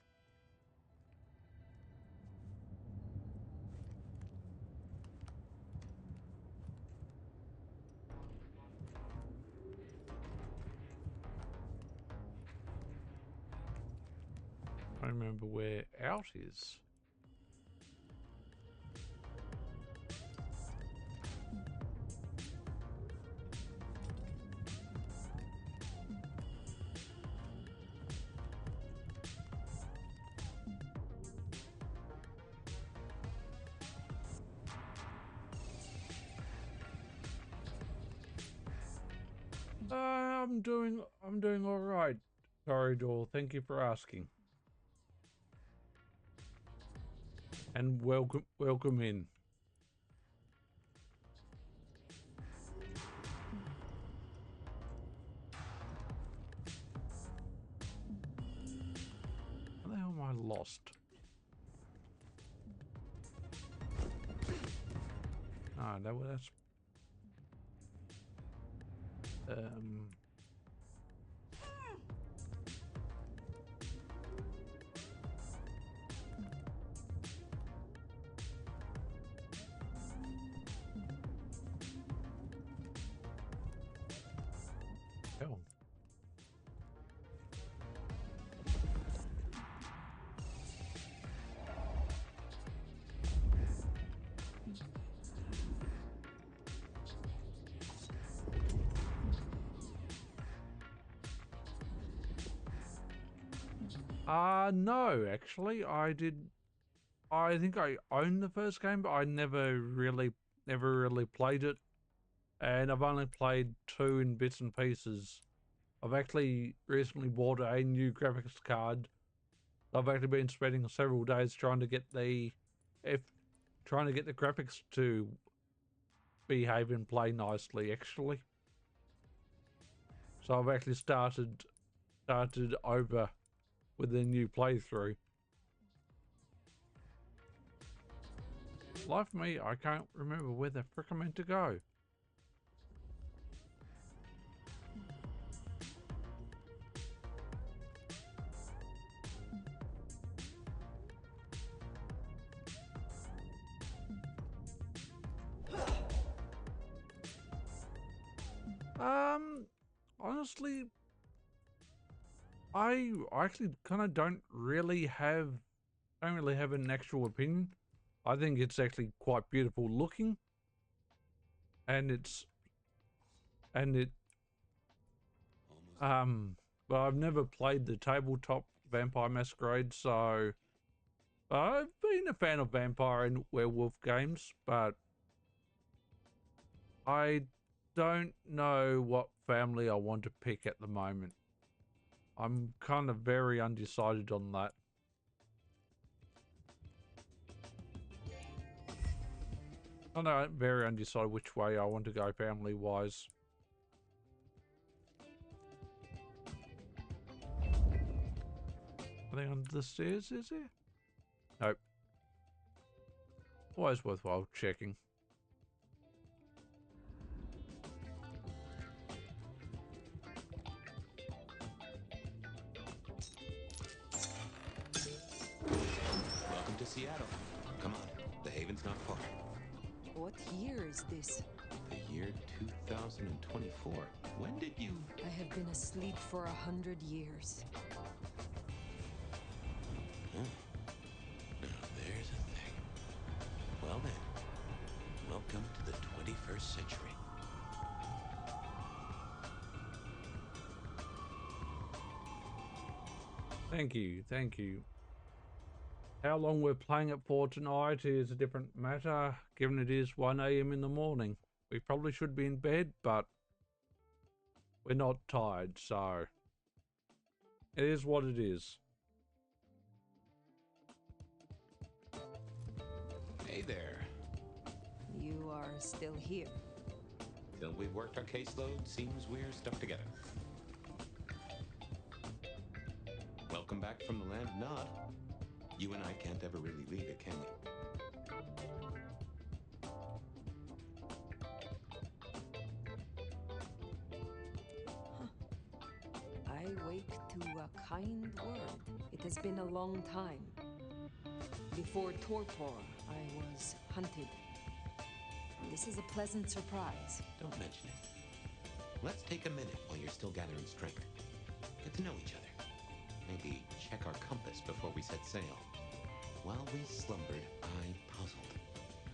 I remember where out is. I'm doing all right. Sorry, Doll. Thank you for asking. And welcome in. How the hell am I lost? Ah, that's hell. No, actually, I think I owned the first game, but I never really played it. And I've only played 2 in bits and pieces. I've actually recently bought a new graphics card. I've actually been spending several days trying to get the graphics to behave and play nicely, actually. So I've actually started over with a new playthrough. Life me, I can't remember where the frick I'm meant to go. Honestly, I actually kind of don't really have an actual opinion. I think it's actually quite beautiful looking, and but I've never played the tabletop Vampire Masquerade, so I've been a fan of vampire and werewolf games, but I don't know what family I want to pick at the moment. I'm kind of very undecided on that. I'm very undecided which way I want to go family-wise. Are they under the stairs, is there? Nope. Always worthwhile checking. Welcome to Seattle. Come on, the haven's not far. What year is this? The year 2024. When did you... I have been asleep for 100 years. Huh. Now there's a thing. Well then, welcome to the 21st century. Thank you, thank you. How long we're playing it for tonight is a different matter, given it is 1 AM in the morning. We probably should be in bed, but we're not tired, so it is what it is. Hey there. You are still here. Till we've worked our caseload, seems we're stuck together. Welcome back from the land of Nod. You and I can't ever really leave it, can we? I wake to a kind word. It has been a long time. Before torpor, I was hunted. This is a pleasant surprise. Don't mention it. Let's take a minute while you're still gathering strength. Get to know each other. Maybe check our compass before we set sail. While we slumbered, I puzzled.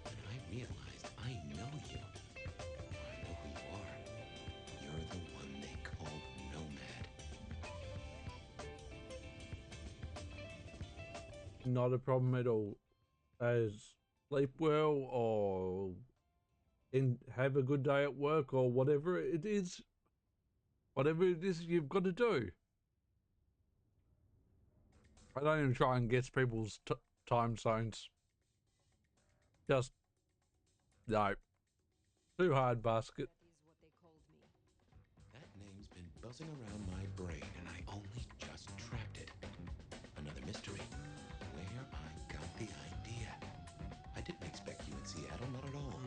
And I realized I know you. I know who you are. You're the one they called Nomad. Not a problem at all. As sleep well or have a good day at work or whatever it is you've got to do. I don't even try and guess people's time zones. Just, no. Too hard, basket. That name's been buzzing around my brain and I only just trapped it. Another mystery. Where I got the idea. I didn't expect you in Seattle, not at all.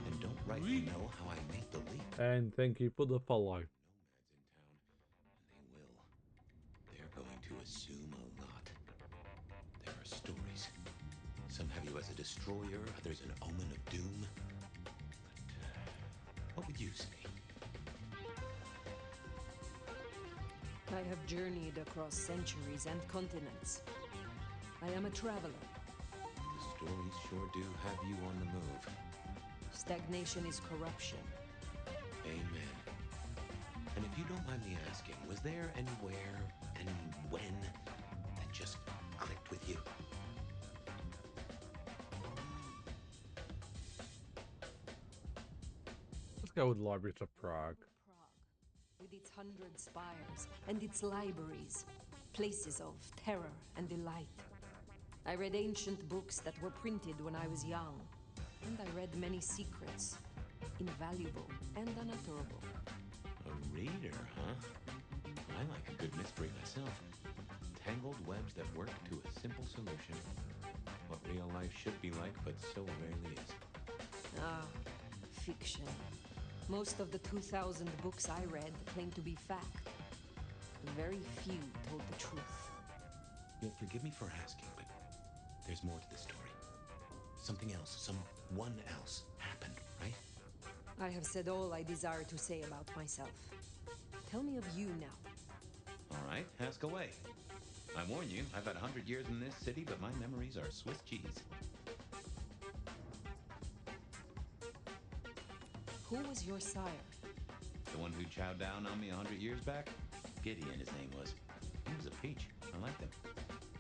And don't rightly know how I made the leap. And thank you for the follow. They're going to assume a lot. There are stories. Some have you as a destroyer, others an omen of doom. But what would you say? I have journeyed across centuries and continents. I am a traveler. The stories sure do have you on the move. Stagnation is corruption. Amen. And if you don't mind me asking, was there anywhere, and when, that just clicked with you? Let's go with Libraries of Prague. With its 100 spires and its libraries, places of terror and delight. I read ancient books that were printed when I was young, and I read many secrets, invaluable and unutterable. A reader, huh? I like a good mystery myself. Tangled webs that work to a simple solution. What real life should be like, but so rarely is. Ah, fiction. Most of the 2,000 books I read claim to be fact. Very few told the truth. You'll forgive me for asking, but there's more to the story. Something else, someone else happened, right? I have said all I desire to say about myself. Tell me of you now. All right, ask away. I warn you, I've had 100 years in this city, but my memories are Swiss cheese. Who was your sire? The one who chowed down on me 100 years back? Gideon, his name was. He was a peach. I liked him.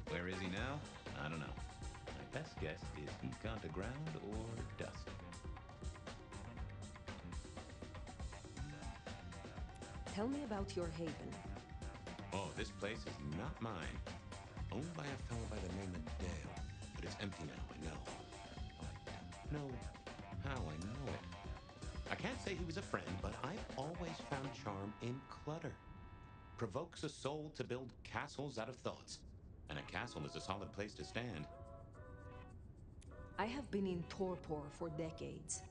Where is he now? I don't know. My best guess is he's gone to ground or dust. Tell me about your haven. Oh, this place is not mine. Owned by a fellow by the name of Dale. But it's empty now, I know. I don't know how I know it. I can't say he was a friend, but I've always found charm in clutter. Provokes a soul to build castles out of thoughts. And a castle is a solid place to stand. I have been in torpor for decades.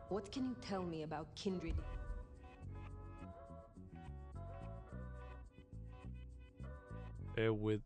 What can you tell me about kindred? With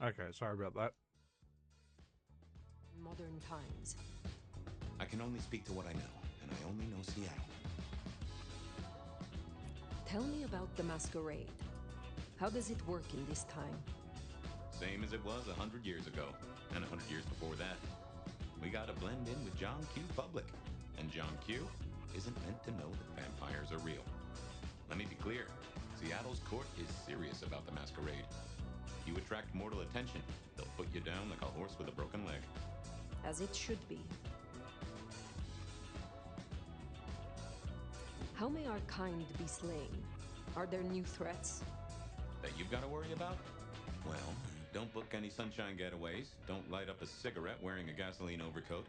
okay, sorry about that. Modern times. I can only speak to what I know, and I only know Seattle. Tell me about the Masquerade. How does it work in this time? Same as it was 100 years ago, and 100 years before that. We gotta blend in with John Q. Public, and John Q. isn't meant to know that vampires are real. Let me be clear, Seattle's court is serious about the Masquerade. You attract mortal attention, they'll put you down like a horse with a broken leg. As it should be. How may our kind be slain? Are there new threats? That you've got to worry about? Well, don't book any sunshine getaways. Don't light up a cigarette wearing a gasoline overcoat.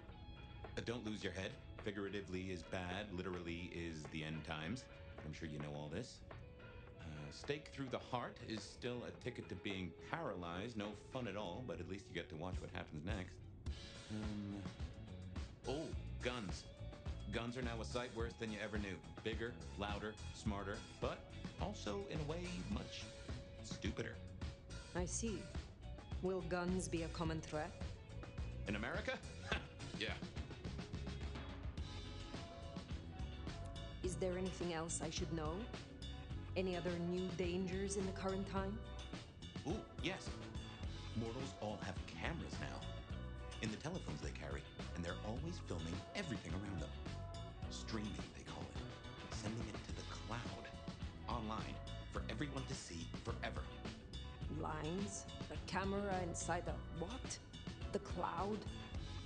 Don't lose your head. Figuratively is bad, literally is the end times. I'm sure you know all this. Stake through the heart is still a ticket to being paralyzed. No fun at all, but at least you get to watch what happens next. Oh, guns. Guns are now a sight worse than you ever knew. Bigger, louder, smarter, but also, in a way, much stupider. I see. Will guns be a common threat? In America? Yeah. Is there anything else I should know? Any other new dangers in the current time? Ooh, yes. Mortals all have cameras now. In the telephones they carry, and they're always filming everything around them. Streaming, they call it. Sending it to the cloud. Online. For everyone to see forever. Lines? A camera inside a what? The cloud?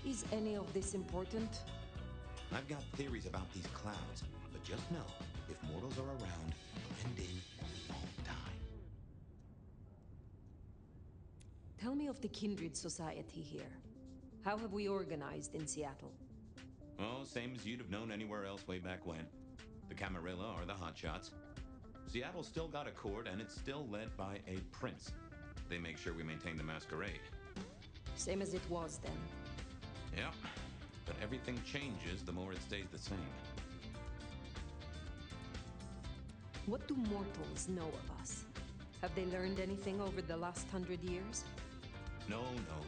Is any of this important? I've got theories about these clouds, but just know, if mortals are around, blend in, we won't die. Tell me of the kindred society here. How have we organized in Seattle? Oh, same as you'd have known anywhere else way back when. The Camarilla are the hotshots. Seattle's still got a court, and it's still led by a prince. They make sure we maintain the Masquerade. Same as it was then. Yep. But everything changes the more it stays the same. What do mortals know of us? Have they learned anything over the last 100 years? No,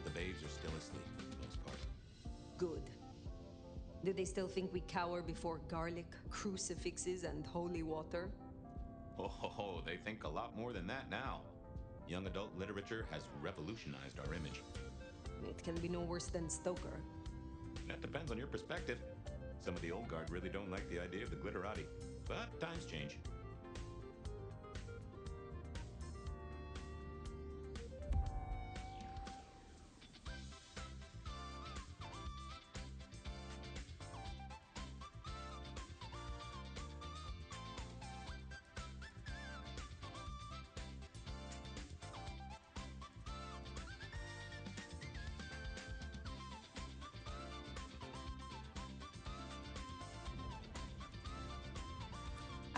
the babes are still asleep for the most part. Good. Do they still think we cower before garlic, crucifixes, and holy water? Oh, they think a lot more than that now. Young adult literature has revolutionized our image. It can be no worse than Stoker. That depends on your perspective. Some of the old guard really don't like the idea of the glitterati, but times change.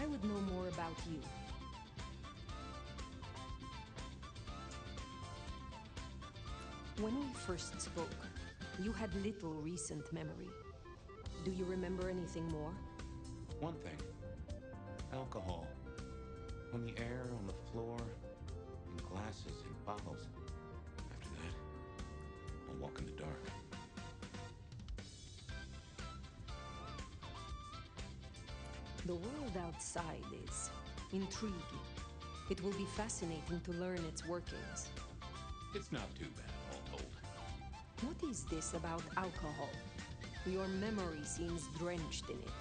I would know more about you. When we first spoke, you had little recent memory. Do you remember anything more? One thing. Alcohol. On the air, on the floor, in glasses, in bottles. After that, I'll walk in the dark. The world outside is intriguing. It will be fascinating to learn its workings. It's not too bad, all told. What is this about alcohol? Your memory seems drenched in it.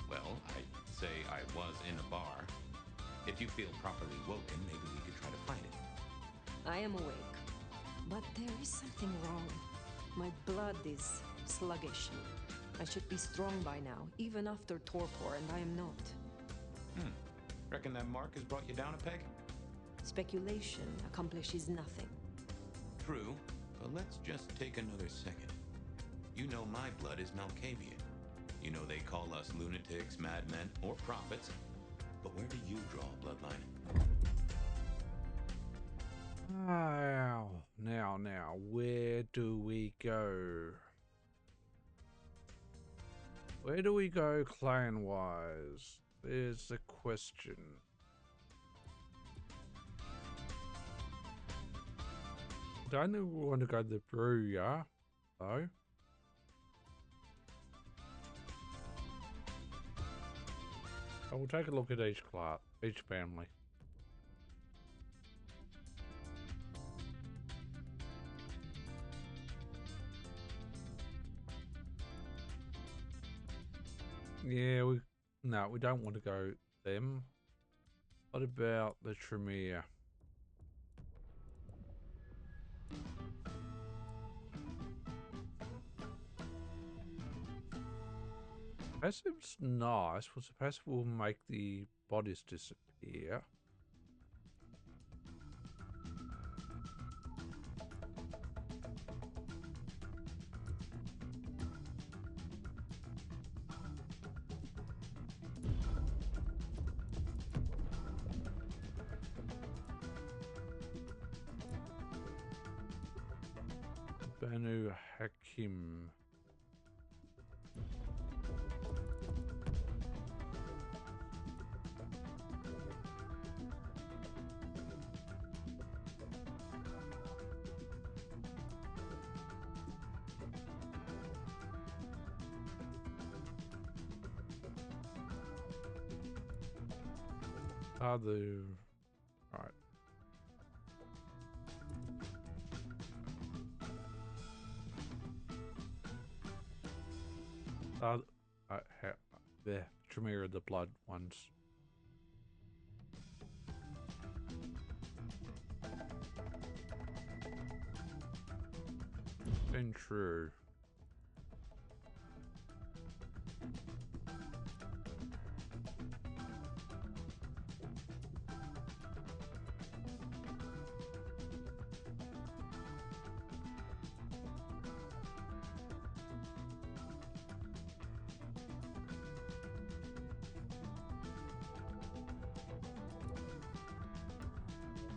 Well, I'd say I was in a bar. If you feel properly woken, maybe we could try to find it. I am awake, but there is something wrong. My blood is sluggish. I should be strong by now, even after torpor, and I am not. Reckon that mark has brought you down a peg? Speculation accomplishes nothing. True, but let's just take another second. You know my blood is Malkavian. You know they call us lunatics, madmen, or prophets. But where do you draw a bloodline? Now, where do we go? Where do we go clan-wise? There's the question. Don't we want to go to the brew, yeah? Though? I will take a look at each class, each family. Yeah, we don't want to go them. What about the Tremere? Passive's nice. Was the passive will make the bodies disappear. Banu Hakim. Other, right. The Tremere of the Blood ones. And true.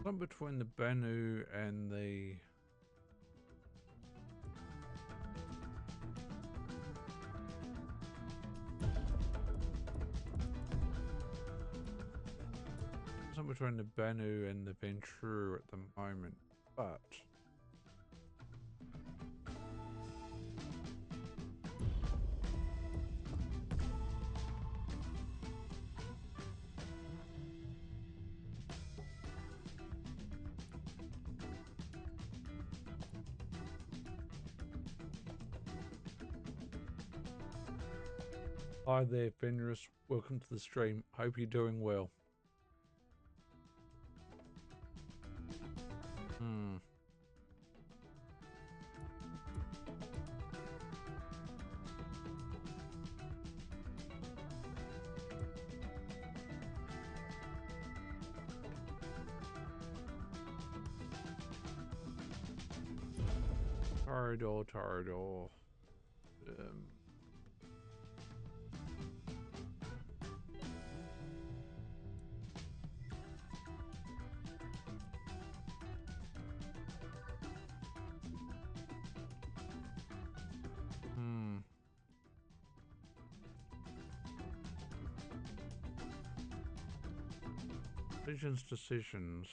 One between the Banu and the toss-up between the Banu and the Ventru at the moment, but hi there, Fenris. Welcome to the stream. Hope you're doing well. Torador. Decisions.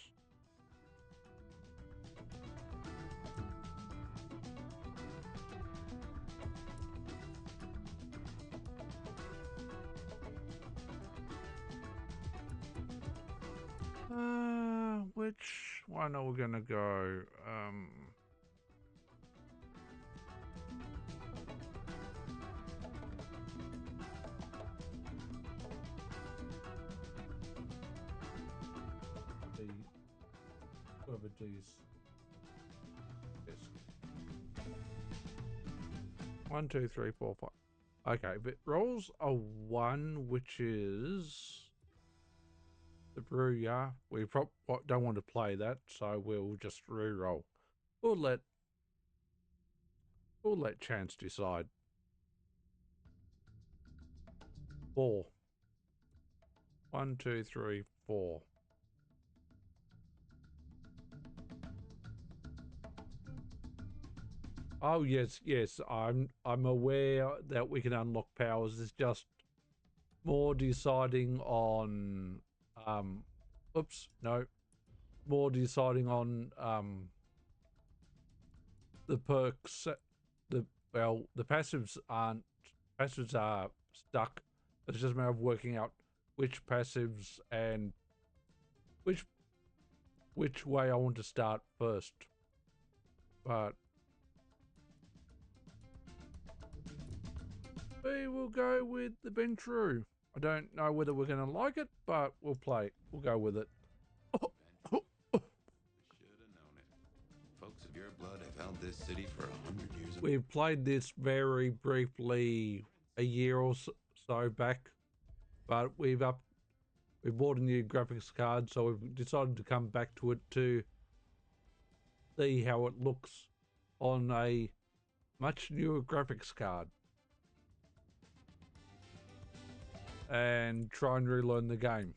Which one are we gonna go? Whoever these. Yes. 1, 2, 3, 4, 5. Okay, but rolls a 1, which is the brew. Yeah, we don't want to play that, so we'll just re-roll. We'll let chance decide. 4. 1, 2, 3, 4. Oh yes, I'm aware that we can unlock powers. It's just more deciding on more deciding on the perks. The passives are stuck. It's just a matter of working out which passives and which way I want to start first. But we will go with the Ventru. I don't know whether we're going to like it, but we'll play. We'll go with it. Should have known it. Folks of your blood have held this city for 100 years. We've played this very briefly a year or so back, but we bought a new graphics card, so we've decided to come back to it to see how it looks on a much newer graphics card and try and relearn the game.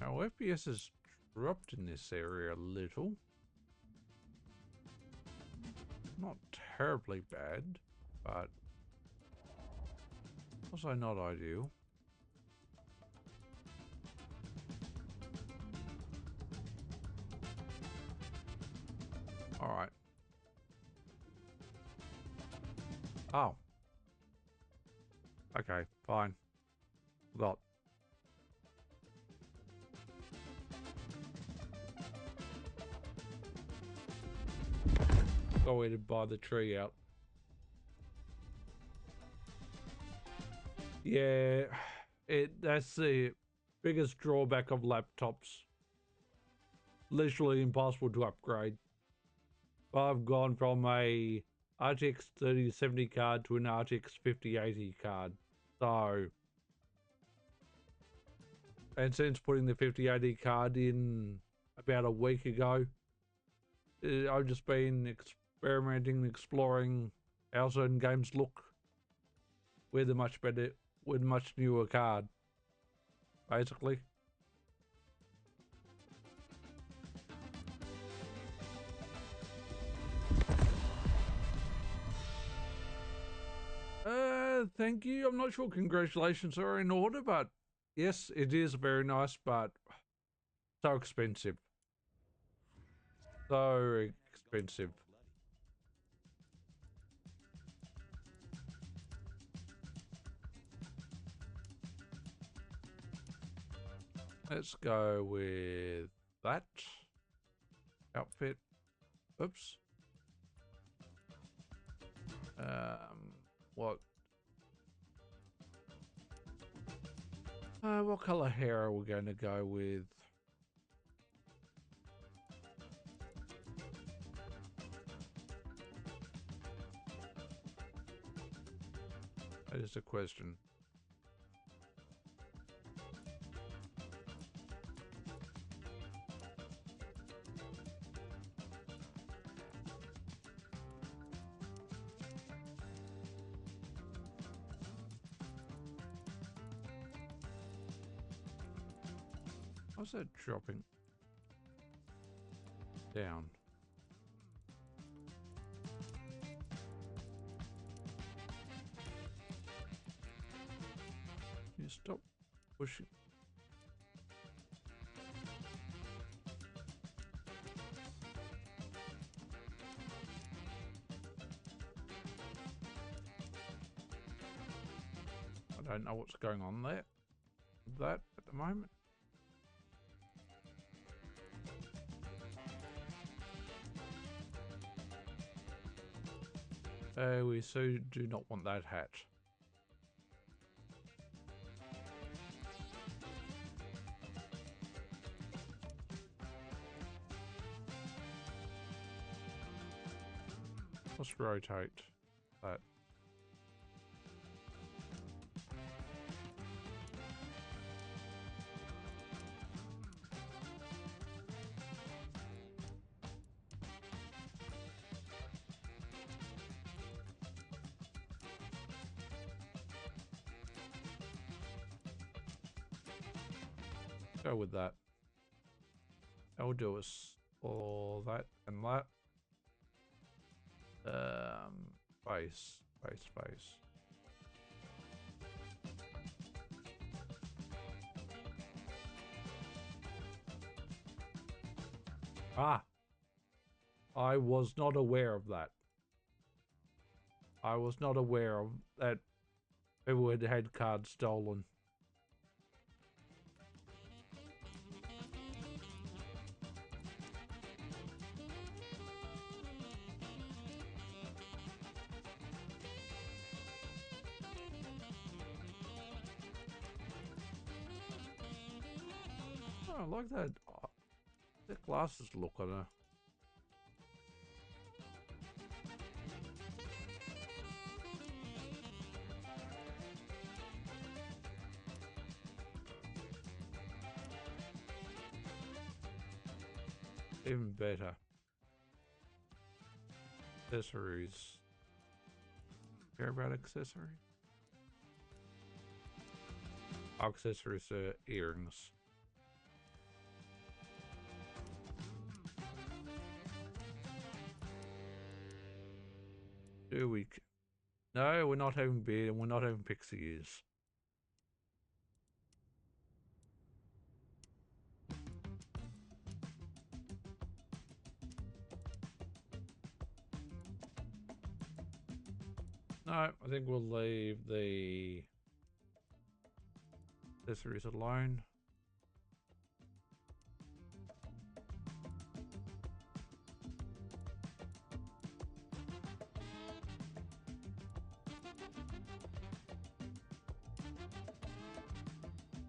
Our FPS has dropped in this area a little. Not terribly bad, but also not ideal. All right. Oh. Okay, fine. Forgot. Go in and buy the tree out. Yeah, that's the biggest drawback of laptops. Literally impossible to upgrade. I've gone from a RTX 3070 card to an RTX 5080 card. So, and since putting the 5080 card in about a week ago, I've just been experimenting, exploring how certain games look with a much better, with much newer card, basically. Thank you. I'm not sure congratulations are in order, but yes, it is very nice, but so expensive. So expensive. Let's go with that outfit. Oops. What? What color hair are we going to go with? That is a question. How's that dropping down? You stop pushing. I don't know what's going on there. That at the moment. We so do not want that hat. Let's rotate that. Go with that. I'll do us all that and that. Face. Ah, I was not aware of that. I was not aware of that. People had cards stolen. Oh, I like that. The glasses look on her. Even better. Accessories. Care about accessories? Accessories are earrings. Do we? No, we're not having beard and we're not having pixie ears. No, I think we'll leave the accessories alone.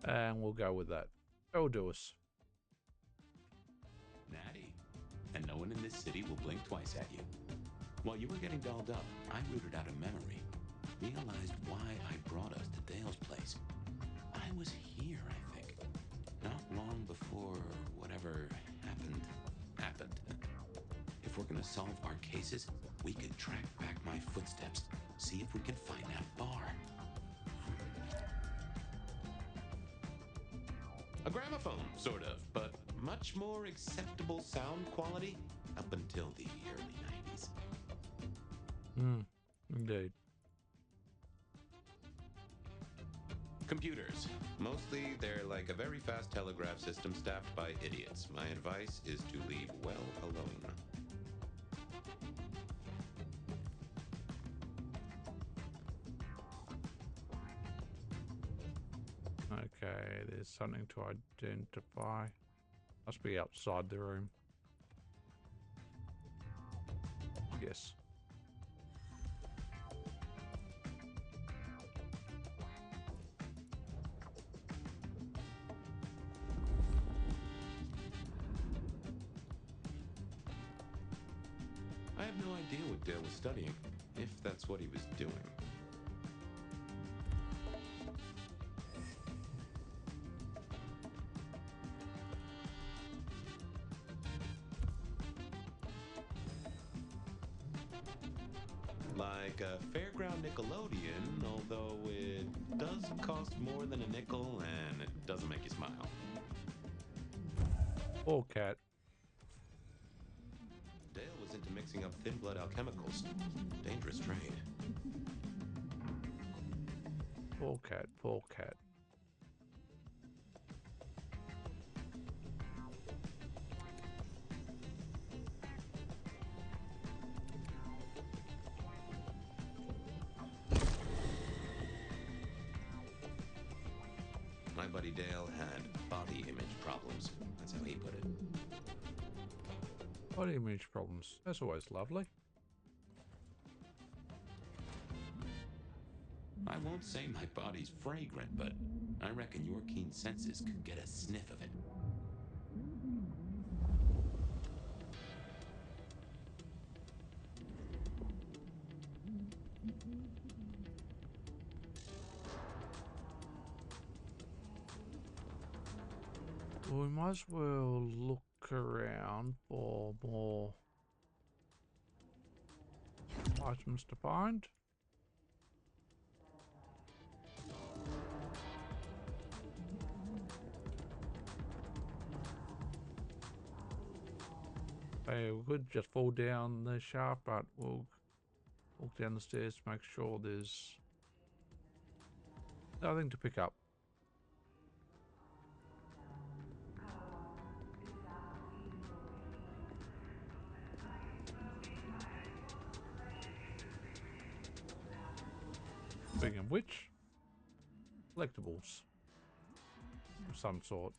And we'll go with that. That'll do us. Natty. And no one in this city will blink twice at you. While you were getting dolled up, I rooted out a memory. Realized why I brought us to Dale's place. I was here, I think. Not long before whatever happened. If we're gonna solve our cases, we could track back my footsteps, see if we can find that bar. A gramophone, sort of, but much more acceptable sound quality up until the early 90s. Indeed. Computers. Mostly, they're like a very fast telegraph system staffed by idiots. My advice is to leave well alone. Okay, there's something to identify. Must be outside the room. Yes. I have no idea what Dale was studying, if that's what he was doing. Like a fairground Nickelodeon, although it does cost more than a nickel and it doesn't make you smile. Poor cat. Dale was into mixing up thin blood alchemicals. Dangerous trade. Poor cat, poor cat. My buddy Dale had body image problems. That's how he put it. Body image problems. That's always lovely. I won't say my body's fragrant, but I reckon your keen senses could get a sniff of it. Well, we might as well look around for more items to find. Hey, we could just fall down the shaft, but we'll walk down the stairs to make sure there's nothing to pick up. Speaking of which, collectibles of some sort.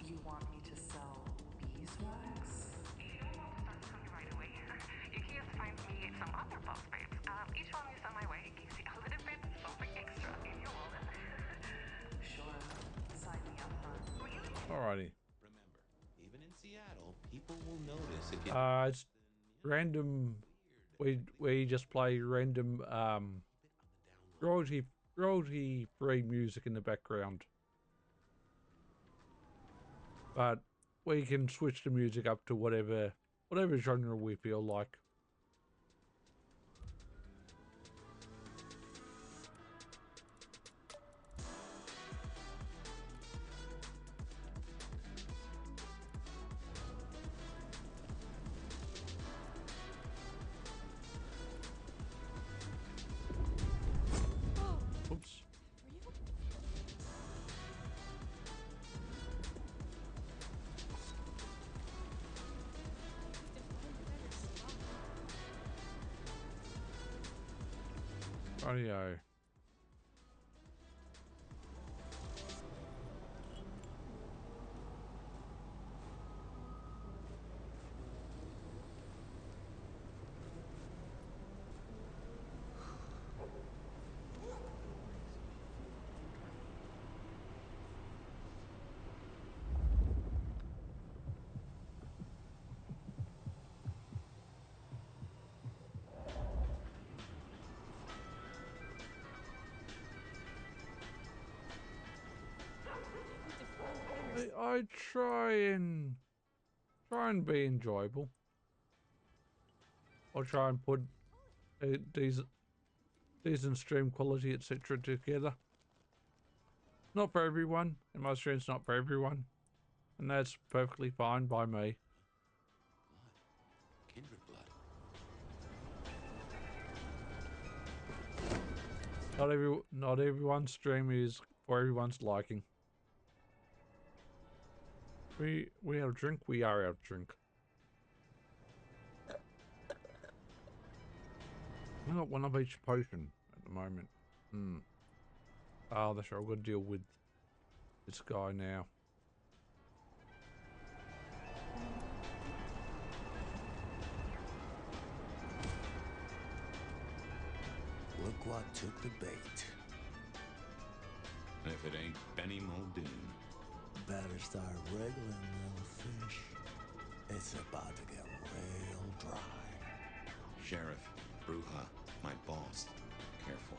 You want me to sell beeswax? If you don't want to start selling right away, you can just find me some other boss babes. Each one you send my way gives you a little bit something extra in your wallet. Sure, sign me up front. Really? Alrighty. Remember, even in Seattle, people will notice if you... It's random. We just play random royalty free music in the background, but we can switch the music up to whatever genre we feel like. Oops. Audio. I try and be enjoyable. I'll try and put a decent stream quality, etc. together. Not for everyone, and my stream's not for everyone, and that's perfectly fine by me. Kindred blood. Not everyone's stream is for everyone's liking. We out of drink. We are out of drink. I got one of each potion at the moment. Oh, that's right. I've got to deal with this guy now. Look what took the bait. If it ain't Benny Muldoon. Better start wriggling, little fish. It's about to get real dry. Sheriff, Bruja, my boss. Careful.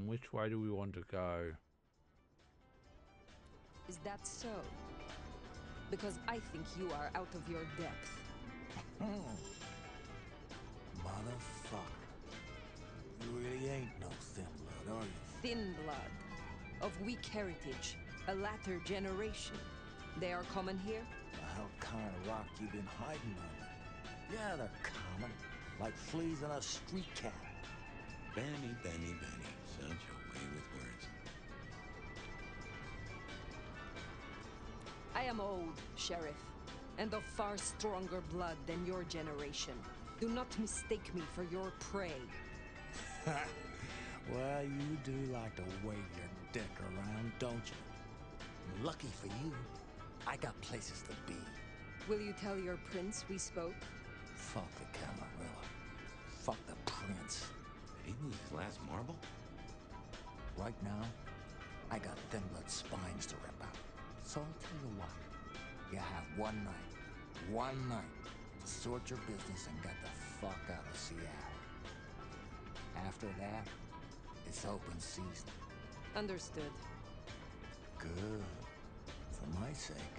Which way do we want to go? Is that so? Because I think you are out of your depth. Motherfucker. You really ain't no thin blood, are you? Thin blood. Of weak heritage. A latter generation. They are common here? The hell kind of rock you been hiding under? Yeah, they're common. Like fleas in a street cat. Benny. Such a way with words. I am old, Sheriff, and of far stronger blood than your generation. Do not mistake me for your prey. Well, you do like to wave your dick around, don't you? Lucky for you, I got places to be. Will you tell your prince we spoke? Fuck the Camarilla. Fuck the prince. Did he lose his last marble? Right now, I got thin blood spines to rip out. So I'll tell you what. You have one night to sort your business and get the fuck out of Seattle. After that, it's open season. Understood. Good. For my sake,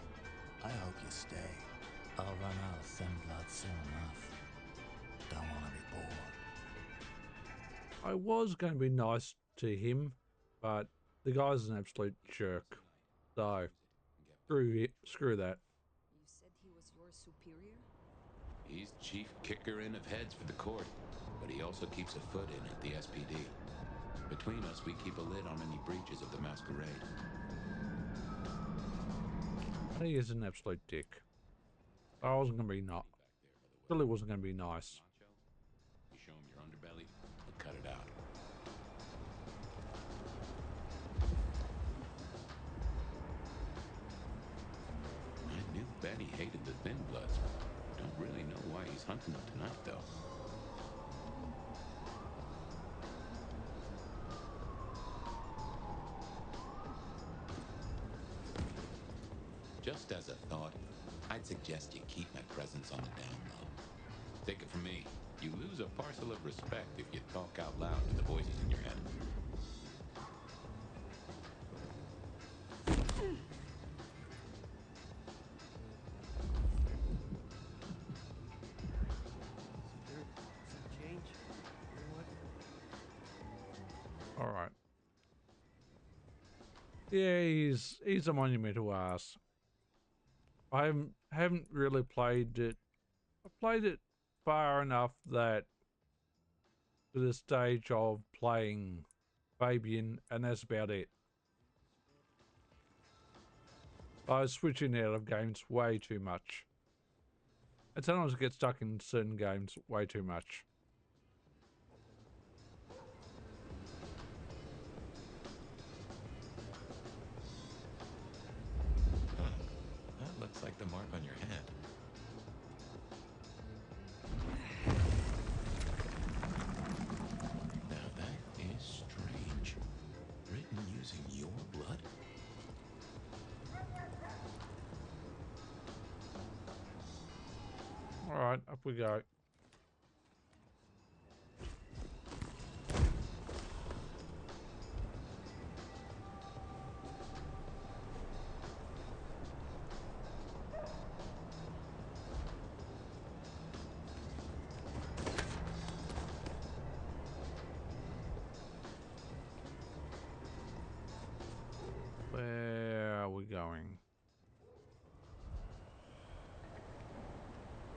I hope you stay. I'll run out of thin blood soon enough. Don't want to be bored. I was going to be nice to him, but the guy's an absolute jerk. So, screw that. You said he was your superior? He's chief kicker in of heads for the court, but he also keeps a foot in at the SPD. Between us, we keep a lid on any breaches of the Masquerade. He is an absolute dick. I wasn't going to be really wasn't going to be nice. You show him your underbelly, he'll cut it out. I knew Benny hated the Thin Bloods. Don't really know why he's hunting them tonight, though. Just as a thought, I'd suggest you keep my presence on the down low. Take it from me, you lose a parcel of respect if you talk out loud to the voices in your head. Some change? Anyone? All right. Yeah, he's a monumental ass. I haven't really played it. I played it far enough that to the stage of playing Fabian, and that's about it. I was switching out of games way too much. And sometimes I get stuck in certain games way too much. That looks like the mark on your head. Now that is strange. Written using your blood? Alright, up we go. going?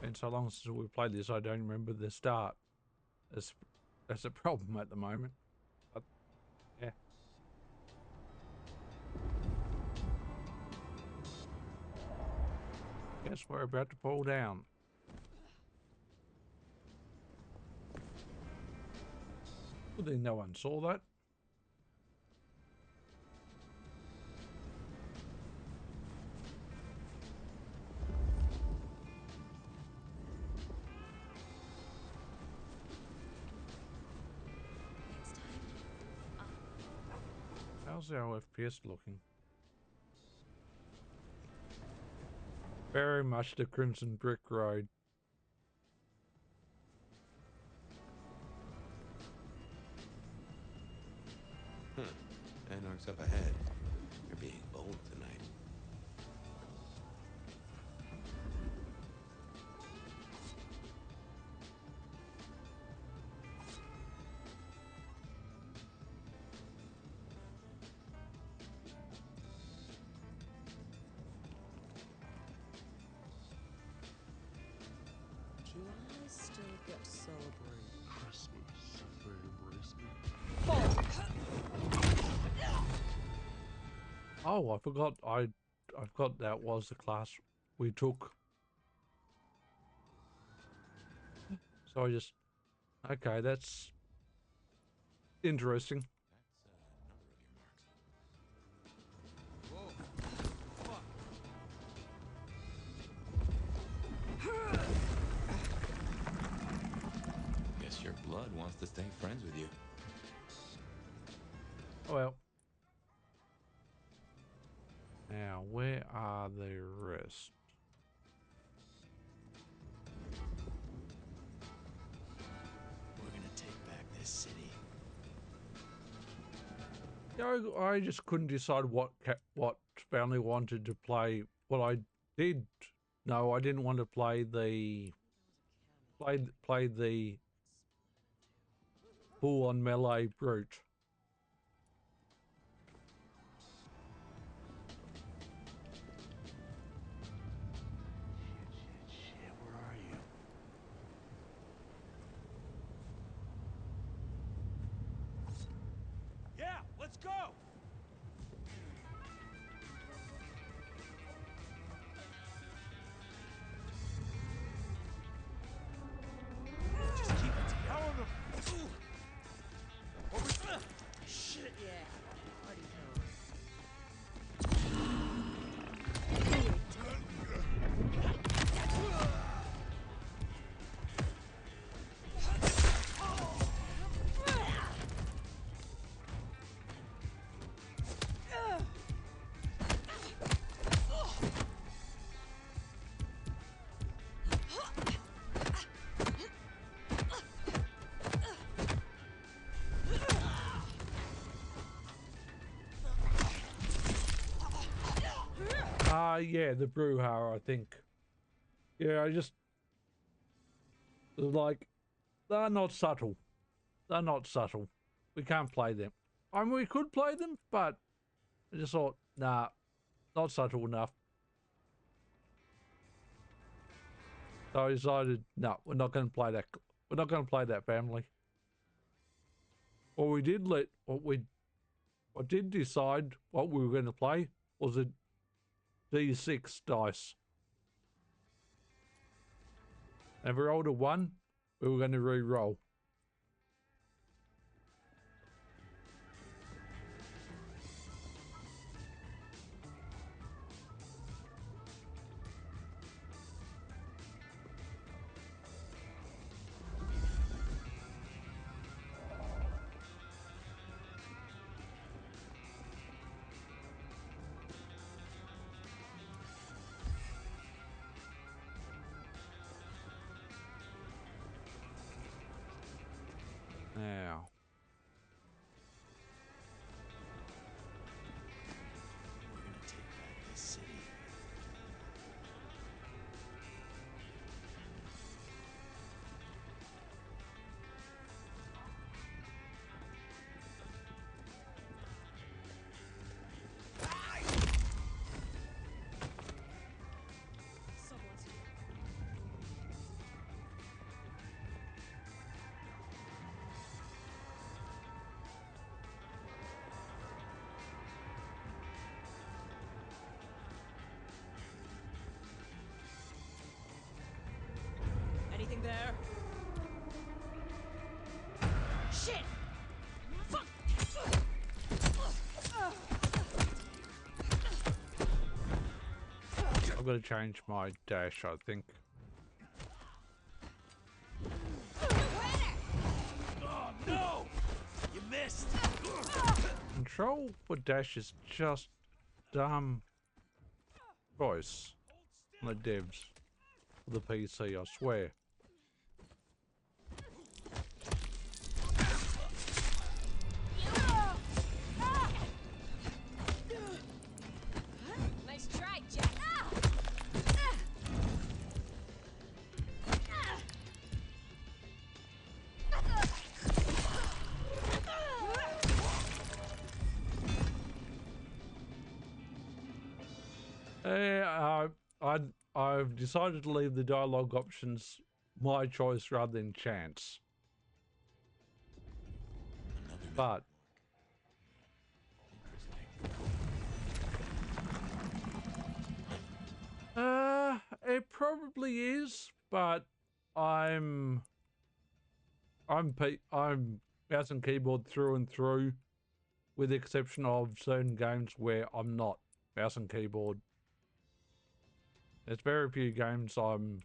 And so long since we played this, I don't remember the start. That's a problem at the moment. But, yeah. Guess we're about to fall down. Good thing no one saw that. How's our FPS looking? Very much the Crimson Brick Road. Huh. Anarch's up ahead. You're being bold tonight. Do I still get to celebrate Christmas? Very embrace Oh, I forgot. I forgot that was the class we took. So I just, okay, that's interesting. Guess your blood wants to stay friends with you. Well. Now, where are the rest? We're gonna take back this city. No, I just couldn't decide what family wanted to play. What I did, no, I didn't want to play the play the full-on melee brute. Shit, where are you? Yeah, let's go! Just keep it together. How in the... Ooh. What was... Shit, yeah. Party time. Yeah, the Brouhaha, I think. Yeah, I just like they're not subtle. They're not subtle. We can't play them. I mean, we could play them, but I just thought, nah, not subtle enough. So I decided, no, we're not going to play that. We're not going to play that family. What did decide what we were going to play was a D6 dice. And if we rolled a 1, we were going to re-roll. Now. We're gonna take back this city. there? Shit! Fuck! I've got to change my dash, I think. Oh no! You missed! Control for dash is just dumb choice on the devs for the PC, I swear. Nice try, Jack. I've decided to leave the dialogue options my choice rather than chance. But it probably is, but I'm mouse and keyboard through and through, with the exception of certain games where I'm not mouse and keyboard. There's very few games I'm.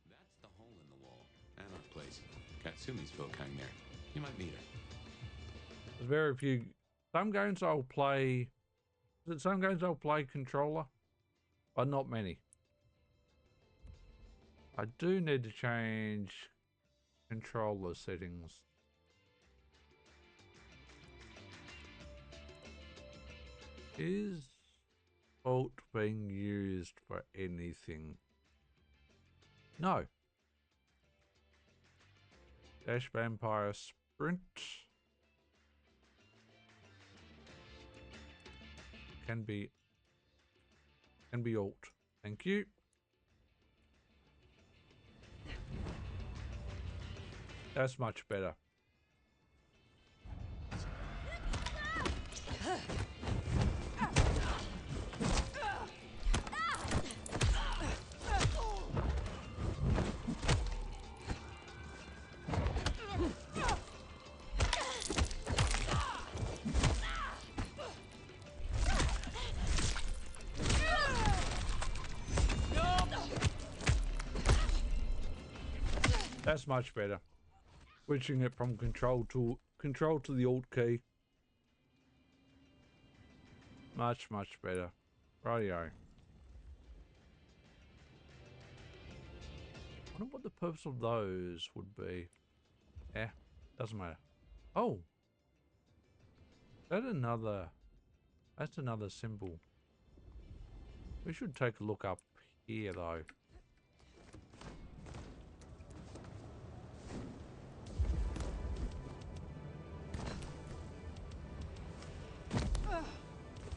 That's the hole in the wall. Anarch place. Katsumi's folk hang there. You might meet her. There's very few. Some games I'll play. Some games I'll play controller, but not many. I do need to change controller settings. Is Alt being used for anything? No. Dash Vampire Sprint. Can be Alt. Thank you. That's much better. That's much better. Switching it from control to the Alt key. Much better. Rightio. I wonder what the purpose of those would be. Eh, doesn't matter. Oh, that's another symbol. We should take a look up here though.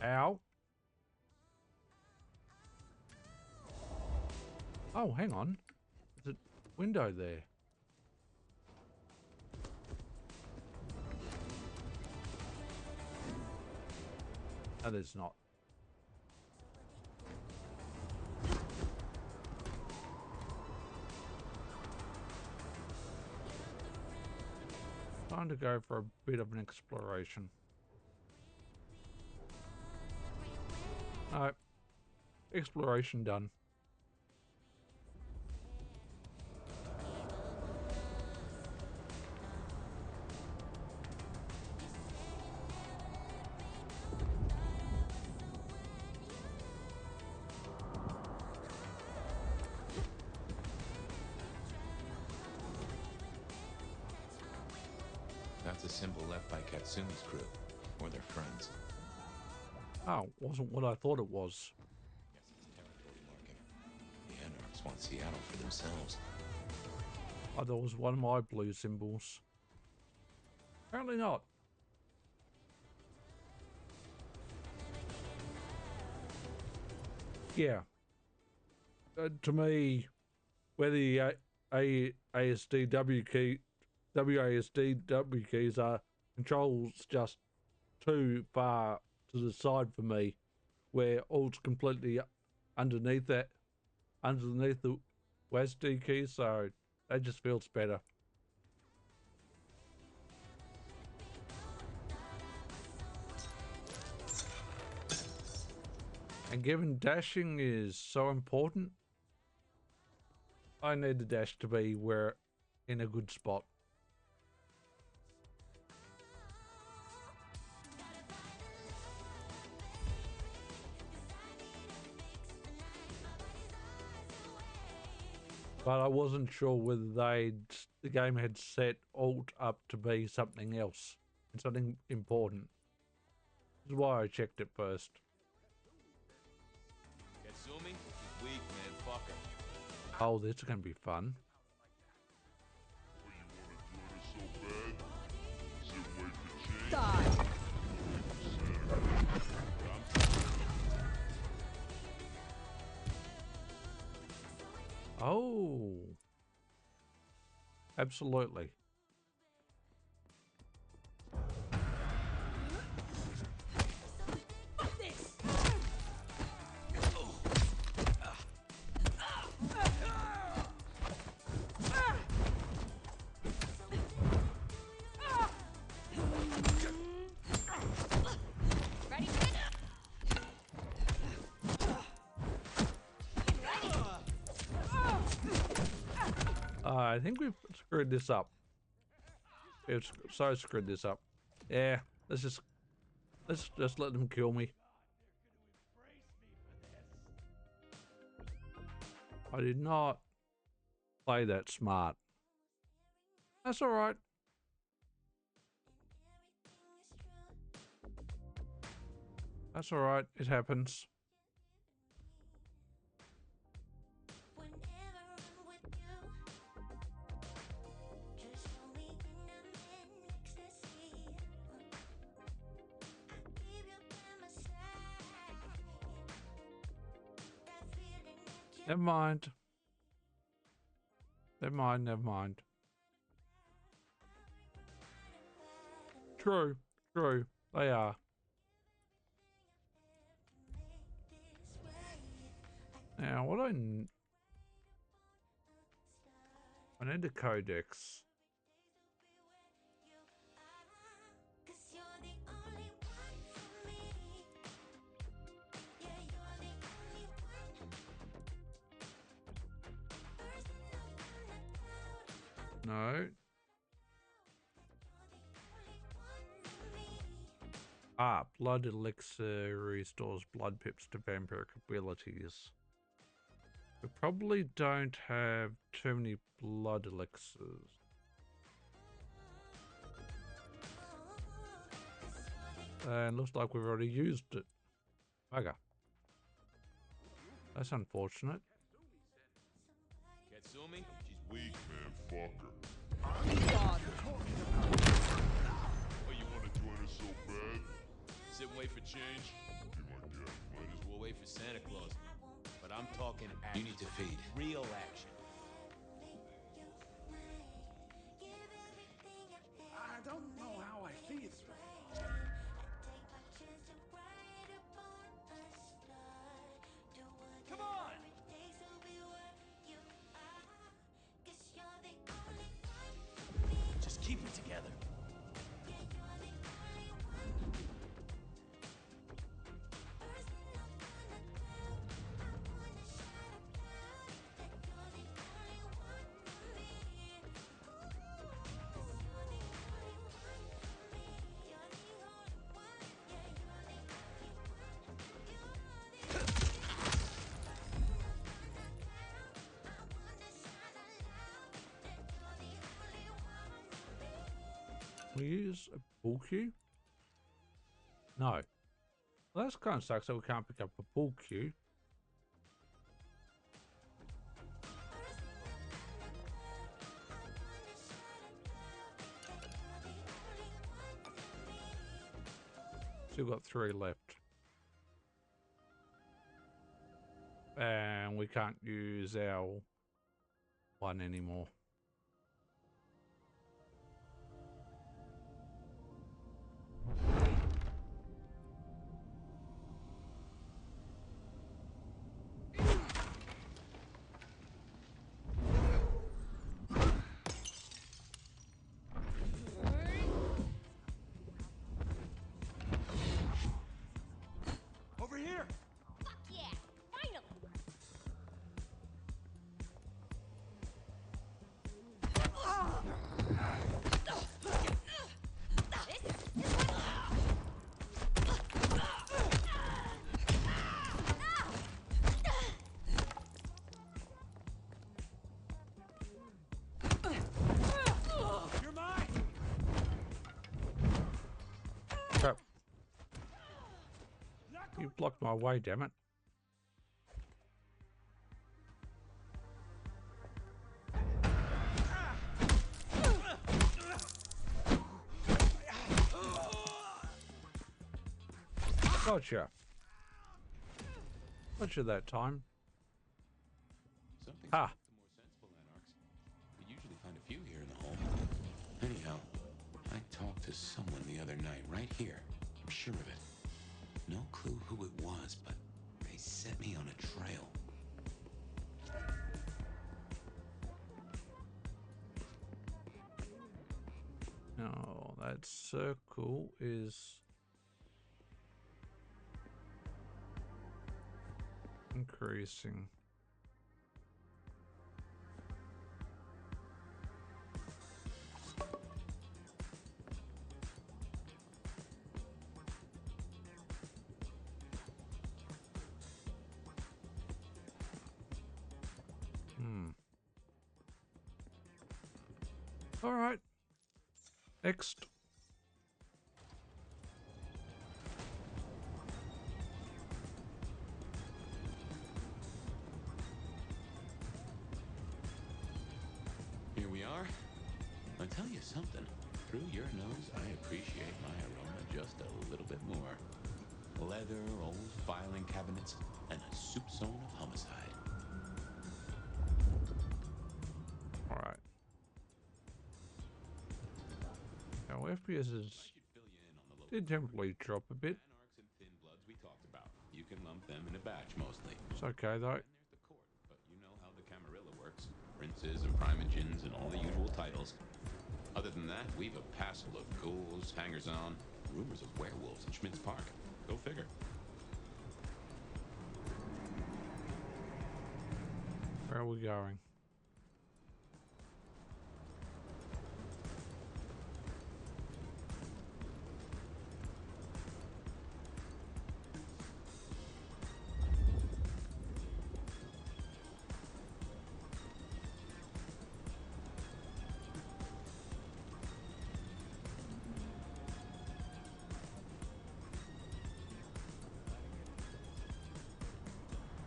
Ow. Oh, hang on. There's a window there. No, there's not. Time to go for a bit of an exploration. No. Exploration done. That's a symbol left by Katsumi's crew, or their friends. Oh, wasn't what I thought it was. Guess it's territory marking. The Anarchs want Seattle for themselves. I thought it was one of my blue symbols. Apparently not. Yeah. To me, where the ASDW key, WASDW keys are, controls just too far to the side for me, where Alt's completely underneath the WASD key, so That just feels better. And given dashing is so important, I need the dash to be where in a good spot. But I wasn't sure whether the game had set alt up to be something else, something important. This is why I checked it first. Katsumi, she's weak, man. Fuck her. Oh, this is gonna be fun. Die. Oh, absolutely. Ready? I think we've screwed this up. We've so screwed this up. Yeah, let's just let them kill me. I did not play that smart. That's all right. That's all right. It happens. Never mind. Never mind, never mind. True, true. They are. Now, what I need a codex. No. Ah, blood elixir restores blood pips to vampiric abilities. We probably don't have too many blood elixirs. And looks like we've already used it. Bugger. That's unfortunate. Katsumi, she's weak, man. Fuck her. God. Oh, you want to join us so bad? Sit and wait for change? Be my guest. Might as well wait for Santa Claus. But I'm talking action. You need to feed. Real action. I don't know how I feel. Come on! Just keep it together. We use a pull queue? No. Well, that's kind of sucks that we can't pick up a pull queue. Still got 3 left. And we can't use our one anymore. You blocked my way, damn it. Gotcha. Gotcha that time. Something's Ha! the more sensible anarchs. We usually find a few here in the hole. Anyhow, I talked to someone the other night right here. I'm sure of it. No clue who it was, but they set me on a trail. No, that circle is increasing. All right. Next. Here we are. I'll tell you something. Through your nose, I appreciate my aroma just a little bit more. Leather, old filing cabinets, and a soup zone of homicide. All right. Now FPS's did temporarily drop a bit. Anarchs and thin bloods we talked about. You can lump them in a batch mostly. It's okay though. And there's the court, but you know how the Camarilla works. Princes and primogens and all the usual titles. Other than that, we've a passel of ghouls, hangers-on, rumors of werewolves in Schmidt's Park. Go figure. Where are we going?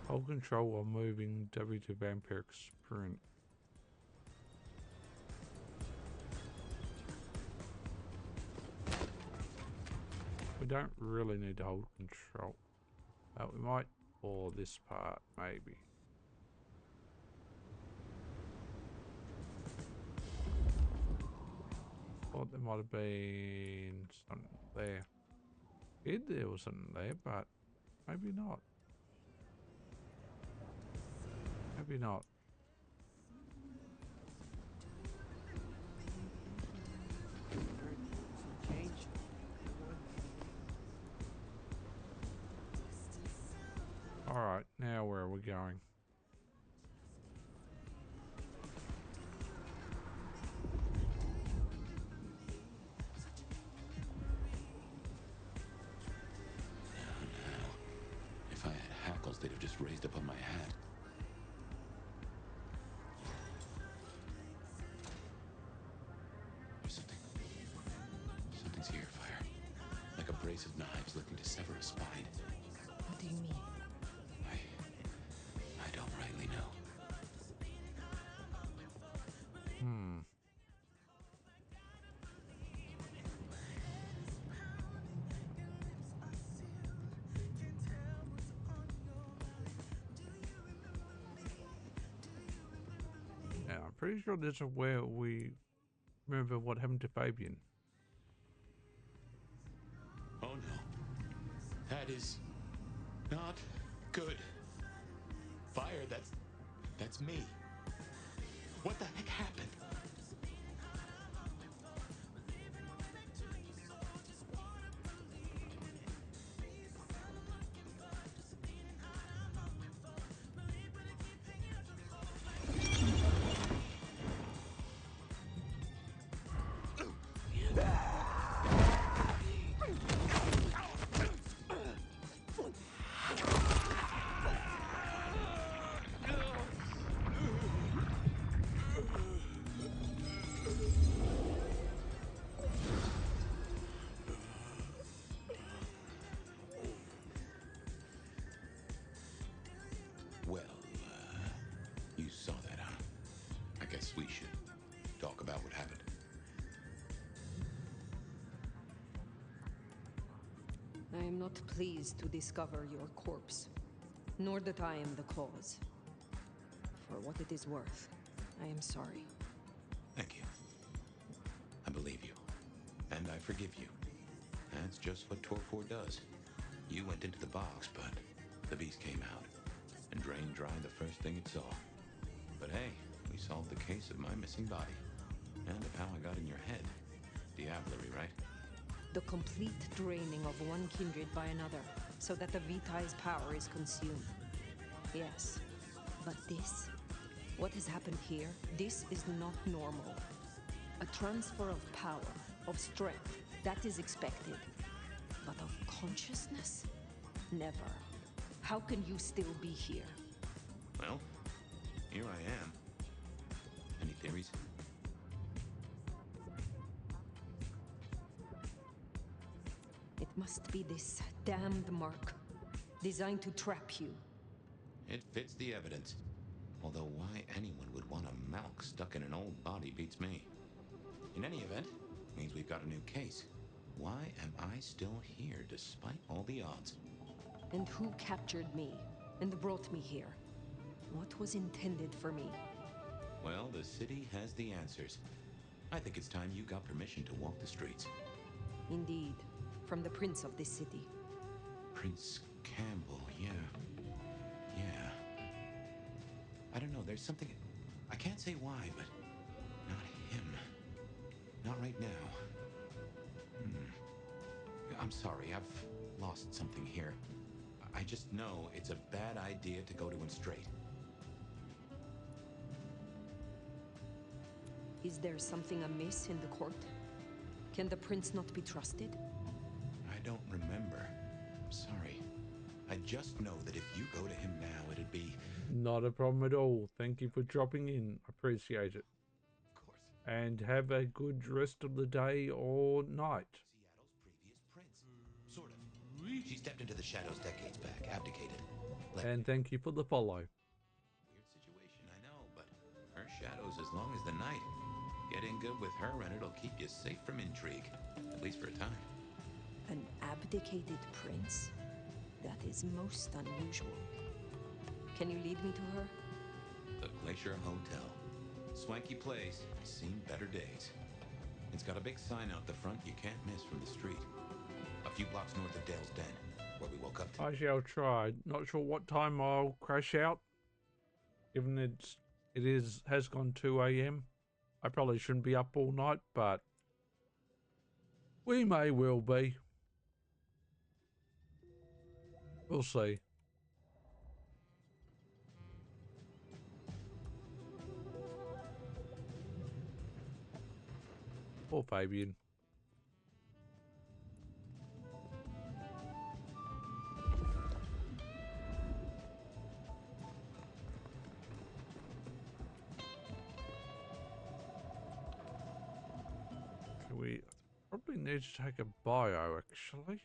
Hold control while moving W to vampiric sprint. We don't really need to hold control. We might, or this part, maybe. Thought there might have been something there. There was something there, but maybe not. Maybe not. Change. Alright, now where are we going? Now, if I had hackles, they'd have just raised up on my hat. There's something. Something's here, Fire. Like a brace of knives looking to sever a spine. What do you mean? I don't rightly know. Now, I'm pretty sure this is where we remember what happened to Fabian. Oh no. That is not good. Fire, that's me. What the heck happened? about what happened. I am not pleased to discover your corpse, nor that I am the cause. For what it is worth, I am sorry. Thank you. I believe you. And I forgive you. That's just what Torpor does. You went into the box, but the beast came out and drained dry the first thing it saw. But hey, we solved the case of my missing body. And of how I got in your head. Diablerie, right? The complete draining of one kindred by another, so that the Vitae's power is consumed. Yes. But this? What has happened here? This is not normal. A transfer of power, of strength, that is expected. But of consciousness? Never. How can you still be here? Well, here I am. Any theories? It must be this damned mark, designed to trap you. It fits the evidence. Although why anyone would want a Malk stuck in an old body beats me. In any event, means we've got a new case. Why am I still here despite all the odds? And who captured me and brought me here? What was intended for me? Well, the city has the answers. I think it's time you got permission to walk the streets. Indeed, from the prince of this city. Prince Campbell, yeah. Yeah. I don't know, there's something... I can't say why, but... not him. Not right now. I'm sorry, I've lost something here. I just know it's a bad idea to go to him straight. Is there something amiss in the court? Can the prince not be trusted? I don't remember. I'm sorry. I just know that if you go to him now, it'd be... Not a problem at all. Thank you for dropping in. Appreciate it. Of course. And have a good rest of the day or night. Seattle's previous prince. Sort of. She stepped into the shadows decades back, abdicated. And thank you for the follow. Weird situation, I know, but her shadow's as long as the night. Get in good with her and it'll keep you safe from intrigue. At least for a time. An abdicated prince? That is most unusual. Can you lead me to her? The Glacier Hotel. Swanky place, seen better days. It's got a big sign out the front you can't miss from the street. A few blocks north of Dale's Den, where we woke up to. I shall try. Not sure what time I'll crash out. Given has gone 2 AM. I probably shouldn't be up all night, but we may well be. We'll see. Poor Fabian. We probably need to take a bio, actually.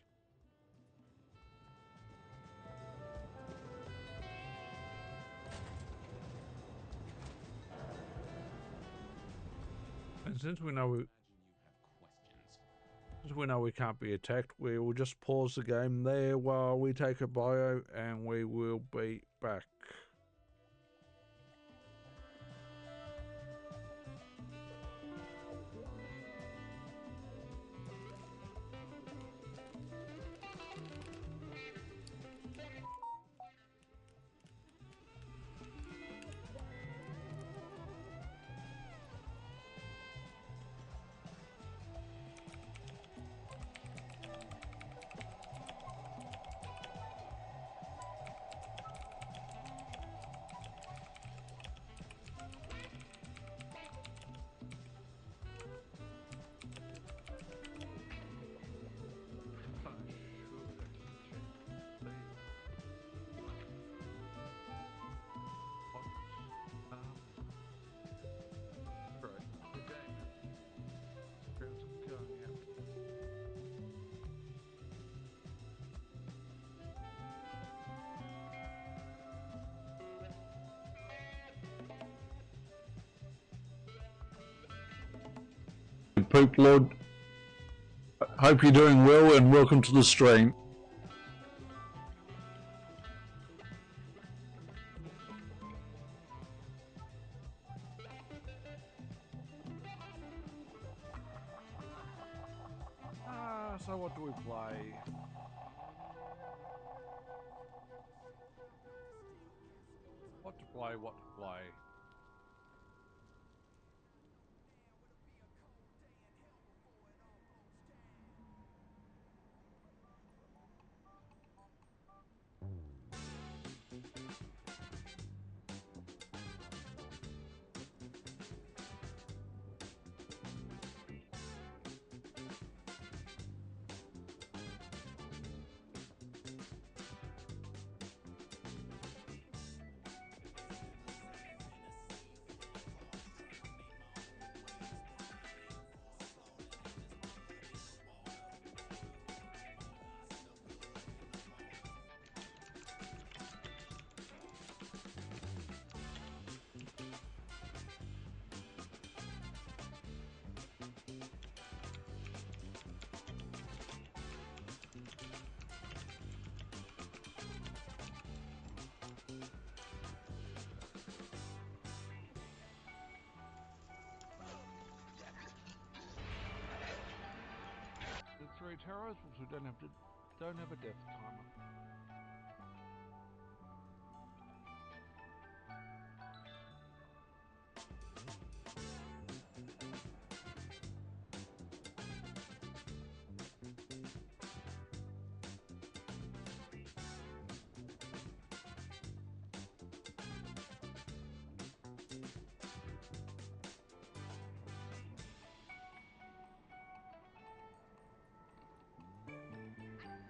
And since we know we can't be attacked, we will just pause the game there while we take a bio, and we will be back. Poop Lord. Hope you're doing well and welcome to the stream. So what do we play? What to play, what to play. The 3 terrors, which we don't have a death timer.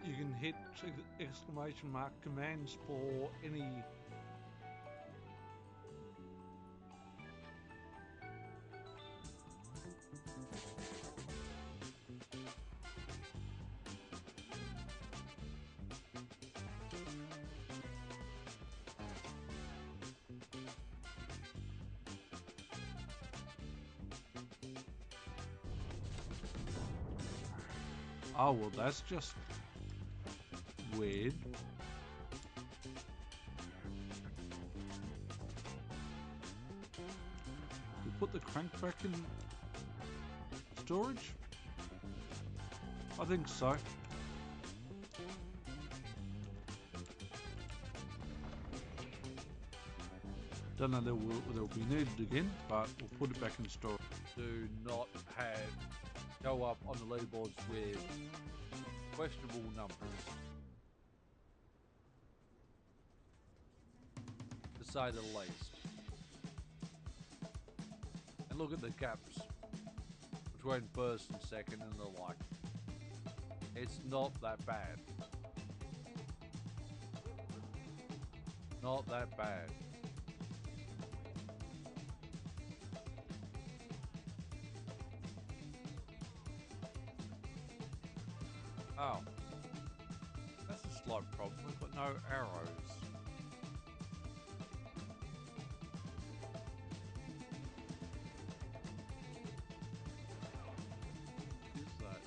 You can hit exclamation mark commands for any Oh, well, that's just weird. We put the crank back in storage? I think so. Don't know that will be needed again, but we'll put it back in storage. Do not go up on the leaderboards with questionable numbers, to say the least. And look at the gaps between first and second and the like. It's not that bad. Not that bad. Oh. That's a slight problem. We've got no arrows. What is that?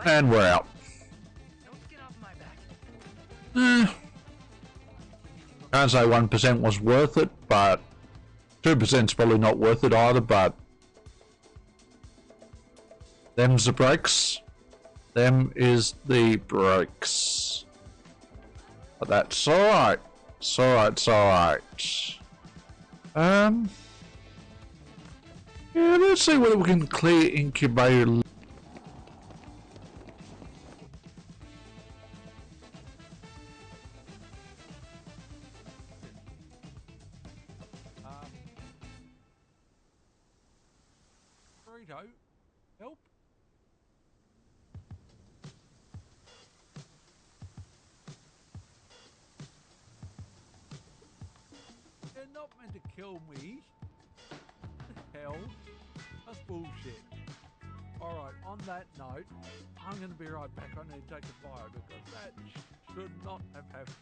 And we're out. Can't say 1% was worth it, but 2%'s probably not worth it either, but them's the breaks. Them is the breaks. But that's alright. It's alright, it's alright. Yeah, let's see whether we can clear incubator. Burrito, help. They're not meant to kill me. Hell, that's bullshit. Alright, on that note, I'm going to be right back. I need to take a fire because that should not have happened.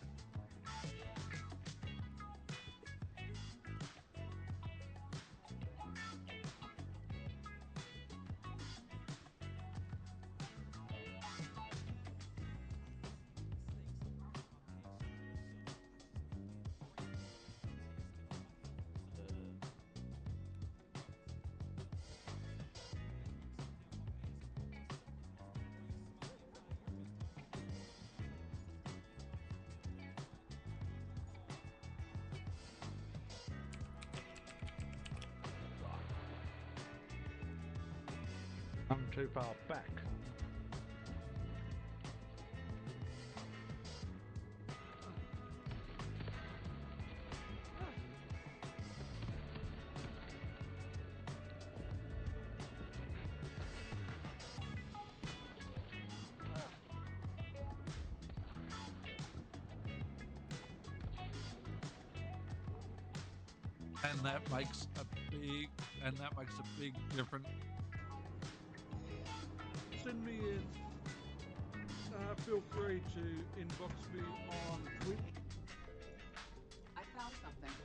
I'm too far back. And that makes a big difference. Send me in. Feel free to inbox me on Twitch. I found something.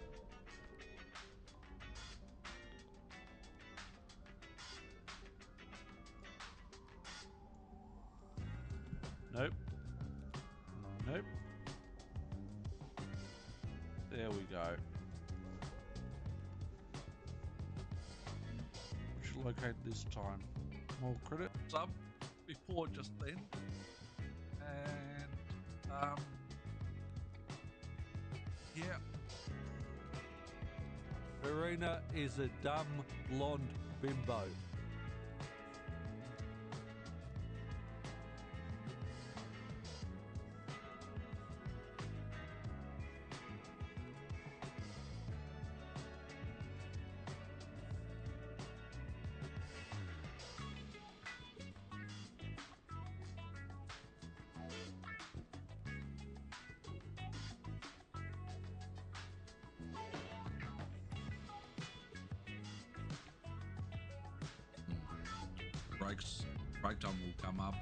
Nope. Nope. There we go. Which locate this time? More credit sub before just then. And yeah. Verena is a dumb blonde bimbo. Breakdown will come up.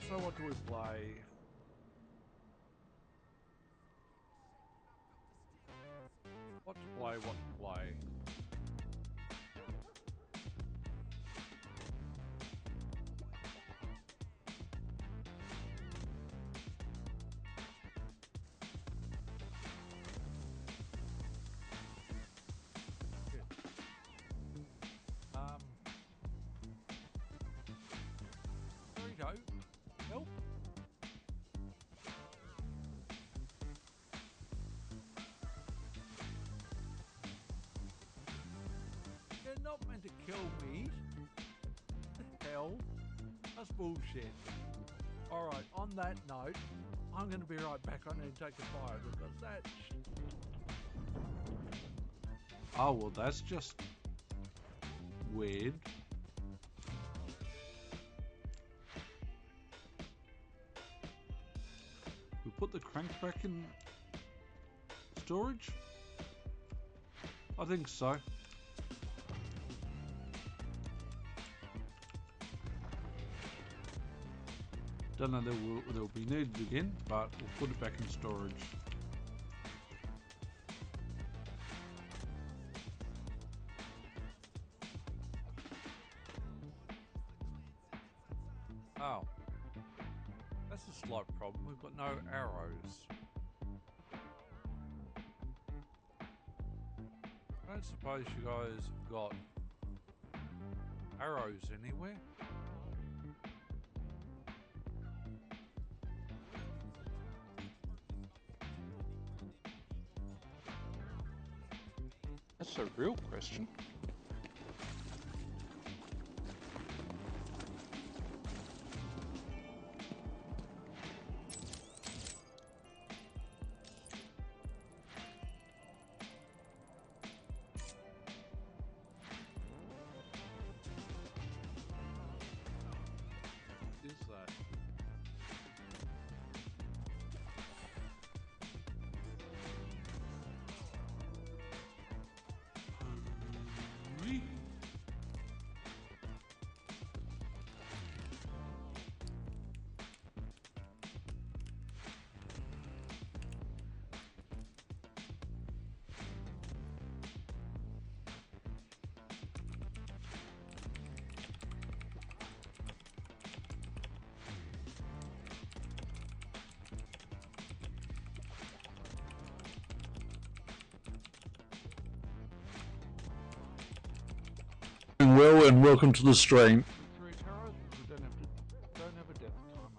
So what do we play? What to play, what to play? Burrito, help. They're not meant to kill me. Hell, that's bullshit. Alright, on that note, I'm going to be right back. I need to take a fire because that... Oh, well, that's just weird. We put the crank back in storage? I think so. Don't know they'll be needed again, but we'll put it back in storage. Oh, that's a slight problem. We've got no arrows. I don't suppose you guys have got arrows anywhere? That's a real question. Is that? Well, and welcome to the stream. Three arrows? We don't have a death timer.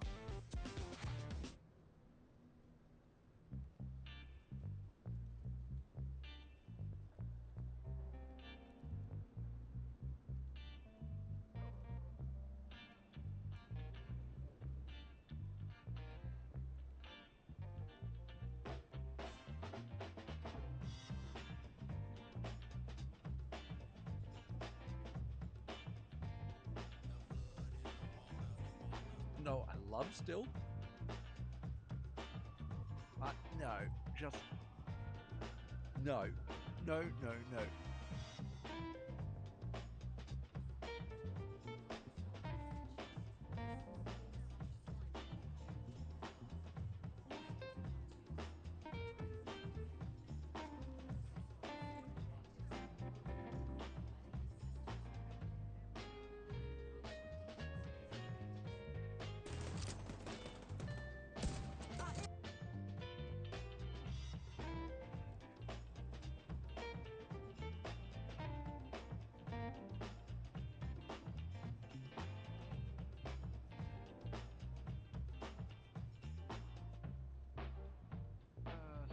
No, I love still. But no, just no, no, no, no.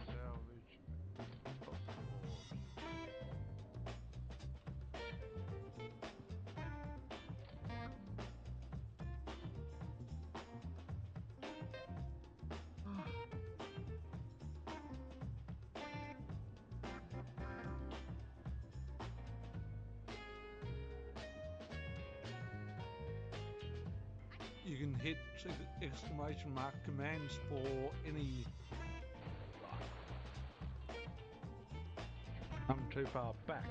Salvage. You can hit exclamation mark commands for any. I'm too far back.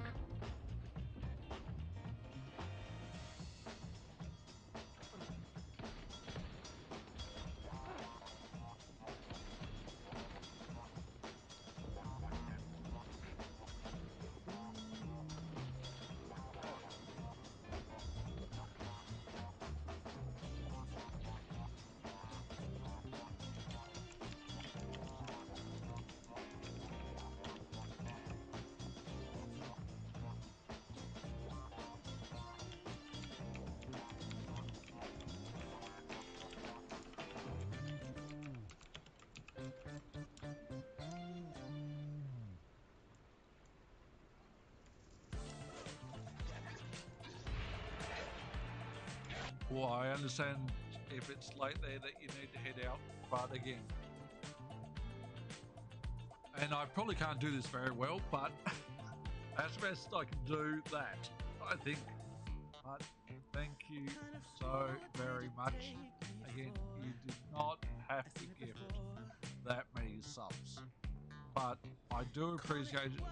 Well, I understand if it's late there that you need to head out, but again, and I probably can't do this very well, but as best I can do that, I think. But thank you so very much. Again, you did not have to gift that many subs, but I do appreciate it,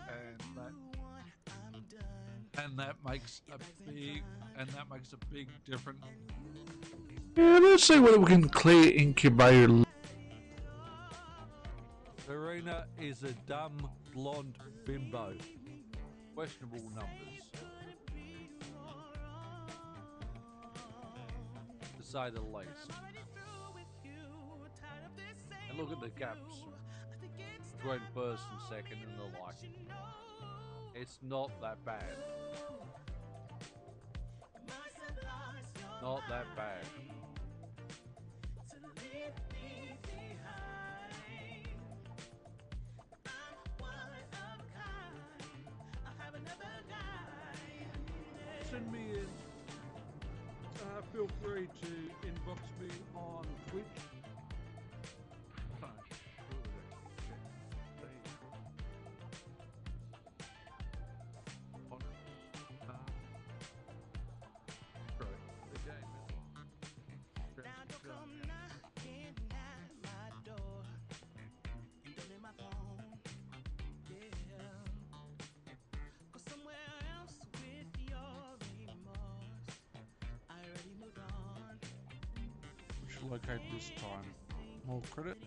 and that makes a big difference Yeah, let's see whether we can clear incubator. Serena is a dumb blonde bimbo. Questionable numbers, to say the least. And look at the gaps between first and second and the like. It's not that bad. Not that bad. Send me in. Feel free to inbox me on Twitch. Which locate this time? More credit?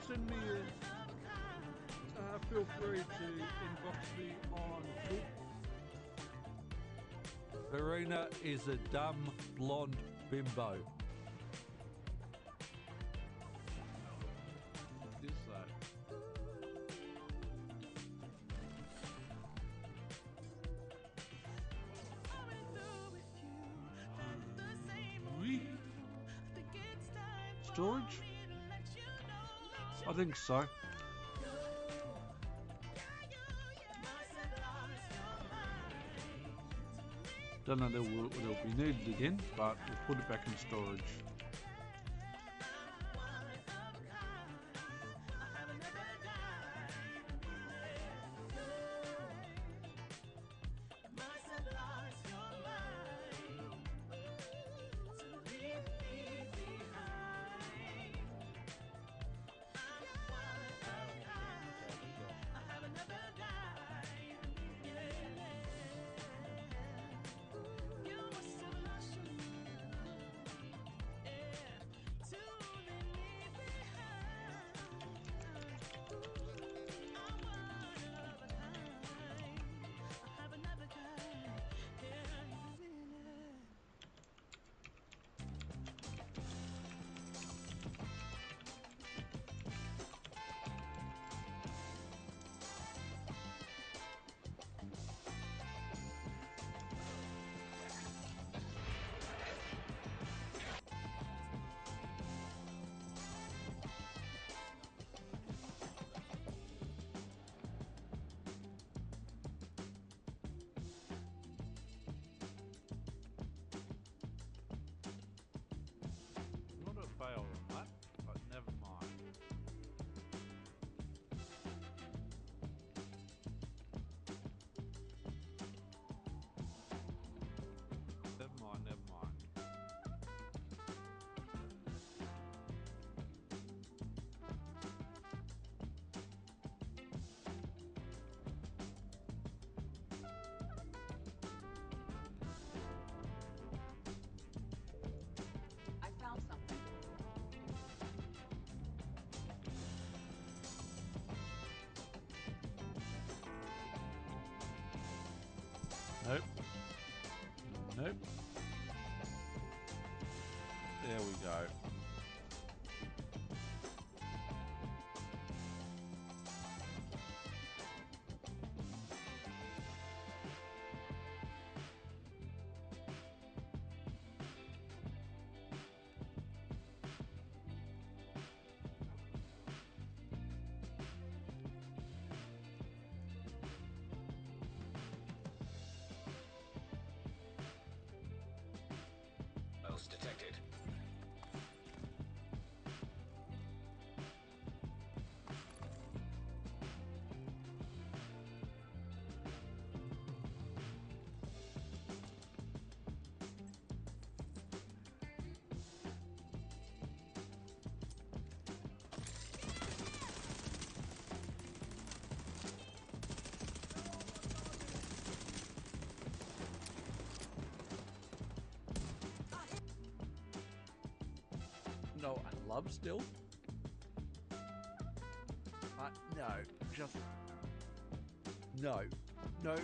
Send me in. Feel free to inbox me on Twitch. Serena is a dumb blonde bimbo. What is that? Storage? I think so. Don't know that will be needed again, but we'll put it back in storage. Not a fail on that, but never mind. Never mind, never mind. I found something. Nope. Nope. There we go. know I love still. No, just no. No.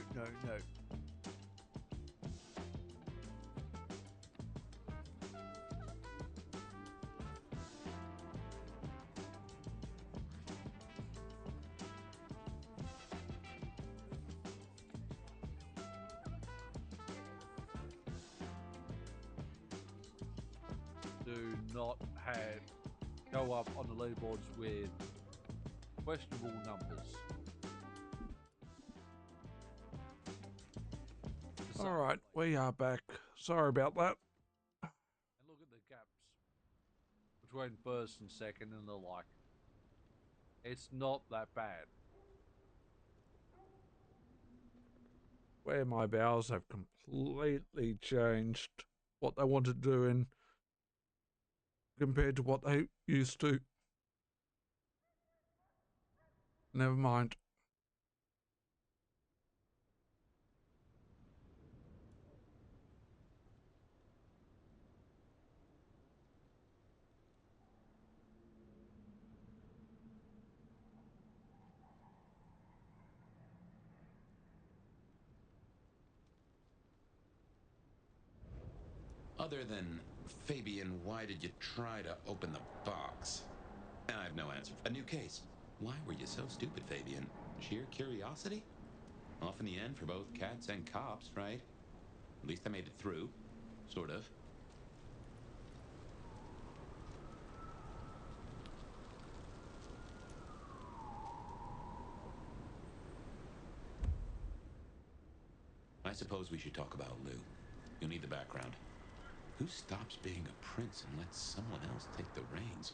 Do not go up on the leaderboards with questionable numbers. All right, we are back. Sorry about that. And look at the gaps between first and second and the like. It's not that bad. Where my bowels have completely changed what they want to do in compared to what they used to. Never mind. Other than, Fabian, why did you try to open the box? I have no answer. A new case. Why were you so stupid, Fabian? Sheer curiosity? Off in the end for both cats and cops, right? At least I made it through. Sort of. I suppose we should talk about Lou. You'll need the background. Who stops being a prince and lets someone else take the reins?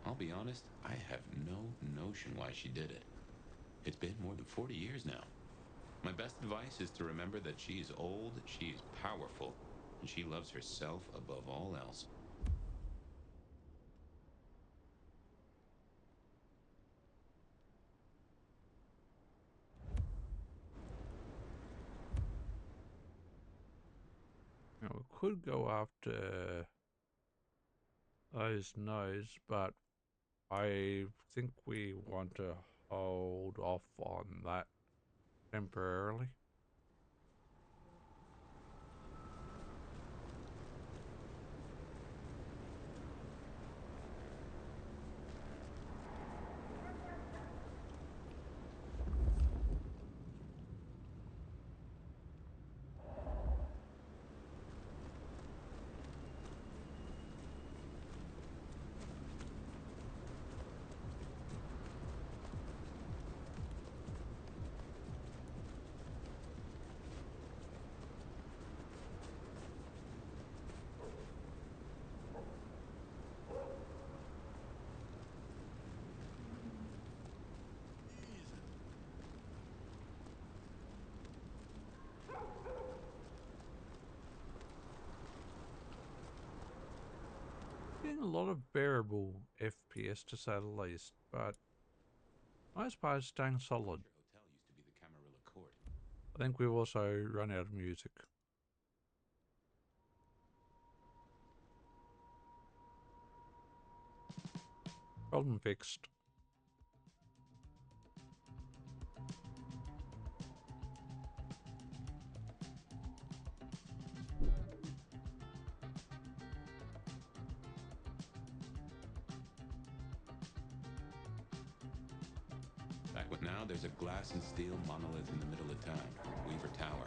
I'll be honest, I have no notion why she did it. It's been more than 40 years now. My best advice is to remember that she's old, she's powerful, and she loves herself above all else. Now we could go after those no's, but I think we want to hold off on that temporarily. Getting a lot of bearable FPS to say the least, but most part is staying solid. I think we've also run out of music. Problem fixed. Now there's a glass and steel monolith in the middle of town, Weaver Tower.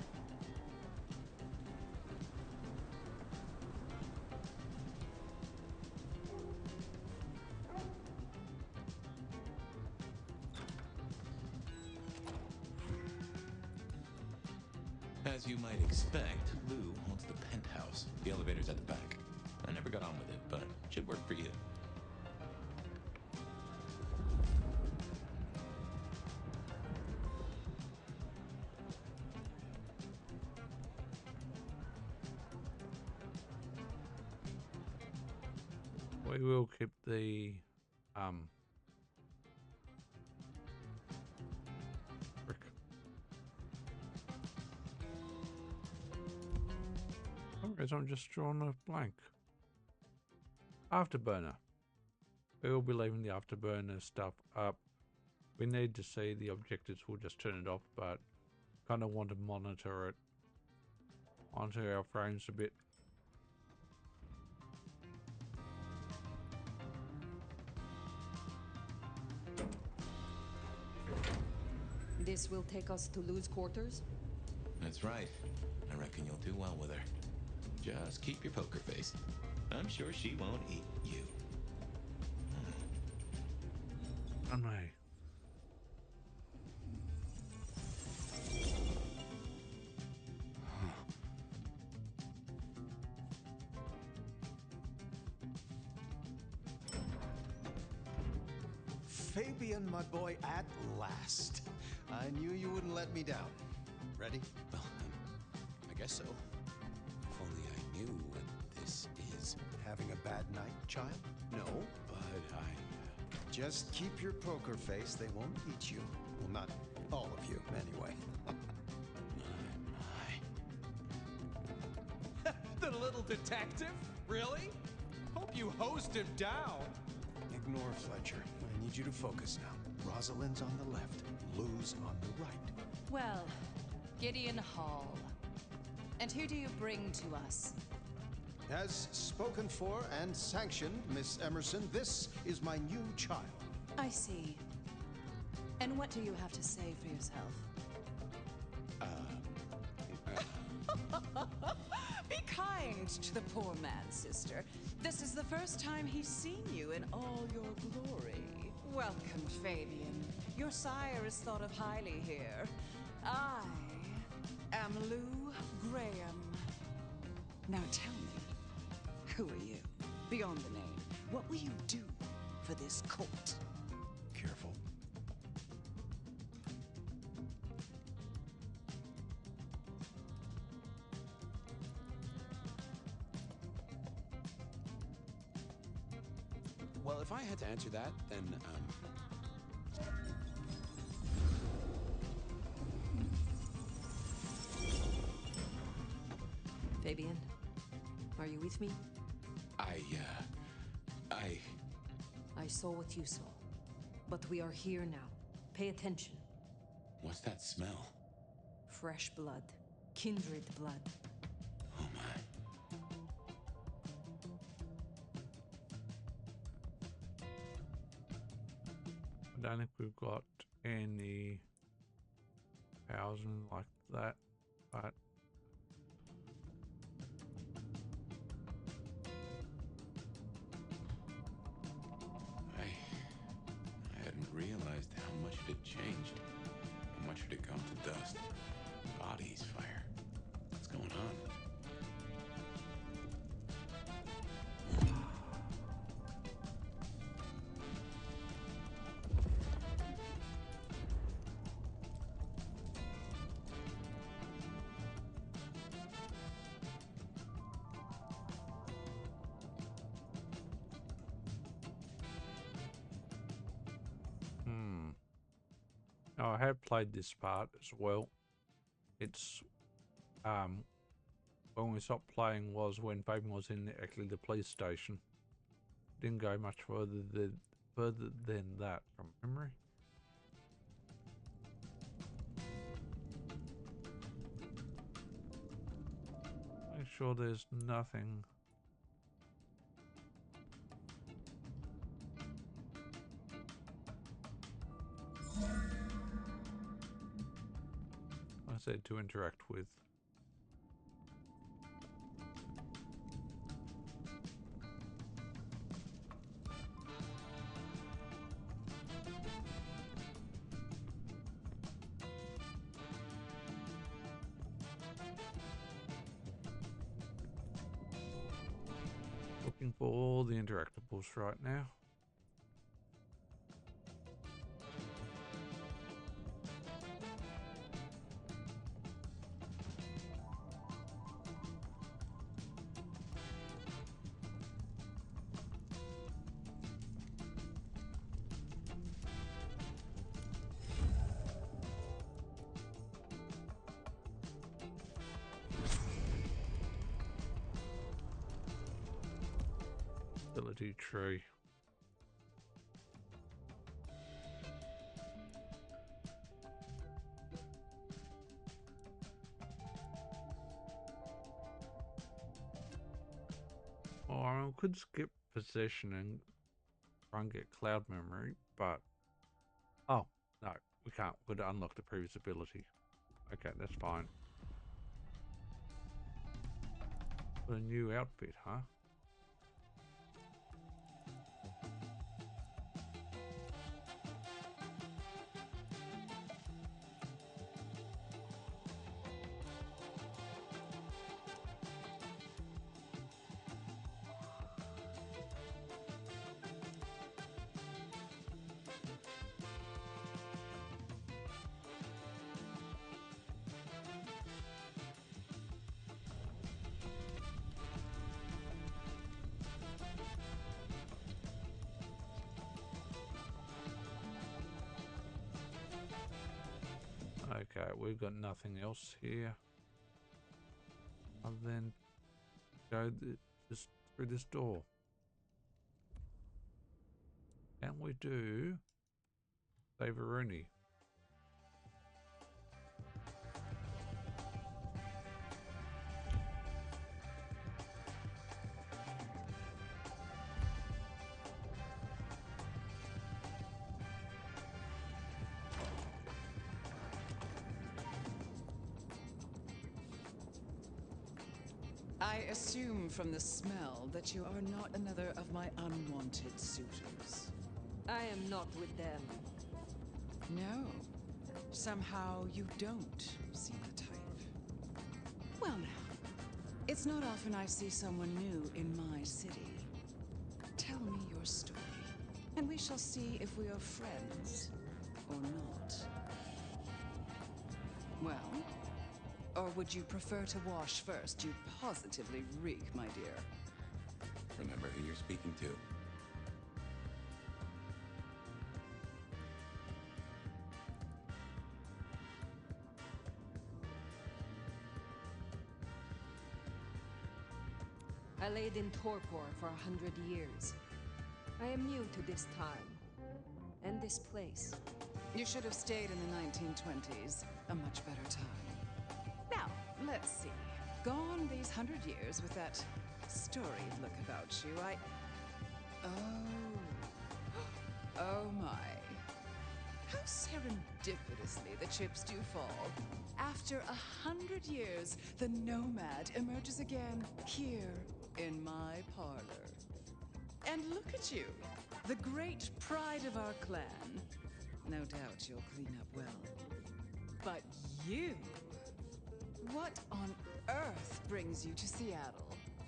As you might expect, Lou owns the penthouse. The elevator's at the back. I never got on with it, but it should work for you. We will keep the frick. For some reason I'm just drawing a blank. Afterburner. We will be leaving the afterburner stuff up. We need to see the objectives. We'll just turn it off, but kind of want to monitor it onto our frames a bit. This will take us to Lou's quarters? That's right. I reckon you'll do well with her. Just keep your poker face. I'm sure she won't eat you. I may. Fabian, my boy, at last. I knew you wouldn't let me down. Ready? Well, I guess so. If only I knew what this is. Having a bad night, child? No. But I... Just keep your poker face. They won't eat you. Well, not all of you, anyway. The little detective? Really? Hope you hosed him down. Ignore Fletcher. I need you to focus now. Rosalind's on the left. Lou's on the right. Well, Gideon Hall. And who do you bring to us? As spoken for and sanctioned, Miss Emerson, this is my new child. I see. And what do you have to say for yourself? Be kind to the poor man, sister. This is the first time he's seen you in all your glory. Welcome, Fabian. Your sire is thought of highly here. I am Lou Graham. Now tell me, who are you? Beyond the name, what will you do for this court? Careful. Well, if I had to answer that, then, Fabian, are you with me? I saw what you saw. But we are here now. Pay attention. What's that smell? Fresh blood. Kindred blood. Oh my. I don't think we've got any housing like that, but I hadn't realized how much it had changed. How much it had gone to dust. Bodies, fire. What's going on? I have played this part as well. It's when we stopped playing was when Fabian was in actually the police station. Didn't go much further than that from memory. Make sure there's nothing. I said to interact with. Looking for all the interactables right now. ability tree. Well, I could skip possession and try and get cloud memory, but oh no, we can't. We've got to unlock the previous ability. Okay, that's fine. Got a new outfit, huh? Okay, we've got nothing else here other than go just through this door. Can we do Savaruni? I assume from the smell that you are not another of my unwanted suitors. I am not with them. No. Somehow you don't seem the type. Well now, it's not often I see someone new in my city. Tell me your story, and we shall see if we are friends or not. Well, or would you prefer to wash first? You positively reek, my dear. Remember who you're speaking to. I laid in torpor for 100 years. I am new to this time and this place. You should have stayed in the 1920s, a much better time. Now, let's see. Gone these 100 years with that storied look about you, Oh my. How serendipitously the chips do fall. After 100 years, the nomad emerges again here in my parlor. And look at you, the great pride of our clan. No doubt you'll clean up well. But you, what on earth brings you to Seattle?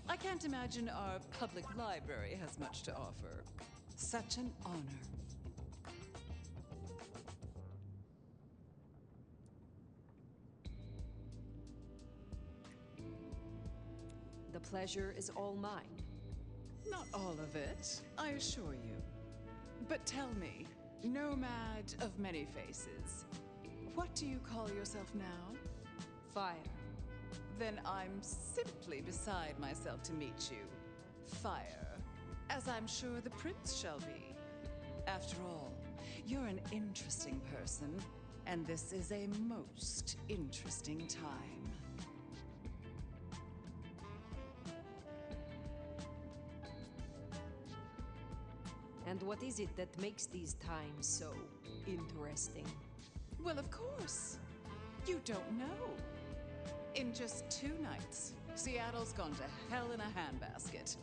I can't imagine our public library has much to offer. Such an honor. The pleasure is all mine. Not all of it, I assure you. But tell me, nomad of many faces, what do you call yourself now? Fire. Then I'm simply beside myself to meet you. Fire. As I'm sure the prince shall be. After all, you're an interesting person, and this is a most interesting time. And what is it that makes these times so interesting? Well, of course. You don't know. In just 2 nights, Seattle's gone to hell in a handbasket.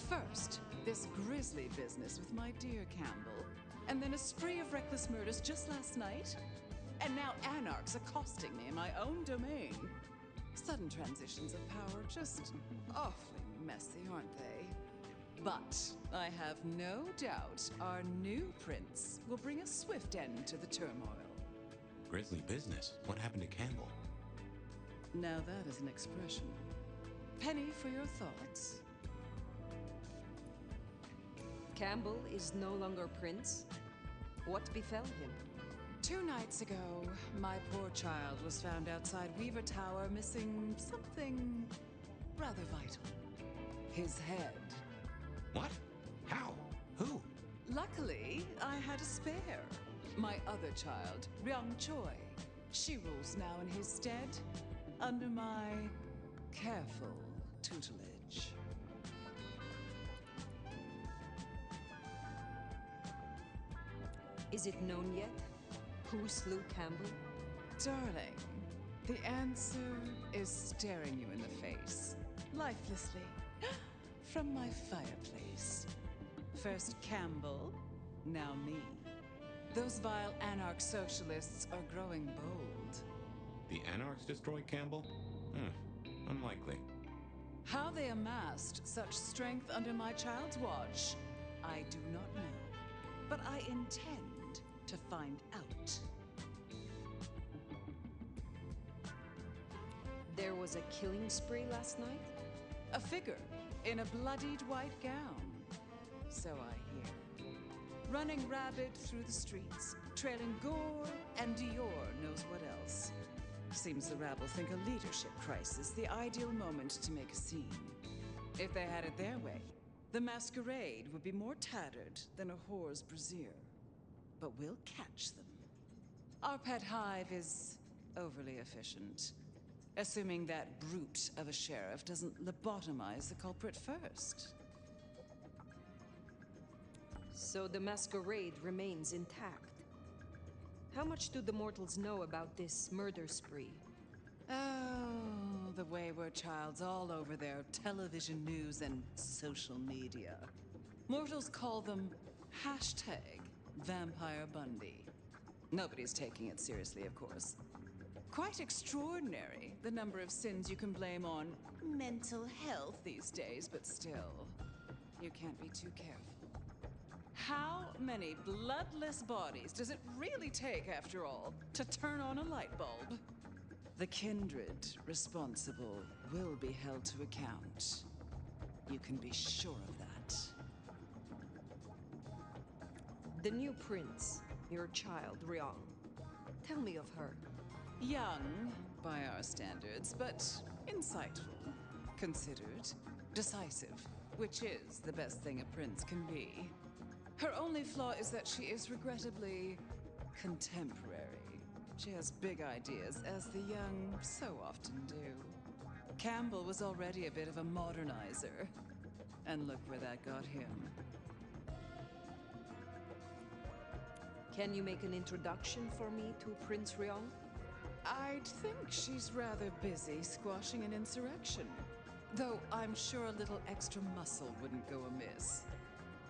First, this grisly business with my dear Campbell, and then a spree of reckless murders just last night. And now anarchs accosting me in my own domain. Sudden transitions of power, just awfully messy, aren't they? But I have no doubt our new prince will bring a swift end to the turmoil. Grisly business. What happened to Campbell? Now that is an expression. Penny for your thoughts. Campbell is no longer prince? What befell him? 2 nights ago, my poor child was found outside Weaver Tower missing something rather vital. His head. What? How? Who? Luckily, I had a spare. My other child, Ryung Choi. She rules now in his stead, under my careful tutelage. Is it known yet? Who slew Campbell? Darling, the answer is staring you in the face, lifelessly, from my fireplace. First Campbell, now me. Those vile anarch socialists are growing bold. The Anarchs destroyed Campbell? Unlikely. How they amassed such strength under my child's watch, I do not know. But I intend to find out. There was a killing spree last night? A figure in a bloodied white gown. So I hear. Running rabid through the streets, trailing gore and Dior knows what else. Seems the rabble think a leadership crisis, the ideal moment to make a scene. If they had it their way, the masquerade would be more tattered than a whore's brassiere. But we'll catch them. Our pet hive is overly efficient, assuming that brute of a sheriff doesn't lobotomize the culprit first. So the masquerade remains intact. How much do the mortals know about this murder spree? Oh, the wayward child's all over their television news and social media. Mortals call them #Vampire Bundy. Nobody's taking it seriously, of course. Quite extraordinary, the number of sins you can blame on mental health these days, but still, you can't be too careful. How many bloodless bodies does it really take, after all, to turn on a light bulb? The kindred responsible will be held to account. You can be sure of that. The new prince, your child, Ryong. Tell me of her. Young, by our standards, but insightful, considered, decisive, which is the best thing a prince can be. Her only flaw is that she is regrettably contemporary. She has big ideas, as the young so often do. Campbell was already a bit of a modernizer, and look where that got him. Can you make an introduction for me to Prince Ryong? I'd think she's rather busy squashing an insurrection. Though I'm sure a little extra muscle wouldn't go amiss.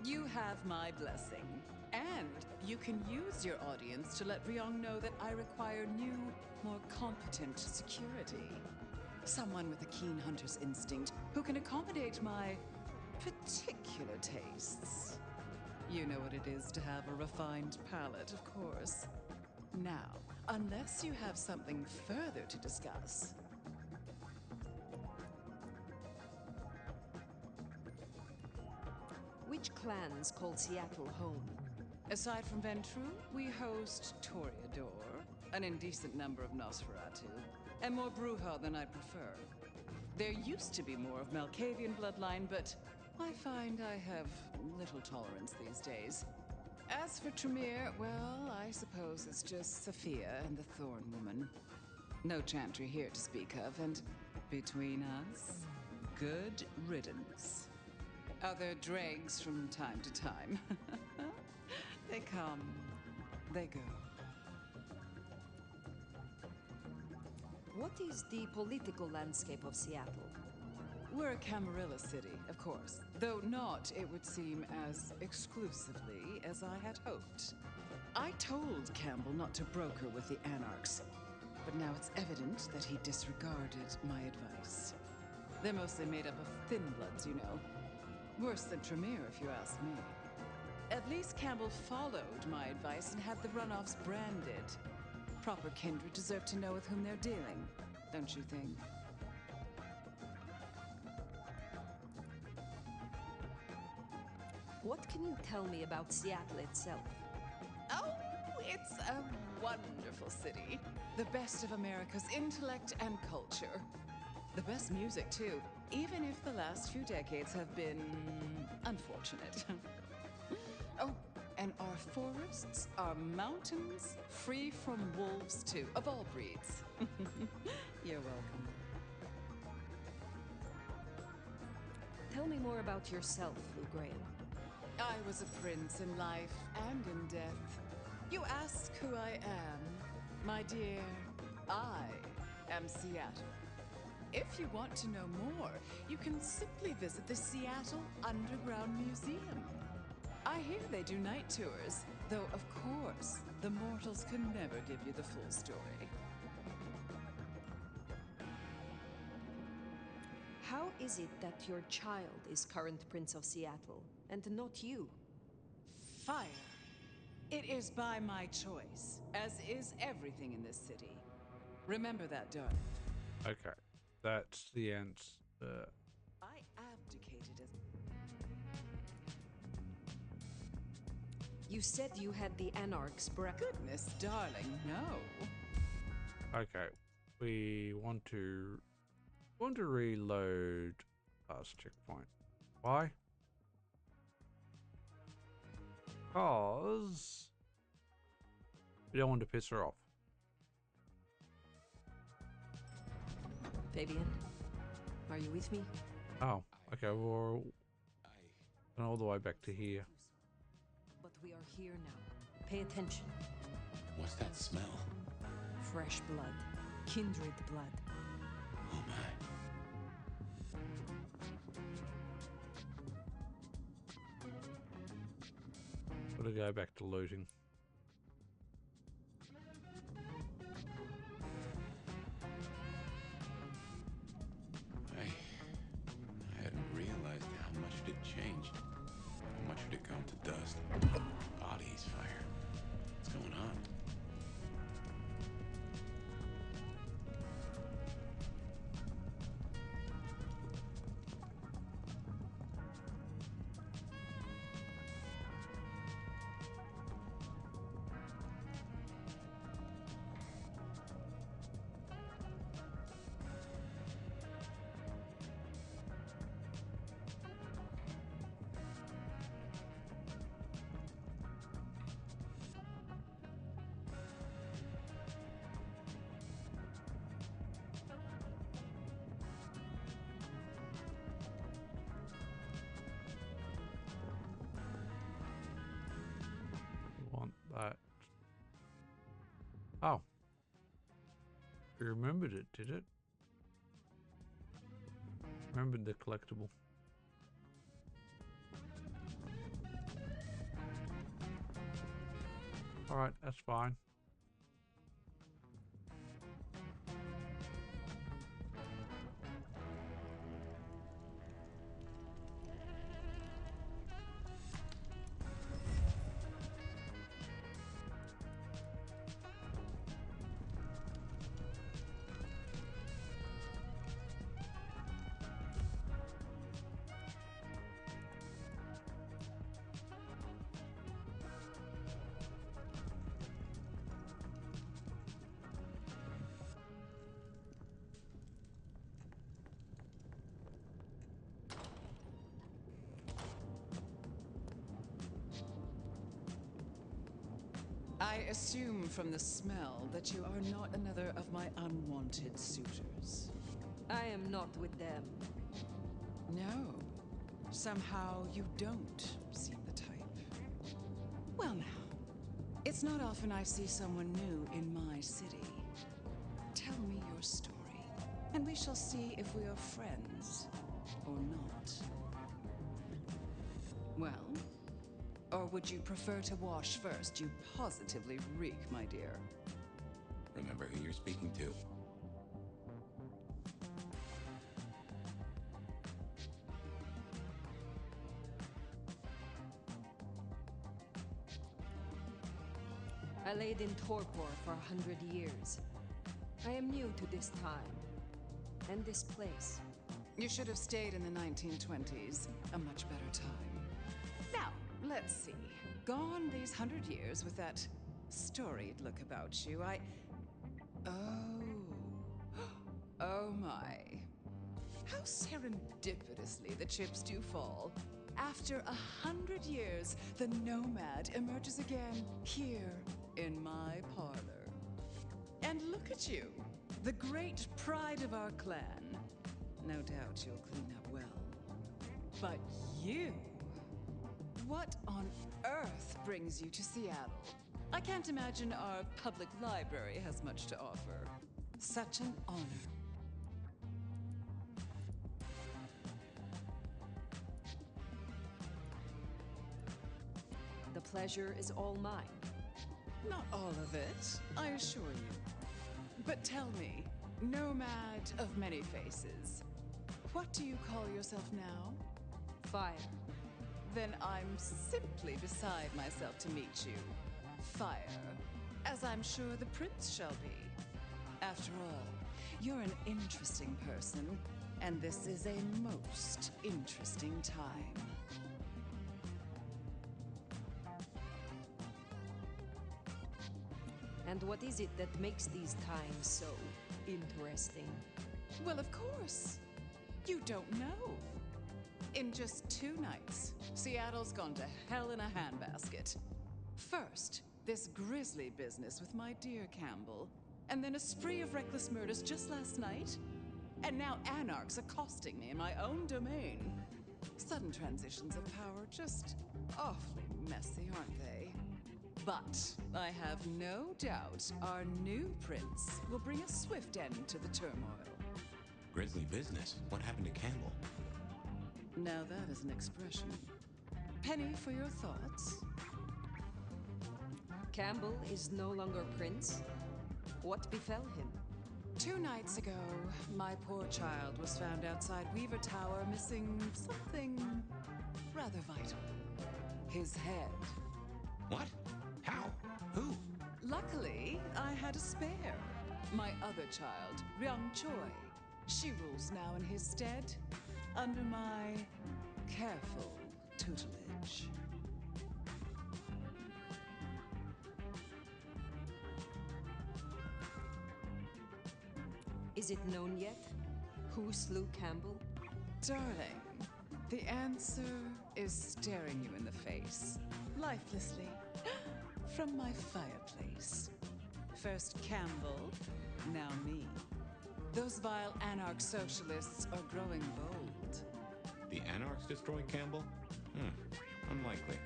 You have my blessing. And you can use your audience to let Ryong know that I require new, more competent security. Someone with a keen hunter's instinct who can accommodate my particular tastes. You know what it is to have a refined palate, of course. Now, unless you have something further to discuss. Which clans call Seattle home? Aside from Ventru, we host Toreador, an indecent number of Nosferatu, and more Bruja than I'd prefer. There used to be more of Malkavian bloodline, but I find I have little tolerance these days. As for Tremere, well, I suppose it's just Sophia and the Thorn Woman. No chantry here to speak of, and between us, good riddance. Other dregs from time to time. They come, they go. What is the political landscape of Seattle? We're a Camarilla city, of course, though not, it would seem, as exclusively as I had hoped. I told Campbell not to broker with the Anarchs, but now it's evident that he disregarded my advice. They're mostly made up of thin bloods, you know. Worse than Tremere, if you ask me. At least Campbell followed my advice and had the runoffs branded. Proper kindred deserve to know with whom they're dealing, don't you think? What can you tell me about Seattle itself? Oh, it's a wonderful city. The best of America's intellect and culture. The best music, too, even if the last few decades have been Unfortunate. Oh, and our forests are mountains free from wolves, too, of all breeds. You're welcome. Tell me more about yourself, Lou Graham. I was a prince in life and in death. You ask who I am. My dear, I am Seattle. If you want to know more, you can simply visit the Seattle Underground Museum. I hear they do night tours, though of course, the mortals can never give you the full story. How is it that your child is current Prince of Seattle, and not you? Fire. It is by my choice, as is everything in this city. Remember that, darling. Okay, that's the answer. I abdicated as... You said you had the Anarch's Goodness, darling, no. Okay, we want to reload past checkpoint. Why? Because we don't want to piss her off. Fabian, are you with me? Oh, okay, we're all the way back to here. But we are here now. Pay attention. What's that smell? Fresh blood. Kindred blood. Oh my. Gotta go back to looting. I hadn't realized how much it had changed. How much it had gone to dust. Bodies, fire. What's going on? Want that. Oh. You remembered it, did it? Remembered the collectible. Alright, that's fine. I assume from the smell that you are not another of my unwanted suitors. I am not with them. No. Somehow you don't seem the type. Well now, it's not often I see someone new in my city. Tell me your story, and we shall see if we are friends or not. Well, or would you prefer to wash first? You positively reek, my dear. Remember who you're speaking to. I laid in torpor for 100 years. I am new to this time and this place. You should have stayed in the 1920s, a much better time. Now, let's see. Gone these 100 years with that storied look about you, Oh. Oh my. How serendipitously the chips do fall. After 100 years, the nomad emerges again here in my parlor. And look at you, the great pride of our clan. No doubt you'll clean up well. But you, what on earth brings you to Seattle? I can't imagine our public library has much to offer. Such an honor. The pleasure is all mine. Not all of it, I assure you. But tell me, nomad of many faces, what do you call yourself now? Fire. Then I'm simply beside myself to meet you. Fire. As I'm sure the prince shall be. After all, you're an interesting person, and this is a most interesting time. And what is it that makes these times so interesting? Well, of course. You don't know. In just 2 nights, Seattle's gone to hell in a handbasket. First, this grisly business with my dear Campbell, and then a spree of reckless murders just last night, and now anarchs accosting me in my own domain. Sudden transitions of power, just awfully messy, aren't they? But I have no doubt our new prince will bring a swift end to the turmoil. Grisly business? What happened to Campbell? Now that is an expression. Penny, for your thoughts? Campbell is no longer prince? What befell him? 2 nights ago, my poor child was found outside Weaver Tower missing something rather vital. His head. What? How? Who? Luckily, I had a spare. My other child, Ryung Choi. She rules now in his stead, under my careful tutelage. Is it known yet? Who slew Campbell? Darling, the answer is staring you in the face, lifelessly, from my fireplace. First Campbell, now me. Those vile anarch socialists are growing bold. The anarchs destroyed Campbell? Unlikely.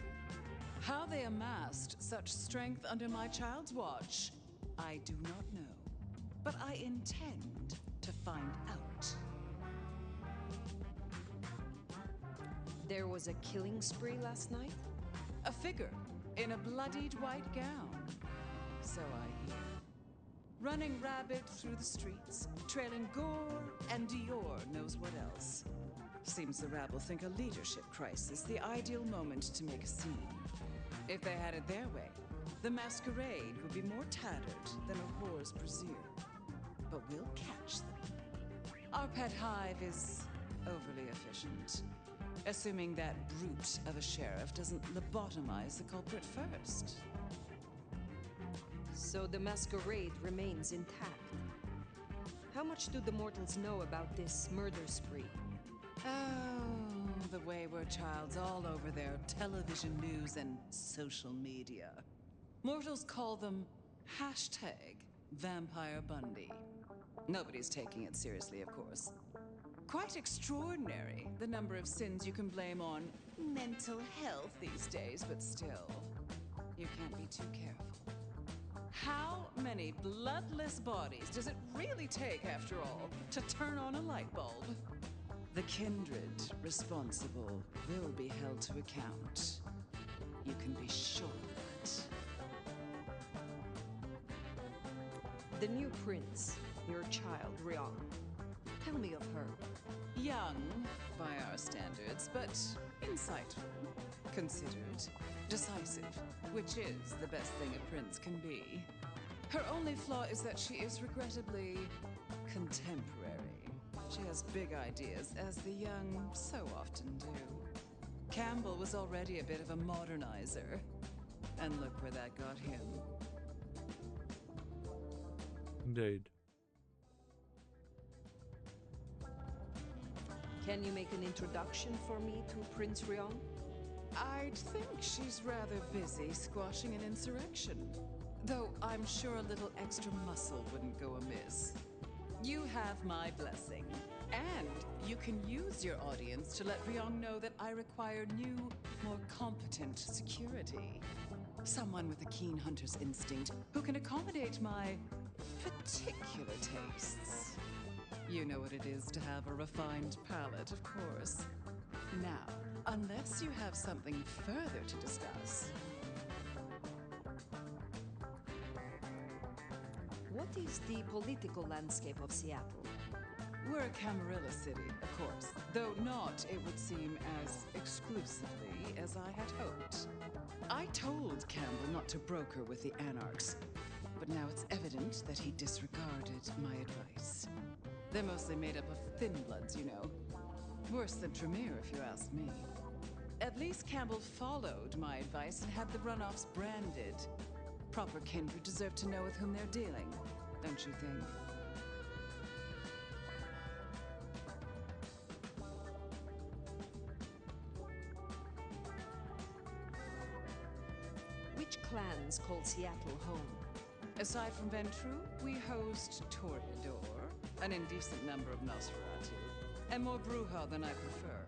How they amassed such strength under my child's watch, I do not know. But I intend to find out. There was a killing spree last night? A figure in a bloodied white gown. So I hear. Running rabbit through the streets, trailing gore and Dior knows what else. Seems the rabble think a leadership crisis the ideal moment to make a scene. If they had it their way, the masquerade would be more tattered than a whore's brassiere. But we'll catch them. Our pet hive is overly efficient, assuming that brute of a sheriff doesn't lobotomize the culprit first. So the masquerade remains intact. How much do the mortals know about this murder spree? Oh, the wayward child's all over their television news and social media. Mortals call them #Vampire Bundy. Nobody's taking it seriously, of course. Quite extraordinary, the number of sins you can blame on mental health these days, but still, you can't be too careful. How many bloodless bodies does it really take, after all, to turn on a light bulb? The kindred responsible will be held to account. You can be sure of that. The new prince, your child, Ryung. Tell me of her. Young, by our standards, but insightful, considered, decisive, which is the best thing a prince can be. Her only flaw is that she is regrettably contemporary. She has big ideas, as the young so often do. Campbell was already a bit of a modernizer, and look where that got him. Indeed. Can you make an introduction for me to Prince Rion? I'd think she's rather busy squashing an insurrection. Though I'm sure a little extra muscle wouldn't go amiss. You have my blessing. And you can use your audience to let Rion know that I require new, more competent security. Someone with a keen hunter's instinct who can accommodate my particular tastes. You know what it is to have a refined palate, of course. Now, unless you have something further to discuss. What is the political landscape of Seattle? We're a Camarilla city, of course, though not, it would seem, as exclusively as I had hoped. I told Campbell not to broker with the Anarchs, but now it's evident that he disregarded my advice. They're mostly made up of thin bloods, you know. Worse than Tremere, if you ask me. At least Campbell followed my advice and had the runoffs branded. Proper kindred deserve to know with whom they're dealing, don't you think? Which clans call Seattle home? Aside from Ventru, we host Toreador, an indecent number of Nosferatu, and more Bruja than I prefer.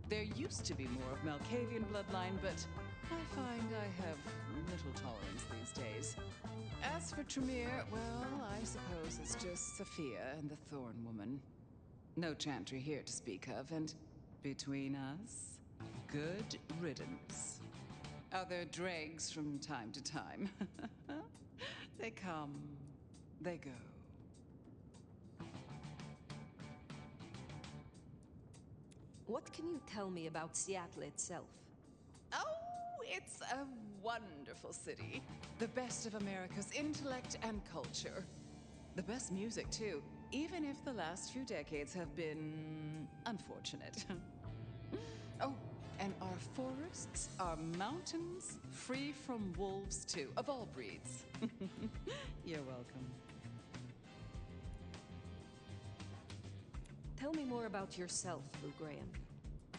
There used to be more of Malkavian bloodline, but I find I have little tolerance these days. As for Tremere, well, I suppose it's just Sophia and the Thorn Woman. No Chantry here to speak of, and between us, good riddance. Other dregs from time to time. They come, they go. What can you tell me about Seattle itself? Oh, it's a wonderful city. The best of America's intellect and culture. The best music, too, even if the last few decades have been unfortunate. Oh, and our forests, our mountains, free from wolves, too, of all breeds. You're welcome. Tell me more about yourself, Lou Graham.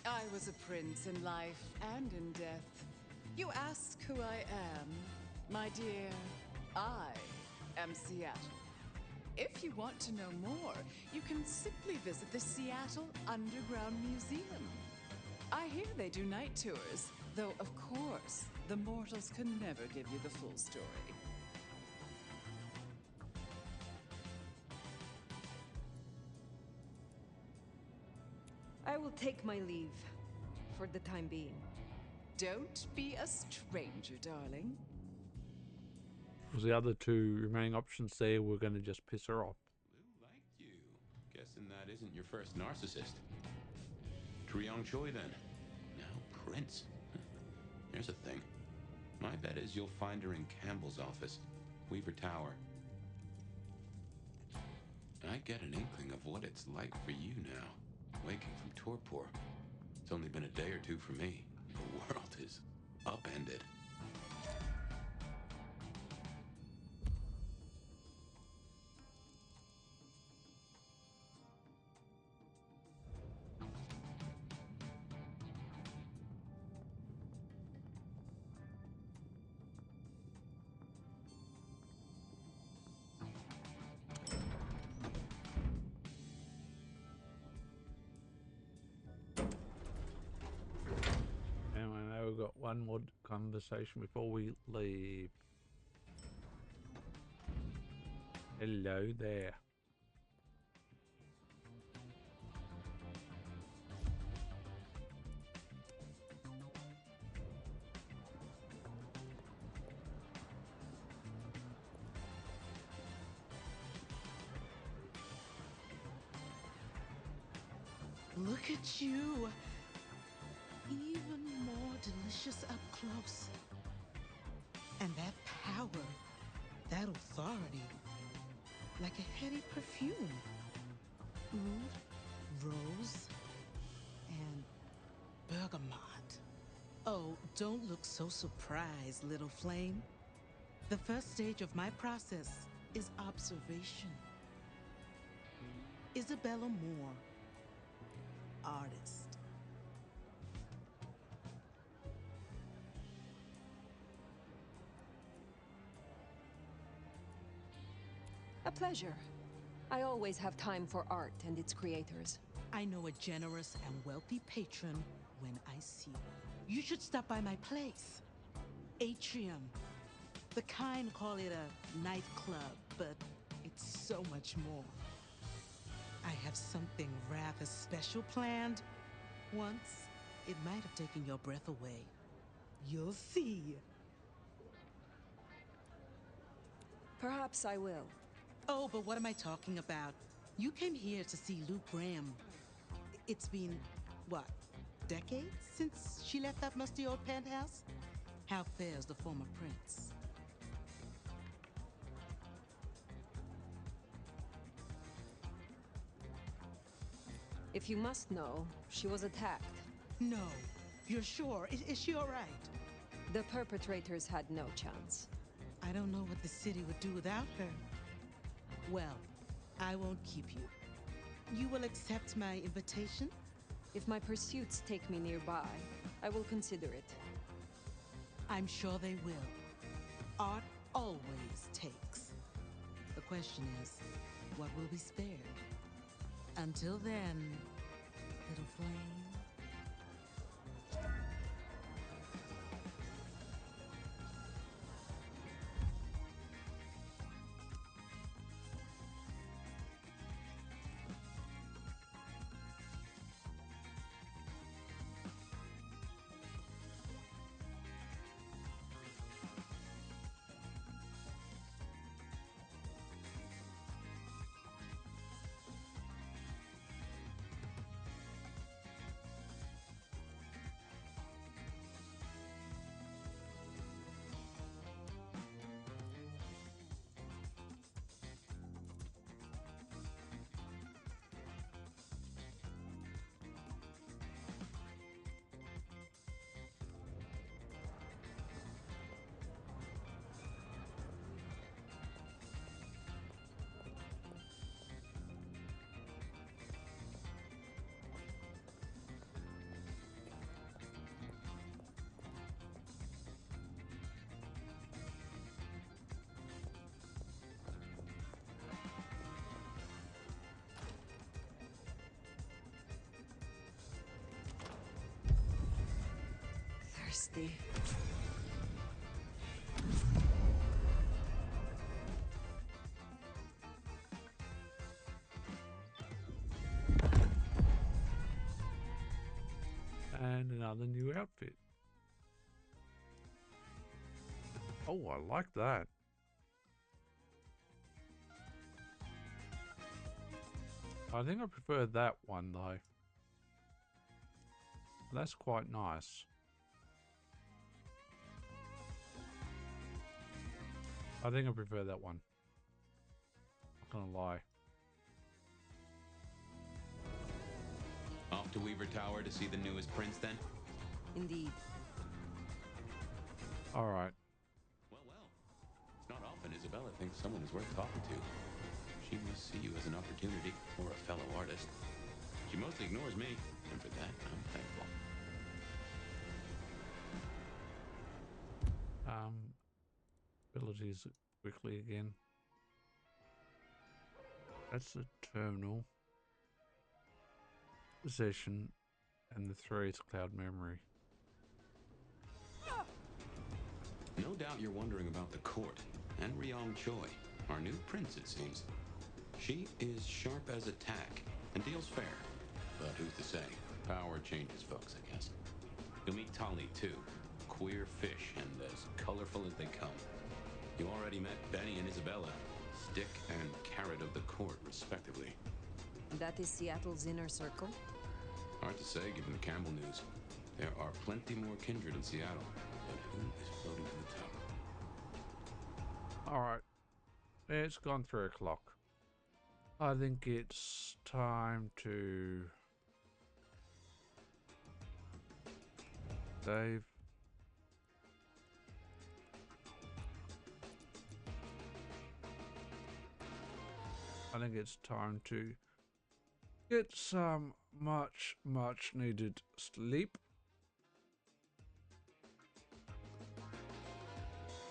I was a prince in life and in death. You ask who I am, my dear, I am Seattle. If you want to know more, you can simply visit the Seattle Underground Museum. I hear they do night tours, though of course, the mortals can never give you the full story. I will take my leave, for the time being. Don't be a stranger, darling. Was the other two remaining options there, we're going to just piss her off. Lou liked you. Guessing that isn't your first narcissist. Triong Choi, then. Now Prince. Here's a thing. My bet is you'll find her in Campbell's office, Weaver Tower. I get an inkling of what it's like for you now, waking from torpor. It's only been a day or two for me. The world is upended. And I know we've got one more conversation before we leave. Hello there. Look at you. Even more delicious up close. And that power, that authority, like a heady perfume. Oud, rose, and bergamot. Oh, don't look so surprised, little flame. The first stage of my process is observation. Isabella Moore, artist. A pleasure. I always have time for art and its creators. I know a generous and wealthy patron when I see one. You should stop by my place. Atrium. The kind call it a nightclub, but it's so much more. I have something rather special planned. Once, it might have taken your breath away. You'll see. Perhaps I will. Oh, but what am I talking about? You came here to see Lou Graham. It's been, what, decades since she left that musty old penthouse? How fares the former prince? If you must know, she was attacked. No. You're sure? Is she all right? The perpetrators had no chance. I don't know what the city would do without her. Well, I won't keep you. You will accept my invitation? If my pursuits take me nearby, I will consider it. I'm sure they will. Art always takes. The question is, what will be spared? Until then, little flame. Thirsty. And another new outfit. Oh, I like that. I think I prefer that one though. That's quite nice. I think I prefer that one. Not gonna lie. Off to Weaver Tower to see the newest prince then? Indeed. Alright. Well, it's not often Isabella thinks someone is worth talking to. She must see you as an opportunity or a fellow artist. She mostly ignores me, and for that, I'm thankful. Abilities quickly again. That's the terminal. Possession, and the 3 is cloud memory. No doubt you're wondering about the court and Ryong Choi, our new prince, it seems. She is sharp as a tack and deals fair. But who's to say? Power changes folks, I guess. You'll meet Tali, too. Queer fish and as colorful as they come. You already met Benny and Isabella, stick and carrot of the court, respectively. That is Seattle's inner circle? Hard to say, given the Campbell news. There are plenty more kindred in Seattle, but who is floating to the top? Alright. It's gone 3 o'clock. I think it's time to save. I think it's time to get some much needed sleep.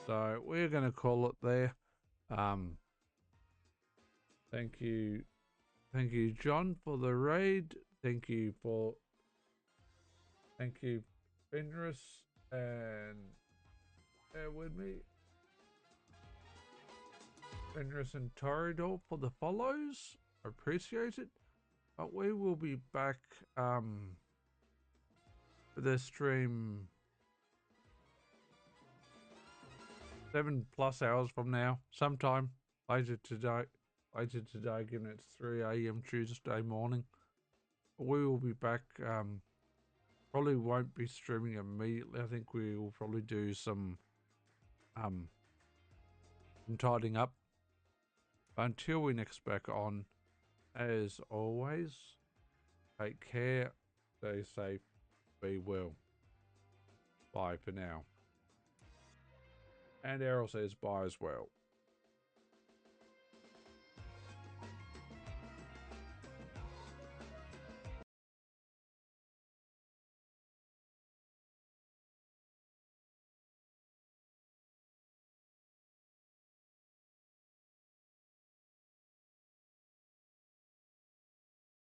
So we're gonna call it there. Thank you, John, for the raid. Thank you, Fenris, and bear with me. Fenris and Torador for the follows. Appreciate it. But we will be back for the stream 7+ hours from now, sometime later today, given it's 3 a.m. Tuesday morning. We will be back. Probably won't be streaming immediately. I think we will probably do some tidying up. But until we next back on, as always, take care, stay safe, be well. Bye for now. And Errol says bye as well.